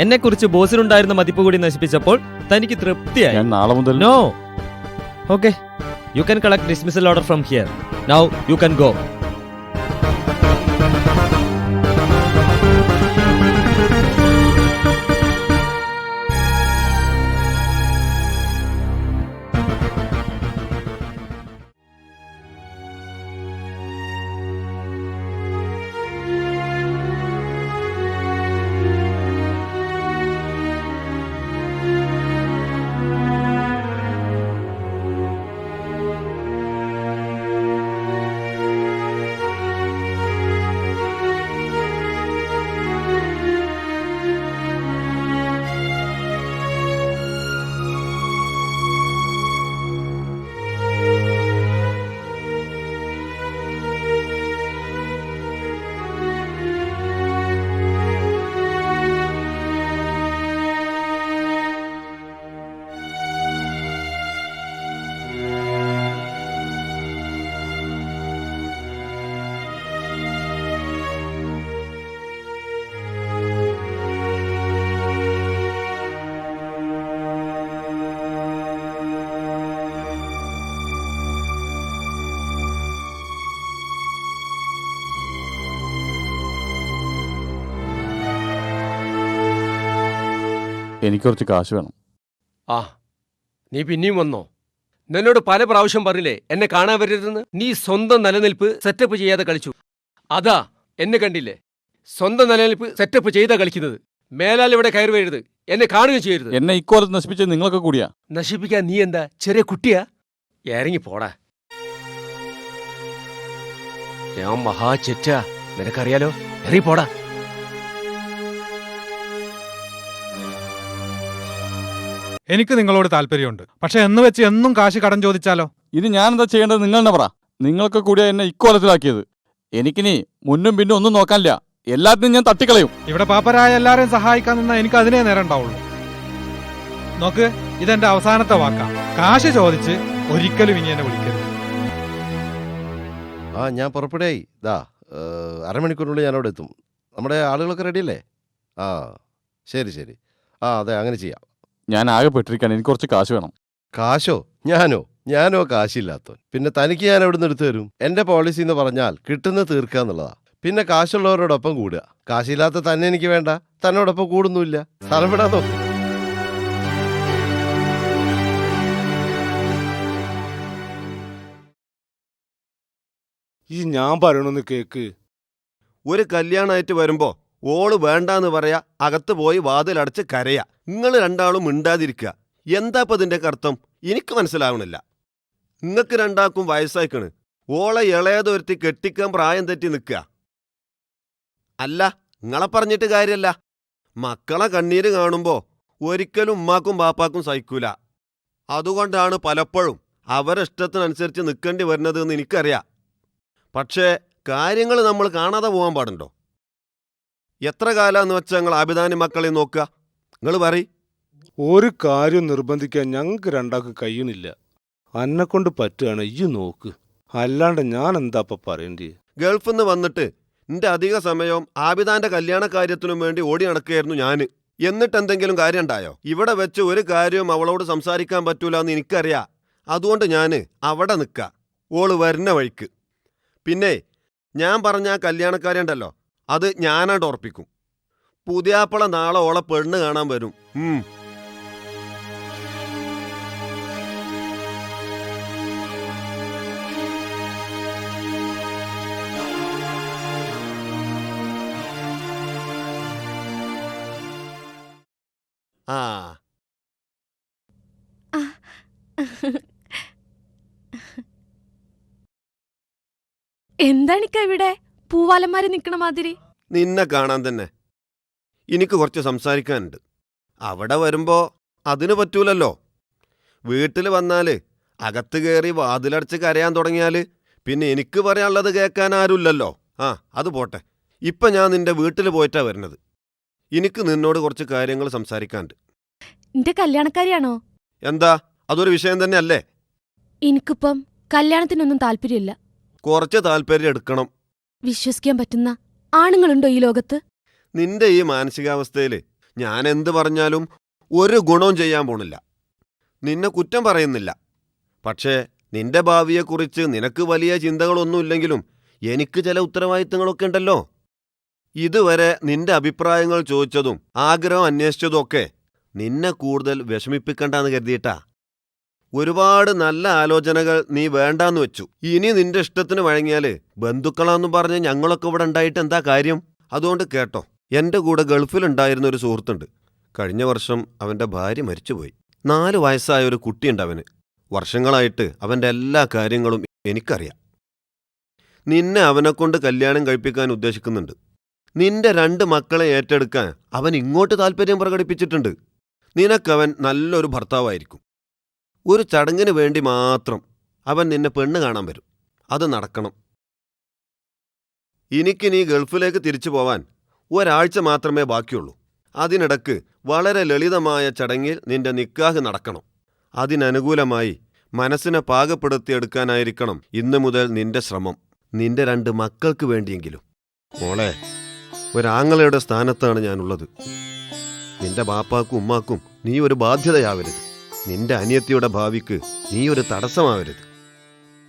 എന്നെ കുറിച്ച് ബോസിനുണ്ടായിരുന്ന മതിപ്പ് കൂടി നശിപ്പിച്ചപ്പോൾ തനിക്ക് തൃപ്തിയായി.
ഞാൻ നാളെ മുതൽ
no. Okay, you can collect dismissal order from here. Now you can go.
എനിക്ക് കുറച്ച് കാശ് വേണം.
ആ, നീ പിന്നെയും വന്നോ? നിന്നോട് പല പ്രാവശ്യം പറഞ്ഞില്ലേ എന്നെ കാണാൻ വരരുതെന്ന്. നീ സ്വന്തം നിലനിൽപ്പ് സെറ്റപ്പ് ചെയ്യാതെ കളിച്ചു. അതാ എന്നെ കണ്ടില്ലേ, സ്വന്തം നിലനിൽപ്പ് സെറ്റപ്പ് ചെയ്താ കളിക്കുന്നത്. മേലാൽ ഇവിടെ കയറി വരരുത്, എന്നെ കാണുകയും ചെയ്യരുത്.
എന്നെ ഇക്കോലത്ത് നശിപ്പിച്ചത് നിങ്ങളൊക്കെ കൂടിയാ.
നശിപ്പിക്കാൻ നീ എന്താ ചെറിയ കുട്ടിയാ? ഇറങ്ങി പോടാ. ഞാൻ മഹാ ചെറ്റ, നിനക്കറിയാലോ. ഇറങ്ങി പോടാ.
എനിക്ക് നിങ്ങളോട് താല്പര്യമുണ്ട്, പക്ഷെ എന്ന് വെച്ച് എന്നും കാശ് കടം ചോദിച്ചാലോ?
ഇത് ഞാൻ എന്താ ചെയ്യേണ്ടത്? നിങ്ങൾ തന്നെ പറ. നിങ്ങളൊക്കെ കൂടിയാ എന്നെ ഇക്കോലത്തിലാക്കിയത്. എനിക്കിനി മുന്നും പിന്നും ഒന്നും നോക്കാനില്ല. എല്ലാത്തിനും ഞാൻ തട്ടിക്കളയും.
ഇവിടെ പാപ്പരായ എല്ലാരെയും സഹായിക്കാൻ നിന്നാ എനിക്ക് അതിനേ നേരം ഉണ്ടാവുള്ളൂ. നോക്ക്, ഇതെന്റെ അവസാനത്തെ വാക്കാ. കാശ് ചോദിച്ച് ഒരിക്കലും ഇനി എന്നെ വിളിക്കരുത്.
ഞാൻ പുറപ്പെടുകയായി. അരമണിക്കൂറിനുള്ളിൽ ഞാൻ അവിടെ എത്തും. നമ്മുടെ ആളുകളൊക്കെ റെഡിയല്ലേ? ശരി ശരി. അതെ, അങ്ങനെ ചെയ്യാം.
ഞാൻ ആകെ പെട്ടിരിക്കാൻ. എനിക്ക് കുറച്ച് കാശ് വേണം.
കാശോ? ഞാനോ കാശില്ലാത്തവൻ. പിന്നെ തനിക്ക് ഞാൻ എവിടെ നിന്ന് എടുത്തു തരും? എൻ്റെ പോളിസി എന്ന് പറഞ്ഞാൽ കിട്ടുന്ന തീർക്കുക എന്നുള്ളതാ. പിന്നെ കാശുള്ളവരോടൊപ്പം കൂടുക. കാശില്ലാത്ത തന്നെ എനിക്ക് വേണ്ട, തന്നോടൊപ്പം കൂടുന്നുമില്ല. സ്ഥലം വിടാൻ നോക്കും.
ഈ ഞാൻ പറയണമെന്ന് കേക്ക്.
ഒരു കല്യാണമായിട്ട് വരുമ്പോ ഓള് വേണ്ടാന്ന് പറയാ, അകത്ത് പോയി വാതിലടച്ച് കരയാ. നിങ്ങൾ രണ്ടാളും മിണ്ടാതിരിക്കുക. എന്താ ഇപ്പൊ ഇതിന്റെ അർത്ഥം? എനിക്ക് മനസ്സിലാവണില്ല. നിങ്ങൾക്ക് രണ്ടാൾക്കും വയസ്സായിക്കണ്. ഓളെ ഇളയതൊരുത്തി കെട്ടിക്കാൻ പ്രായം തെറ്റി നിൽക്കുക. അല്ല, നിങ്ങളെ പറഞ്ഞിട്ട് കാര്യമല്ല. മക്കളെ കണ്ണീര് കാണുമ്പോ ഒരിക്കലും ഉമ്മാക്കും ബാപ്പാക്കും സഹിക്കൂല. അതുകൊണ്ടാണ് പലപ്പോഴും അവരെ ഇഷ്ടത്തിനനുസരിച്ച് നിൽക്കേണ്ടി വരുന്നത് എന്ന് എനിക്കറിയാം. പക്ഷേ കാര്യങ്ങൾ നമ്മൾ കാണാതെ പോകാൻ പാടുണ്ടോ? എത്ര കാലാന്ന് വെച്ചാൽ നിങ്ങൾ ആബിദാനി മക്കളെ നോക്കുക? നിങ്ങൾ പറയ്.
ഒരു കാര്യം നിർബന്ധിക്കാൻ ഞങ്ങൾക്ക് രണ്ടാൾക്ക് കഴിയണില്ല. അന്നെക്കൊണ്ട് പറ്റുകയാണ്, ഈ നോക്ക്. അല്ലാണ്ട് ഞാൻ എന്താ ഇപ്പം പറയേണ്ടി?
ഗൾഫിൽ നിന്ന് വന്നിട്ട് എൻ്റെ അധിക സമയവും ആബിദാന്റെ കല്യാണ കാര്യത്തിനും വേണ്ടി ഓടി നടക്കുകയായിരുന്നു ഞാൻ. എന്നിട്ട് എന്തെങ്കിലും കാര്യം ഉണ്ടായോ? ഇവിടെ വെച്ച് ഒരു കാര്യവും അവളോട് സംസാരിക്കാൻ പറ്റൂല എന്ന് എനിക്കറിയാം. അതുകൊണ്ട് ഞാൻ അവിടെ നിൽക്കുക, ഓള് വരുന്ന വഴിക്ക്. പിന്നെ ഞാൻ പറഞ്ഞ ആ കല്യാണക്കാരുണ്ടല്ലോ, അത് ഞാനായിട്ട് ഉറപ്പിക്കും. പുതിയാപ്പള നാളെ ഓളെ പെണ്ണ് കാണാൻ വരും.
എന്താണിക്ക ഇവിടെ പൂവാലന്മാര് നിക്കണ മാതിരി?
നിന്നെ കാണാൻ തന്നെ. എനിക്ക് കുറച്ച് സംസാരിക്കാനുണ്ട്. അവിടെ വരുമ്പോ അതിന് പറ്റൂലല്ലോ. വീട്ടിൽ വന്നാല് അകത്ത് കയറി വാതിലടച്ച് കരയാൻ തുടങ്ങിയാല് പിന്നെ എനിക്ക് പറയാനുള്ളത് കേൾക്കാൻ ആരുമില്ലല്ലോ. അത് പോട്ടെ. ഇപ്പം ഞാൻ നിന്റെ വീട്ടിൽ പോയിട്ടാ വരുന്നത്. എനിക്ക് നിന്നോട് കുറച്ച് കാര്യങ്ങൾ സംസാരിക്കാനുണ്ട്.
എന്റെ കല്യാണക്കാരിയാണോ?
എന്താ, അതൊരു വിഷയം തന്നെ അല്ലേ?
എനിക്കിപ്പം കല്യാണത്തിനൊന്നും താല്പര്യമില്ല.
കുറച്ച് താല്പര്യം എടുക്കണം.
വിശ്വസിക്കാൻ പറ്റുന്ന ആണുങ്ങളുണ്ടോ ഈ ലോകത്ത്?
നിന്റെ ഈ മാനസികാവസ്ഥയിൽ ഞാൻ എന്ത് പറഞ്ഞാലും ഒരു ഗുണവും ചെയ്യാൻ പോണില്ല. നിന്നെ കുറ്റം പറയുന്നില്ല. പക്ഷേ നിന്റെ ഭാവിയെക്കുറിച്ച് നിനക്ക് വലിയ ചിന്തകളൊന്നുമില്ലെങ്കിലും എനിക്ക് ചില ഉത്തരവാദിത്തങ്ങളൊക്കെ ഉണ്ടല്ലോ. ഇതുവരെ നിന്റെ അഭിപ്രായങ്ങൾ ചോദിച്ചതും ആഗ്രഹം അന്വേഷിച്ചതും ഒക്കെ നിന്നെ കൂടുതൽ വിഷമിപ്പിക്കണ്ടെന്ന് കരുതിയിട്ടാ. ഒരുപാട് നല്ല ആലോചനകൾ നീ വേണ്ടാന്ന് വെച്ചു. ഇനി നിന്റെ ഇഷ്ടത്തിന് വഴങ്ങിയാല് ബന്ധുക്കളാന്ന് പറഞ്ഞ് ഞങ്ങളൊക്കെ ഇവിടെ ഉണ്ടായിട്ട് എന്താ കാര്യം? അതുകൊണ്ട് കേട്ടോ, എൻ്റെ കൂടെ ഗൾഫിലുണ്ടായിരുന്ന ഒരു സുഹൃത്തുണ്ട്. കഴിഞ്ഞ വർഷം അവൻ്റെ ഭാര്യ മരിച്ചുപോയി. 4 വയസ്സായ ഒരു കുട്ടിയുണ്ട് അവന്. വർഷങ്ങളായിട്ട് അവൻ്റെ എല്ലാ കാര്യങ്ങളും എനിക്കറിയാം. നിന്നെ അവനെക്കൊണ്ട് കല്യാണം കഴിപ്പിക്കാൻ ഉദ്ദേശിക്കുന്നുണ്ട്. നിന്റെ 2 മക്കളെ ഏറ്റെടുക്കാൻ അവൻ ഇങ്ങോട്ട് താല്പര്യം പ്രകടിപ്പിച്ചിട്ടുണ്ട്. നിനക്കവൻ നല്ലൊരു ഭർത്താവായിരിക്കും. ഒരു ചടങ്ങിന് വേണ്ടി മാത്രം അവൻ നിന്നെ പെണ്ണ് കാണാൻ വരും. അത് നടക്കണം. എനിക്ക് നീ ഗൾഫിലേക്ക് തിരിച്ചു പോവാൻ ഒരാഴ്ച മാത്രമേ ബാക്കിയുള്ളൂ. അതിനിടക്ക് വളരെ ലളിതമായ ചടങ്ങിൽ നിന്റെ നിക്കാഹ് നടക്കണം. അതിനനുകൂലമായി മനസ്സിനെ പാകപ്പെടുത്തിയെടുക്കാനായിരിക്കണം ഇന്നു മുതൽ നിന്റെ ശ്രമം. നിന്റെ 2 മക്കൾക്ക് വേണ്ടിയെങ്കിലും. മോളെ, ഒരാങ്ങളയുടെ സ്ഥാനത്താണ് ഞാനുള്ളത്. നിന്റെ ബാപ്പാക്കും ഉമ്മാക്കും നീ ഒരു ബാധ്യതയാവരുത്. നിന്റെ അനിയത്തിയുടെ ഭാവിക്ക് നീ ഒരു തടസ്സമാവരുത്.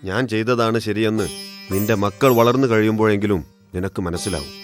ഞാൻ ചെയ്തതാണ് ശരിയെന്ന് നിന്റെ മക്കൾ വളർന്നു കഴിയുമ്പോഴെങ്കിലും നിനക്ക് മനസ്സിലാവും.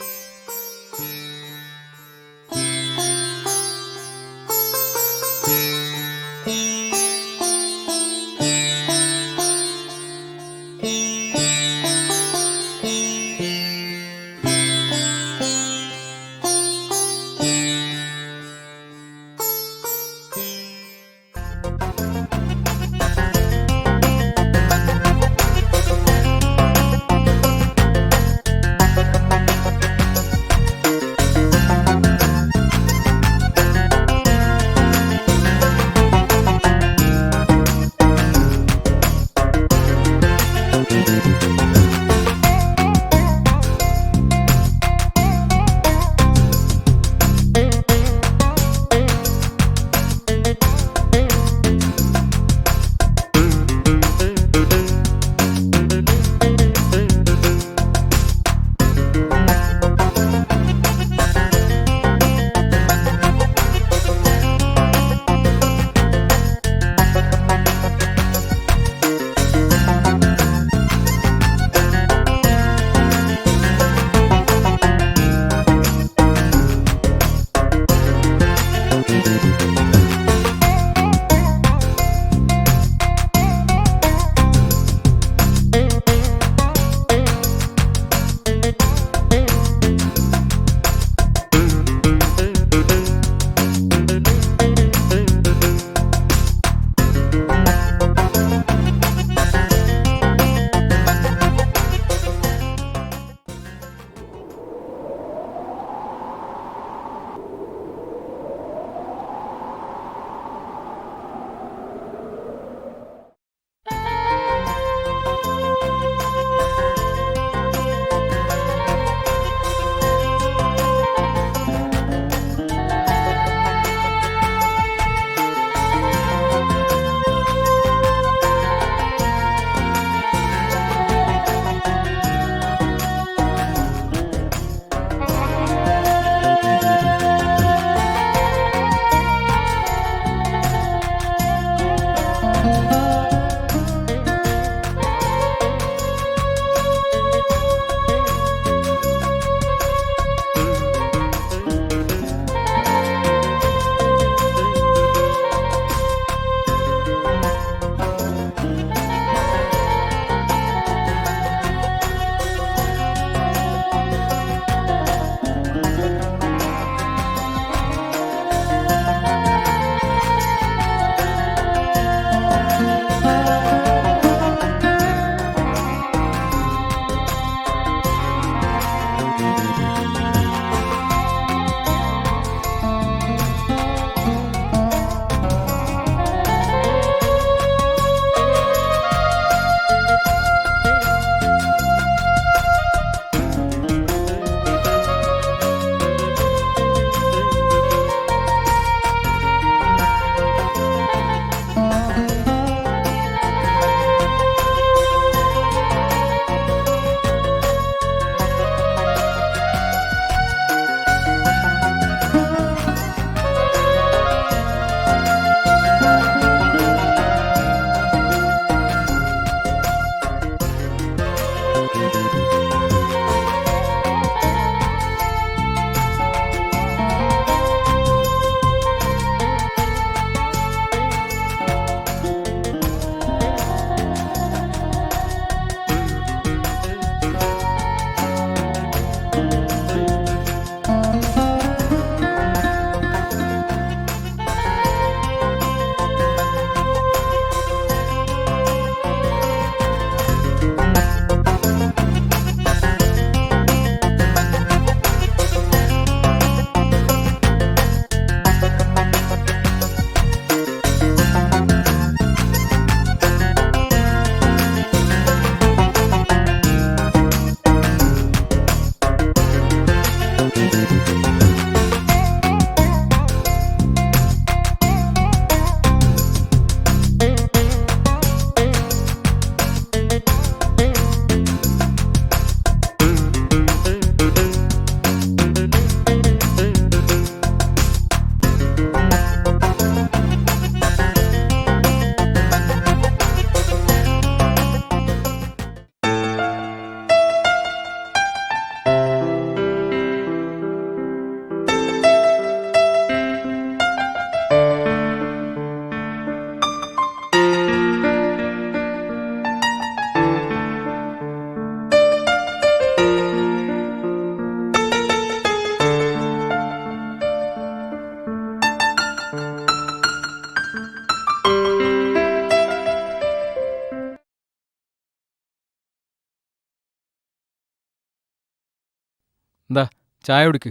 എന്താ ചായ കുടിക്ക്.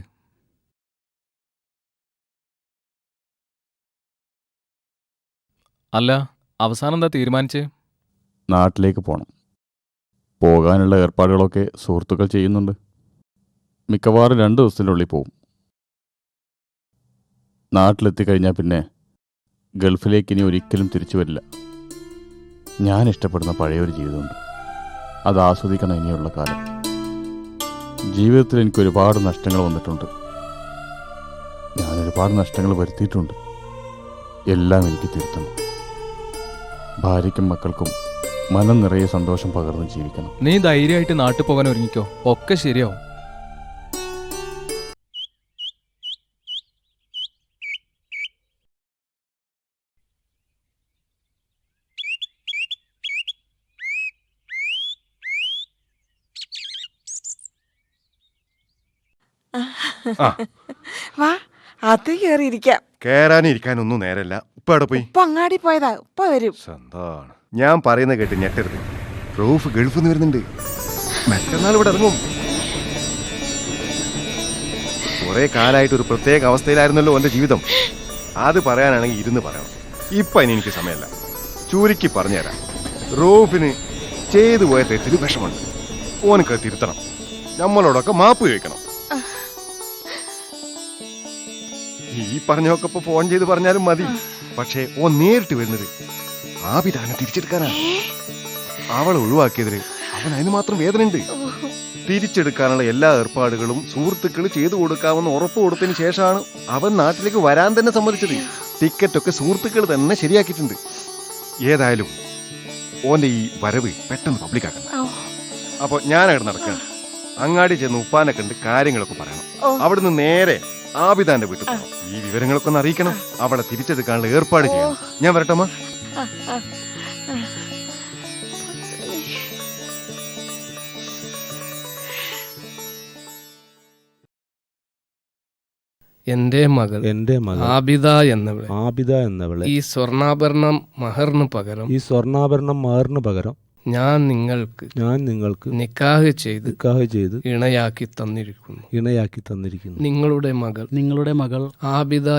അല്ല, അവസാനം എന്താ തീരുമാനിച്ചേ?
നാട്ടിലേക്ക് പോകണം. പോകാനുള്ള ഏർപ്പാടുകളൊക്കെ സുഹൃത്തുക്കൾ ചെയ്യുന്നുണ്ട്. മിക്കവാറും 2 ദിവസത്തിനുള്ളിൽ പോവും. നാട്ടിലെത്തിക്കഴിഞ്ഞാൽ പിന്നെ ഗൾഫിലേക്ക് ഇനി ഒരിക്കലും തിരിച്ചു വരില്ല. ഞാൻ ഇഷ്ടപ്പെടുന്ന പഴയൊരു ജീവിതമുണ്ട്, അത് ആസ്വദിക്കണം ഇനിയുള്ള കാലം. ജീവിതത്തിൽ എനിക്ക് ഒരുപാട് നഷ്ടങ്ങൾ വന്നിട്ടുണ്ട്. ഞാൻ ഒരുപാട് നഷ്ടങ്ങൾ വരുത്തിയിട്ടുണ്ട്. എല്ലാം എനിക്ക് തിരുത്തണം. ഭാര്യയ്ക്കും മക്കൾക്കും മനം നിറയെ സന്തോഷം പകർന്ന് ജീവിക്കണം.
നീ ധൈര്യമായിട്ട് നാട്ടിൽ പോകാൻ ഒരുങ്ങിക്കോ, ഒക്കെ ശരിയാവും.
വാ, അത് കേറിയിരിക്കാം.
കേറാനും ഇരിക്കാനൊന്നും നേരല്ല. ഉപ്പ അവിടെ പോയി?
ഉപ്പ അങ്ങാടി പോയതാ, ഉപ്പ വരും.
എന്താണ് ഞാൻ പറയുന്നത് കേട്ട് ഞെട്ടരുത്. റൂഫ് ഗൾഫിൽ നിന്ന് വരുന്നുണ്ട്. മറ്റന്നാൾ ഇവിടെ ഇറങ്ങും. കുറെ കാലമായിട്ട് ഒരു പ്രത്യേക അവസ്ഥയിലായിരുന്നല്ലോ എന്റെ ജീവിതം. അത് പറയാനാണെങ്കിൽ ഇരുന്ന് പറയണം. ഇപ്പൊ ഇനി എനിക്ക് സമയമല്ല. ചുരുക്കി പറഞ്ഞുതരാം. റൂഫിന് ചെയ്തു പോയ തെറ്റിന് വിഷമുണ്ട്. ഓനക്ക് തിരുത്തണം. നമ്മളോടൊക്കെ മാപ്പ് ചോദിക്കണം. ഈ പറഞ്ഞൊക്കെ ഇപ്പൊ ഫോൺ ചെയ്ത് പറഞ്ഞാലും മതി. പക്ഷേ ഓൻ നേരിട്ട് വരുന്നത് ആബിദാനെ തിരിച്ചെടുക്കാനാണ്. അവളെ ഒഴിവാക്കിയതിന് അവൻ അതിന് മാത്രം വേദനയുണ്ട്. തിരിച്ചെടുക്കാനുള്ള എല്ലാ ഏർപ്പാടുകളും സുഹൃത്തുക്കൾ ചെയ്തു കൊടുക്കാമെന്ന് ഉറപ്പ് കൊടുത്തതിന് ശേഷമാണ് അവൻ നാട്ടിലേക്ക് വരാൻ തന്നെ സമ്മതിച്ചത്. ടിക്കറ്റൊക്കെ സുഹൃത്തുക്കൾ തന്നെ ശരിയാക്കിയിട്ടുണ്ട്. ഏതായാലും ഓന്റെ ഈ വരവ് പെട്ടെന്ന് പബ്ലിക്കാക്കണം. അപ്പൊ ഞാനവിടെ നടക്കണം. അങ്ങാടി ചെന്ന് ഉപ്പാനെ കണ്ട് കാര്യങ്ങളൊക്കെ പറയണം. അവിടുന്ന് നേരെ ആബിദാന്റെ വീട്ടിൽ പോകണം. ഈ വിവരങ്ങളൊക്കെ ഒന്ന് അറിയിക്കണം. അവളെ തിരിച്ചെടുക്കാനുള്ള ഏർപ്പാട് ചെയ്യണം. ഞാൻ വരട്ടമ്മ.
എന്റെ മകൾ ആബിദ എന്നവളെ ഈ സ്വർണ്ണാഭരണം മഹറിന് പകരം ഞാൻ നിങ്ങൾക്ക് നിക്കാഹ് ചെയ്ത് ഇണയാക്കി തന്നിരിക്കുന്നു. നിങ്ങളുടെ മകൾ ആബിദ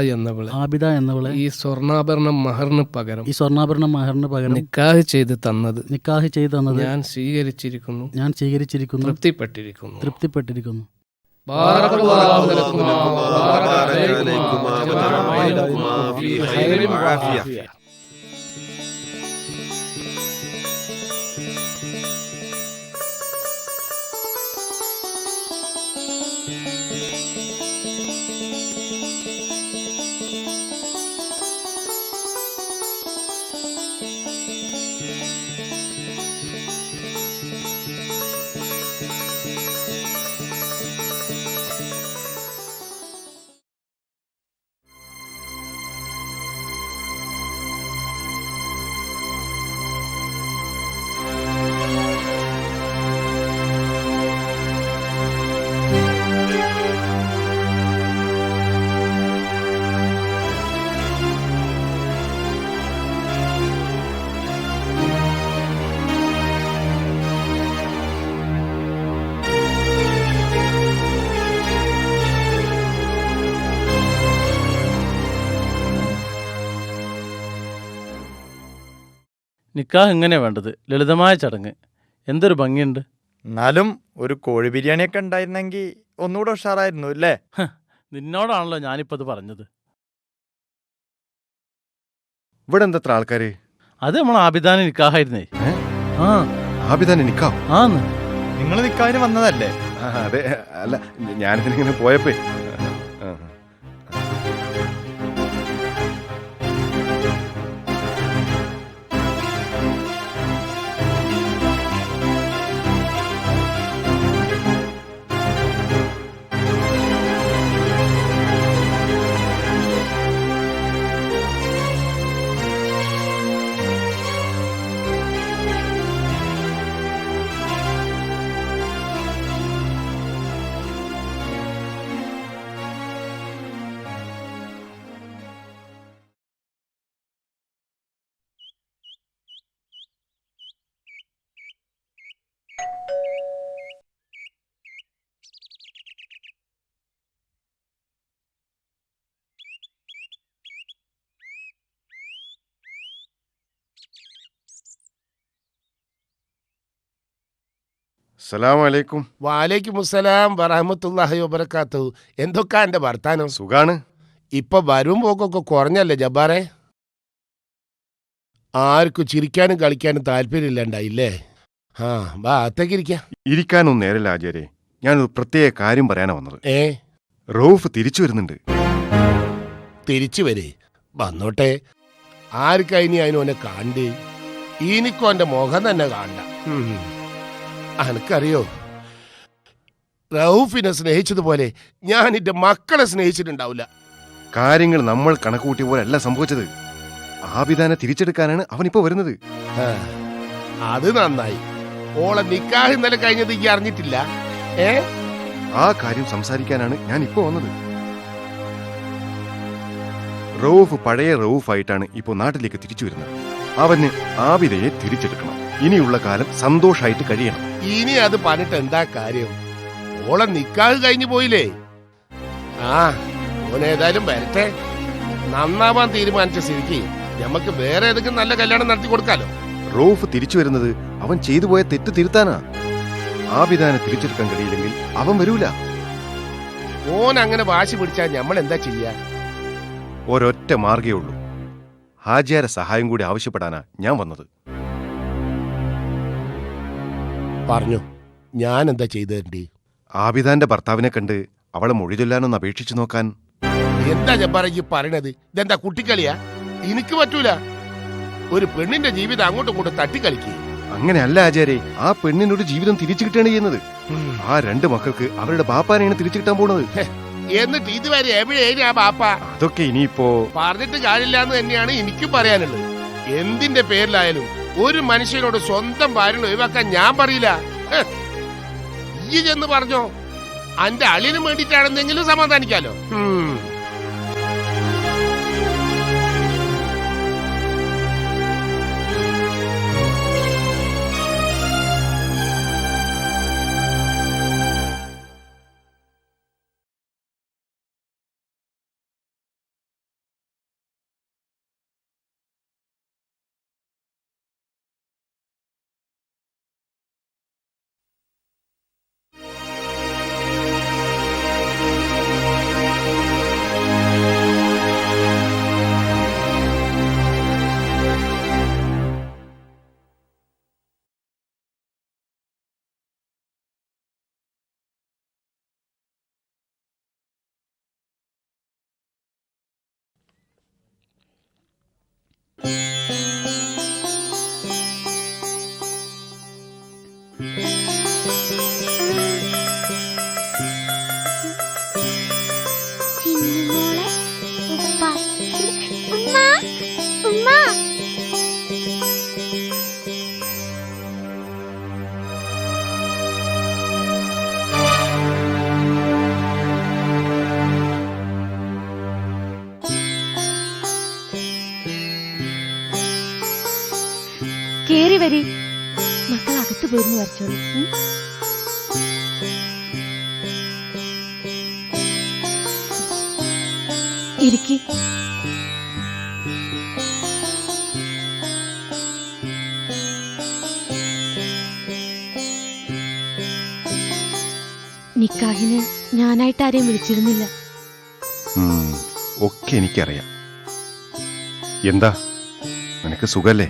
എന്നവളെ ഈ സ്വർണ്ണാഭരണം മഹറിന് പകരം നിക്കാഹ് ചെയ്ത് തന്നത് ഞാൻ സ്വീകരിച്ചിരിക്കുന്നു. തൃപ്തിപ്പെട്ടിരിക്കുന്നു. ബാറക്കല്ലാഹു ലക്കുമാ വബാറക അലൈക്കുമാ വജമഅ ഫീ ഖൈറിൻ വആഫിയ.
നിക്കാഹ് ഇങ്ങനെ വേണ്ടത്, ലളിതമായ ചടങ്ങ്. എന്തൊരു ഭംഗിയുണ്ട്.
എന്നാലും ഒരു കോഴി ബിരിയാണിയൊക്കെ ഉണ്ടായിരുന്നെങ്കിൽ ഒന്നുകൂടെ ഉഷാറായിരുന്നു അല്ലേ?
നിന്നോടാണല്ലോ ഞാനിപ്പത് പറഞ്ഞത്.
ഇവിടെ എന്തത്ര ആൾക്കാര്?
അത് നമ്മൾ ആബിദാന് നിക്കാഹായിരുന്നേ.
ആബിദാന് നിക്കാഹ്?
ആന്ന്. നിങ്ങൾ നിക്കാഹിന് വന്നതല്ലേ?
അതെ. അല്ല, ഞാനിതിലിങ്ങനെ പോയപ്പോ അസ്സലാമു അലൈക്കും.
വാലൈക്കും അസ്സലാം വറഹ്മത്തുള്ളാഹി വബറകാത്തു. എന്തൊക്കെ എന്റെ വർത്താനം?
സുഖാണ്.
ഇപ്പൊ വരും പോക്കൊക്കെ കുറഞ്ഞല്ലേ ജബ്ബാറെ? ആർക്കും ചിരിക്കാനും കളിക്കാനും താല്പര്യമില്ലണ്ടായില്ലേ? ആ വാ അകത്തേക്ക് ഇരിക്കാം.
ഇരിക്കാനൊന്നും നേരല്ല ആചാര്യ. ഞാനൊരു പ്രത്യേക കാര്യം പറയാനാ വന്നത്. റൌഫ് തിരിച്ചു വരുന്നുണ്ട്.
തിരിച്ചു വരെ വന്നോട്ടെ. ആർക്കതിനി അതിനോനെ കാണ്ട്? എനിക്കും എൻ്റെ മുഖം തന്നെ കാണണ്ട. അനക്കറിയോ, റൌഫിനെ സ്നേഹിച്ചതുപോലെ ഞാൻ എൻ്റെ മക്കളെ സ്നേഹിച്ചിട്ടുണ്ടാവില്ല.
കാര്യങ്ങൾ നമ്മൾ കണക്കുകൂട്ടിയ പോലെ അല്ല സംഭവിച്ചത്. ആബിദാനെ തിരിച്ചെടുക്കാനാണ് അവനിപ്പോ വരുന്നത്.
അത് നന്നായി. ഓളെ നിക്കാഹ് ഇന്നലെ കഴിഞ്ഞത് ഈ അറിഞ്ഞിട്ടില്ല.
ആ കാര്യം സംസാരിക്കാനാണ് ഞാൻ ഇപ്പോ വന്നത്. റൌഫ് പഴയ റൌഫായിട്ടാണ് ഇപ്പോ നാട്ടിലേക്ക് തിരിച്ചു വരുന്നത്. അവന് ആബിദയെ തിരിച്ചെടുക്കണം. ഇനിയുള്ള കാലം സന്തോഷായിട്ട് കഴിയണം.
ഇനി അത് പറഞ്ഞിട്ട് എന്താ കാര്യം? ഓളെ നിക്കാഹ് കഴിഞ്ഞു പോയില്ലേ? ആ ഓനേതായാലും വരട്ടെ. നന്നാവാൻ തീരുമാനിച്ച സ്ഥിതിക്ക് നമുക്ക് വേറെ ഏതെങ്കിലും നല്ല കല്യാണം നടത്തി കൊടുക്കാലോ.
റൌഫ് തിരിച്ചു വരുന്നത് അവൻ ചെയ്തു പോയ തെറ്റ് തിരുത്താനാ. ആബിദാനെ തിരിച്ചെടുക്കാൻ കഴിയില്ലെങ്കിൽ അവൻ വരൂല.
ഓൻ അങ്ങനെ വാശി പിടിച്ചാൽ നമ്മൾ എന്താ ചെയ്യാ?
ഒരൊറ്റ മാർഗേ ഉള്ളൂ. ഹാജിയാരെ സഹായം കൂടി ആവശ്യപ്പെടാനാ ഞാൻ വന്നത്.
പറഞ്ഞു, ഞാൻ എന്താ ചെയ്തേണ്ടി?
ആബിദാന്റെ ഭർത്താവിനെ കണ്ട് അവളെ മൊഴി ചൊല്ലാനൊന്ന് അപേക്ഷിച്ചു നോക്കാൻ.
എന്താ ജബ്ബാറ ഈ പറയണത്? ഇതെന്താ കുട്ടിക്കളിയാ? എനിക്ക് പറ്റൂല. ഒരു പെണ്ണിന്റെ ജീവിതം അങ്ങോട്ടും ഇങ്ങോട്ടും തട്ടിക്കളിക്കുക.
അങ്ങനെ അല്ല ആചാര്യ. ആ പെണ്ണിനൊരു ജീവിതം തിരിച്ചു കിട്ടുകയാണ് ചെയ്യുന്നത്. ആ രണ്ട് മക്കൾക്ക് അവരുടെ ബാപ്പാനെയാണ് തിരിച്ചു കിട്ടാൻ പോണത്.
എന്നിട്ട് ഇതുവരെ എവിടെയാണ് ആ ബാപ്പ?
അതൊക്കെ ഇനിയിപ്പോ
പറഞ്ഞിട്ട് കാര്യമില്ല എന്ന് തന്നെയാണ് എനിക്കും പറയാനുള്ളത്. എന്തിന്റെ പേരിലായാലും ഒരു മനുഷ്യനോട് സ്വന്തം ഭാര്യനെ ഒഴിവാക്കാൻ ഞാൻ പറയില്ല. ഈ ചെന്ന് പറഞ്ഞോ, അന്റെ അളിനും വേണ്ടിയിട്ടാണെന്നെങ്കിലും സമാധാനിക്കാലോ.
കേറി വരി. മക്കൾ അകത്ത് പോയിരുന്നു വരച്ചോളൂ. ഇരിക്കി. നിക്കാഹിന് ഞാനായിട്ട് ആരെയും വിളിച്ചിരുന്നില്ല.
ഒക്കെ എനിക്കറിയാം. എന്താ നിനക്ക് സുഖല്ലേ?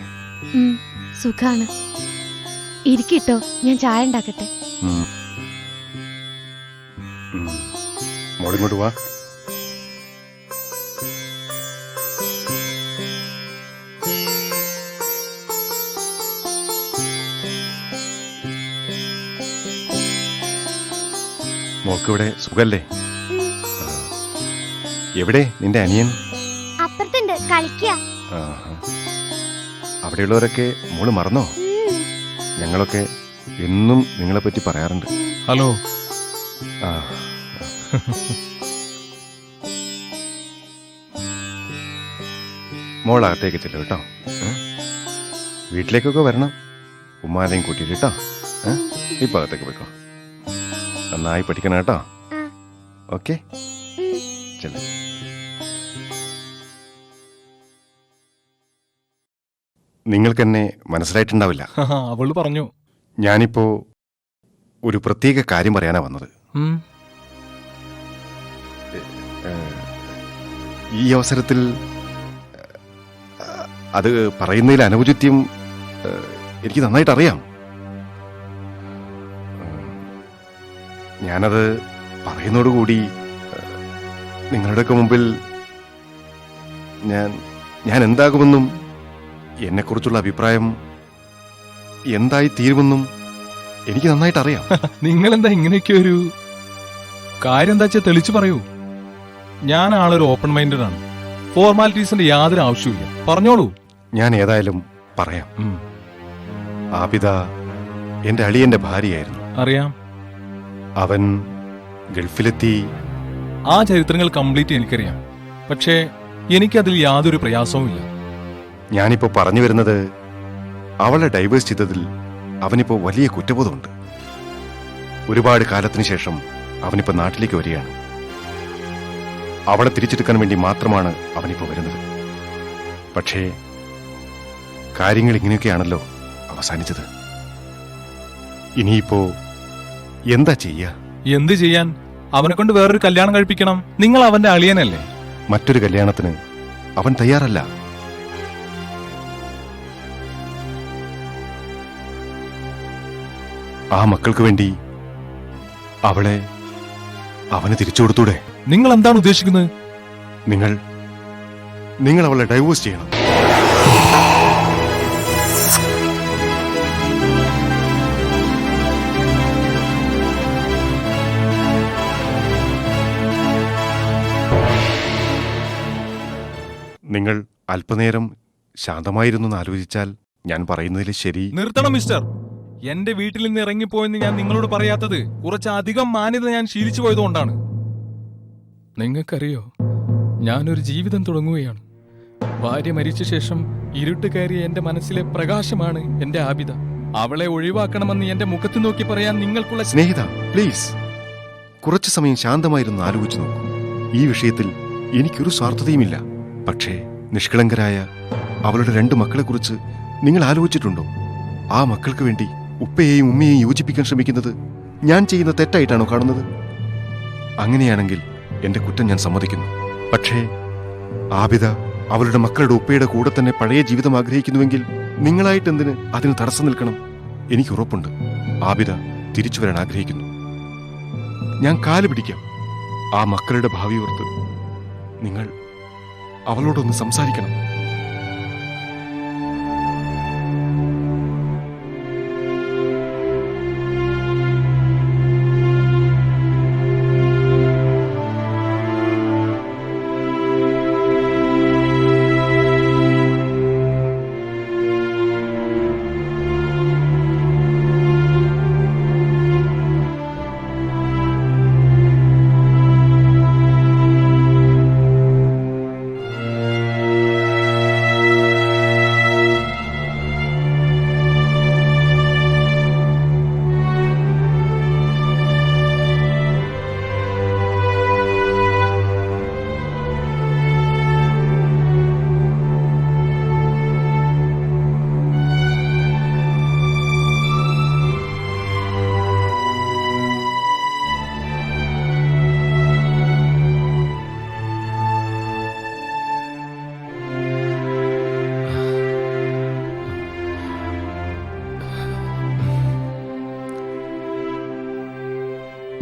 സുഖാണ്. ഇരിക്കിട്ടോ, ഞാൻ ചായ ഉണ്ടാക്കട്ടെ.
മോളിങ്ങോട്ട് വാ. മോൾക്കിവിടെ സുഖല്ലേ? എവിടെ നിന്റെ അനിയൻ?
അപ്പുറത്തുണ്ട്, കളിക്കുക.
അവിടെയുള്ളവരൊക്കെ മോള് മറന്നോ? ഞങ്ങളൊക്കെ എന്നും നിങ്ങളെപ്പറ്റി പറയാറുണ്ട്.
ഹലോ.
മോളകത്തേക്ക് ചെല്ലു കേട്ടോ. വീട്ടിലേക്കൊക്കെ വരണം. ഉമ്മാനെയും കൂട്ടിയിട്ട് കേട്ടോ. ഇപ്പൊ അകത്തേക്ക് പോയിക്കോ. നന്നായി പഠിക്കണം കേട്ടോ. ഓക്കെ, ചെല്ലു. നിങ്ങൾക്കെന്നെ മനസ്സിലായിട്ടുണ്ടാവില്ല.
അവള് പറഞ്ഞു.
ഞാനിപ്പോ ഒരു പ്രത്യേക കാര്യം പറയാനാ വന്നത്. ഈ അവസരത്തിൽ അത് പറയുന്നതിൽ അനൗചിത്യം എനിക്ക് നന്നായിട്ട് അറിയാം. ഞാനത് പറയുന്നതോടുകൂടി നിങ്ങളുടെയൊക്കെ മുമ്പിൽ ഞാൻ എന്താകുമെന്നും എന്നെക്കുറിച്ചുള്ള അഭിപ്രായം എന്തായി തീരുമെന്നും എനിക്ക് നന്നായിട്ട് അറിയാം.
നിങ്ങളെന്താ ഇങ്ങനെയൊക്കെ ഒരു കാര്യം എന്താ വെച്ചാൽ തെളിച്ചു പറയൂ. ഞാൻ ആളൊരു ഓപ്പൺ മൈൻഡഡ് ആണ്. ഫോർമാലിറ്റീസിന്റെ യാതൊരു ആവശ്യമില്ല. പറഞ്ഞോളൂ.
ഞാൻ ഏതായാലും പറയാം. ആബിദ എന്റെ അളിയന്റെ ഭാര്യയായിരുന്നു.
അറിയാം.
അവൻ ഗൾഫിലെത്തി.
ആ ചരിത്രങ്ങൾ കംപ്ലീറ്റ് എനിക്കറിയാം. പക്ഷേ എനിക്കതിൽ യാതൊരു പ്രയാസവുമില്ല.
ഞാനിപ്പോ പറഞ്ഞു വരുന്നത്, അവളെ ഡൈവേഴ്സ് ചെയ്തതിൽ അവനിപ്പോ വലിയ കുറ്റബോധമുണ്ട്. ഒരുപാട് കാലത്തിന് ശേഷം അവനിപ്പോ നാട്ടിലേക്ക് വരികയാണ്. അവളെ തിരിച്ചെടുക്കാൻ വേണ്ടി മാത്രമാണ് അവനിപ്പോ വരുന്നത്. പക്ഷേ കാര്യങ്ങൾ ഇങ്ങനെയൊക്കെയാണല്ലോ അവസാനിച്ചത്. ഇനിയിപ്പോ എന്താ ചെയ്യാ?
എന്ത് ചെയ്യാൻ? അവനെ കൊണ്ട് വേറൊരു കല്യാണം കഴിപ്പിക്കണം. നിങ്ങൾ അവന്റെ അളിയനല്ലേ?
മറ്റൊരു കല്യാണത്തിന് അവൻ തയ്യാറല്ല. ആ മക്കൾക്ക് വേണ്ടി അവളെ അവന് തിരിച്ചു കൊടുത്തൂടെ?
നിങ്ങൾ എന്താണ് ഉദ്ദേശിക്കുന്നത്?
നിങ്ങൾ അവളെ ഡൈവോഴ്സ് ചെയ്യണം. നിങ്ങൾ അല്പനേരം ശാന്തമായിരുന്നു എന്ന് ആലോചിച്ചാൽ ഞാൻ പറയുന്നതിൽ ശരി.
നിർത്തണം മിസ്റ്റർ. എന്റെ വീട്ടിൽ നിന്ന് ഇറങ്ങിപ്പോയെന്ന് ഞാൻ നിങ്ങളോട് പറയാത്തത് കുറച്ചധികം മാന്യത ഞാൻ ശീലിച്ചു പോയതുകൊണ്ടാണ്. നിങ്ങൾക്കറിയോ, ഞാനൊരു ജീവിതം തുടങ്ങുകയാണ്. ഭാര്യ മരിച്ച ശേഷം ഇരുട്ട് കയറിയ എന്റെ മനസ്സിലെ പ്രകാശമാണ് എന്റെ ആബിദ. അവളെ ഒഴിവാക്കണമെന്ന് എന്റെ മുഖത്ത് നോക്കി പറയാൻ നിങ്ങൾക്കുള്ള
സ്നേഹിത, പ്ലീസ് കുറച്ചു സമയം ശാന്തമായിരുന്നു ആലോചിച്ചു നോക്കൂ. ഈ വിഷയത്തിൽ എനിക്കൊരു സ്വാർത്ഥതയുമില്ല. പക്ഷേ നിഷ്കളങ്കരായ അവളുടെ 2 മക്കളെക്കുറിച്ച് നിങ്ങൾ ആലോചിച്ചിട്ടുണ്ടോ? ആ മക്കൾക്ക് വേണ്ടി ഉപ്പയെയും ഉമ്മയെയും യോജിപ്പിക്കാൻ ശ്രമിക്കുന്നത് ഞാൻ ചെയ്യുന്ന തെറ്റായിട്ടാണോ കാണുന്നത്? അങ്ങനെയാണെങ്കിൽ എന്റെ കുറ്റം ഞാൻ സമ്മതിക്കുന്നു. പക്ഷേ ആബിദ അവളുടെ മക്കളുടെ ഉപ്പയുടെ കൂടെ തന്നെ പഴയ ജീവിതം ആഗ്രഹിക്കുന്നുവെങ്കിൽ നിങ്ങളായിട്ട് എന്തിന് അതിന് തടസ്സം നിൽക്കണം? എനിക്ക് ഉറപ്പുണ്ട് ആബിദ തിരിച്ചു വരാൻ ആഗ്രഹിക്കുന്നു. ഞാൻ കാല് പിടിക്കാം. ആ മക്കളുടെ ഭാവി ഓർത്ത് നിങ്ങൾ അവളോടൊന്ന് സംസാരിക്കണം.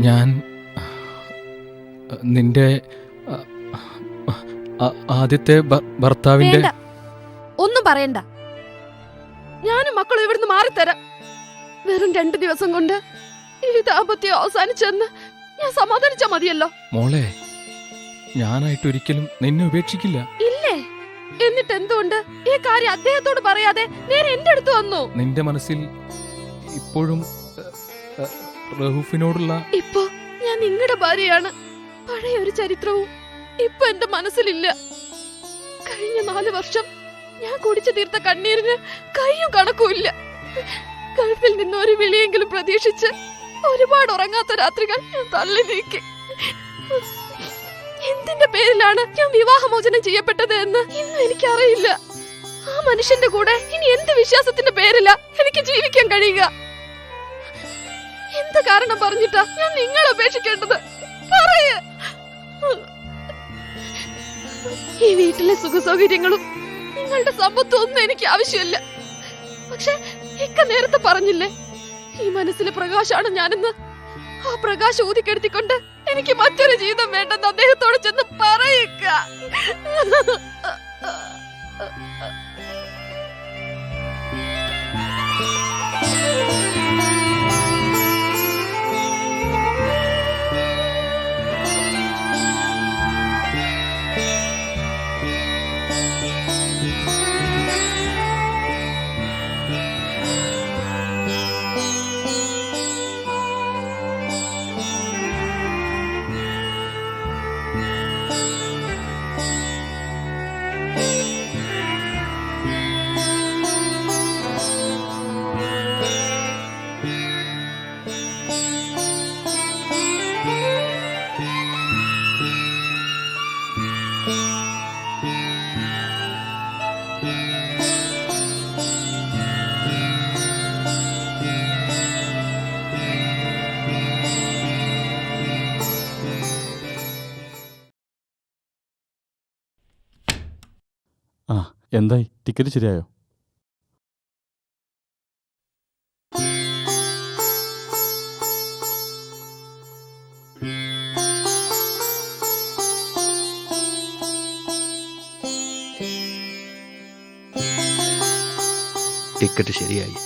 ഞാൻ നിന്റെ ആദ്യത്തെ ഭർത്താവിന്റെ...
ഒന്നും പറയണ്ട. ഞാനും മക്കളും ഇവിടുന്ന് മാറിത്തരാം. വെറും 2 ദിവസം കൊണ്ട് ഈ ദാമ്പത്യം അവസാനിച്ചെന്ന് ഞാൻ സമാധാനിച്ചാ മതിയല്ലോ.
മോളെ, ഞാനായിട്ട് ഒരിക്കലും നിന്നെ ഉപേക്ഷിക്കില്ല.
ഇല്ലേ? എന്നിട്ട് എന്തുകൊണ്ട് ഈ കാര്യം അദ്ദേഹത്തോട് പറയാതെ നേരെ എന്റെ അടുത്ത് വന്നു?
നിന്റെ മനസ്സിൽ ഇപ്പോഴും റഹൂഫിനോടുള്ള...
ഇപ്പൊ ഞാൻ നിങ്ങളുടെ ഭാര്യയാണ്. പഴയ ഒരു ചരിത്രവും ഇപ്പൊ എന്റെ മനസ്സിലില്ല. കഴിഞ്ഞ 4 വർഷം ഞാൻ കുടിച്ചു തീർത്ത കണ്ണീരിന് കയ്യും കണക്കുമില്ല. ഗൾഫിൽ നിന്ന് ഒരു വിളിയെങ്കിലും പ്രതീക്ഷിച്ച് ഒരുപാട് ഉറങ്ങാത്ത രാത്രികൾ ഞാൻ തള്ളി നീക്കി. എന്തിന്റെ പേരിലാണ് ഞാൻ വിവാഹമോചനം ചെയ്യപ്പെട്ടത് എന്ന് ഇന്നും എനിക്കറിയില്ല. ആ മനുഷ്യന്റെ കൂടെ ഇനി എന്ത് വിശ്വാസത്തിന്റെ പേരില എനിക്ക് ജീവിക്കാൻ കഴിയുക? എന്ത് കാരണം പറഞ്ഞിട്ടാ ഞാൻ നിങ്ങളെ ഉപേക്ഷിക്കേണ്ടത്? പറയ. ഈ വീട്ടിലെ സുഖസൗകര്യങ്ങളും നിങ്ങളുടെ സമ്പത്തും ഒന്നും എനിക്ക് ആവശ്യമില്ല. പക്ഷെ ഇക്ക നേരത്തെ പറഞ്ഞില്ലേ, ഈ മനസ്സിലെ പ്രകാശാണ് ഞാനെന്ന്. ആ പ്രകാശം ഊതിക്കെടുത്തിക്കൊണ്ട് എനിക്ക് മറ്റൊരു ജീവിതം വേണ്ടെന്ന് അദ്ദേഹത്തോട് ചെന്ന് പറയിക്ക.
ആ, എന്തായി? ടിക്കറ്റ് ശരിയായോ?
ടിക്കറ്റ് ശരിയായി.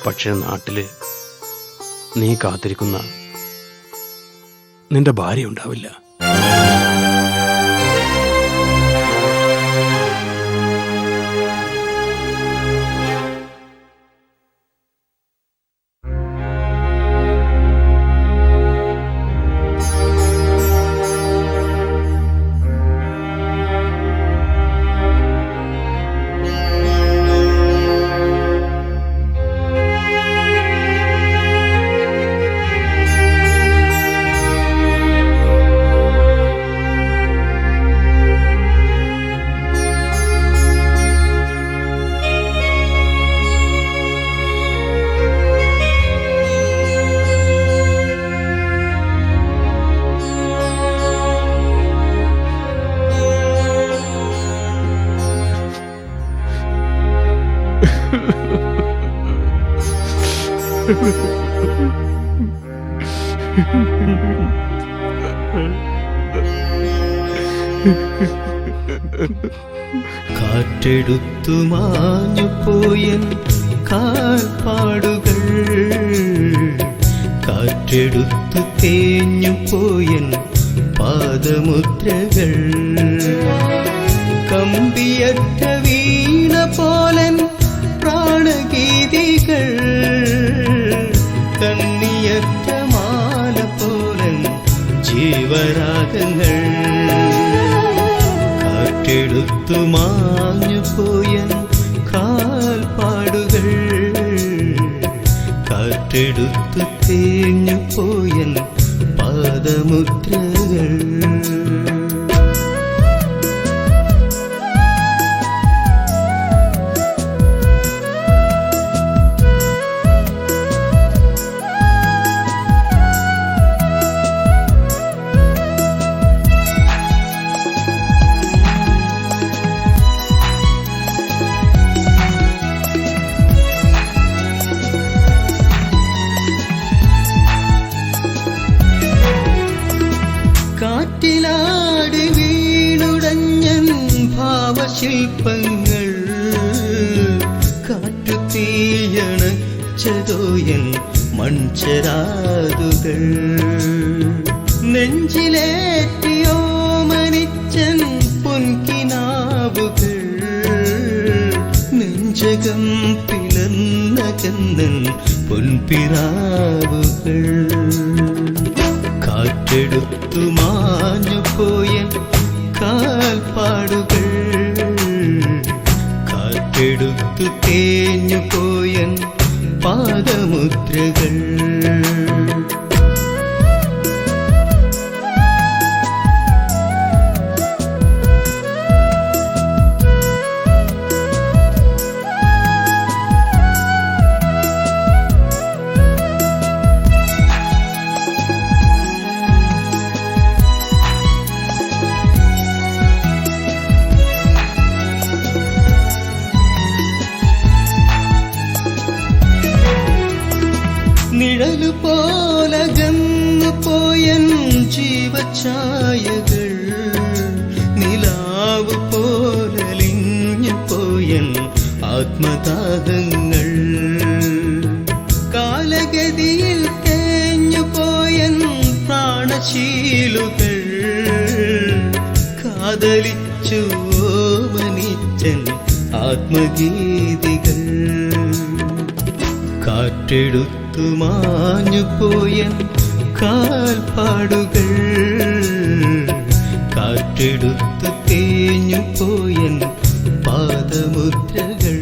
പക്ഷെ നാട്ടില് നീ കാത്തിരിക്കുന്ന നിന്റെ ഭാര്യ ഉണ്ടാവില്ല.
കാറ്റെടുത്തു മാഞ്ഞു പോയൻ കാൽപ്പാടുകൾ, കാറ്റെടുത്തു തേഞ്ഞു പോയൻ പാദമുദ്രകൾ, കമ്പിയറ്റ വീണ പോലൻ പ്രാണഗീതികൾ, കണ്ണിയറ്റ മാല പോലൻ ജീവരാഗങ്ങൾ, കാറ്റെടുത്തു മാഞ്ഞു പോയൻ കാൽപ്പാടുകൾ, കാറ്റെടുത്തു തേഞ്ഞു പോയൻ പാദമുദ്രകൾ. കാറ്റിലാടി വീണുടഞ്ഞൻ ഭാവശില്പങ്ങൾ, കാറ്റു തീയണച്ചതോയൻ മൺചരാതുകൾ, നെഞ്ചിലേറ്റിയോ മനിച്ചൻ പൊൻകിനാവുകൾ, നെഞ്ചകം പിളർന്ന കന്നൻ പൊൻപിറാവുകൾ, കാറ്റെടുത്തു മാഞ്ഞു പോയൻ കാൽപ്പാടുകൾ, കാറ്റെടുത്തു തേഞ്ഞു പോയൻ പാദമുദ്രകൾ. ഛായകൾ നിലാവ് പോലലിഞ്ഞു പോയൻ ആത്മദാഹങ്ങൾ കാലഗതിയിൽ തേഞ്ഞു പോയൻ പ്രാണശീലുകൾ കാതലിച്ചു ഓമനിച്ചൻ ആത്മഗീതികൾ കാറ്റെടുത്തു മാഞ്ഞു പോയൻ കാൽപ്പാടുകൾ കാറ്റെടുത്തു തേഞ്ഞു പോയൻ പാദമുദ്രകൾ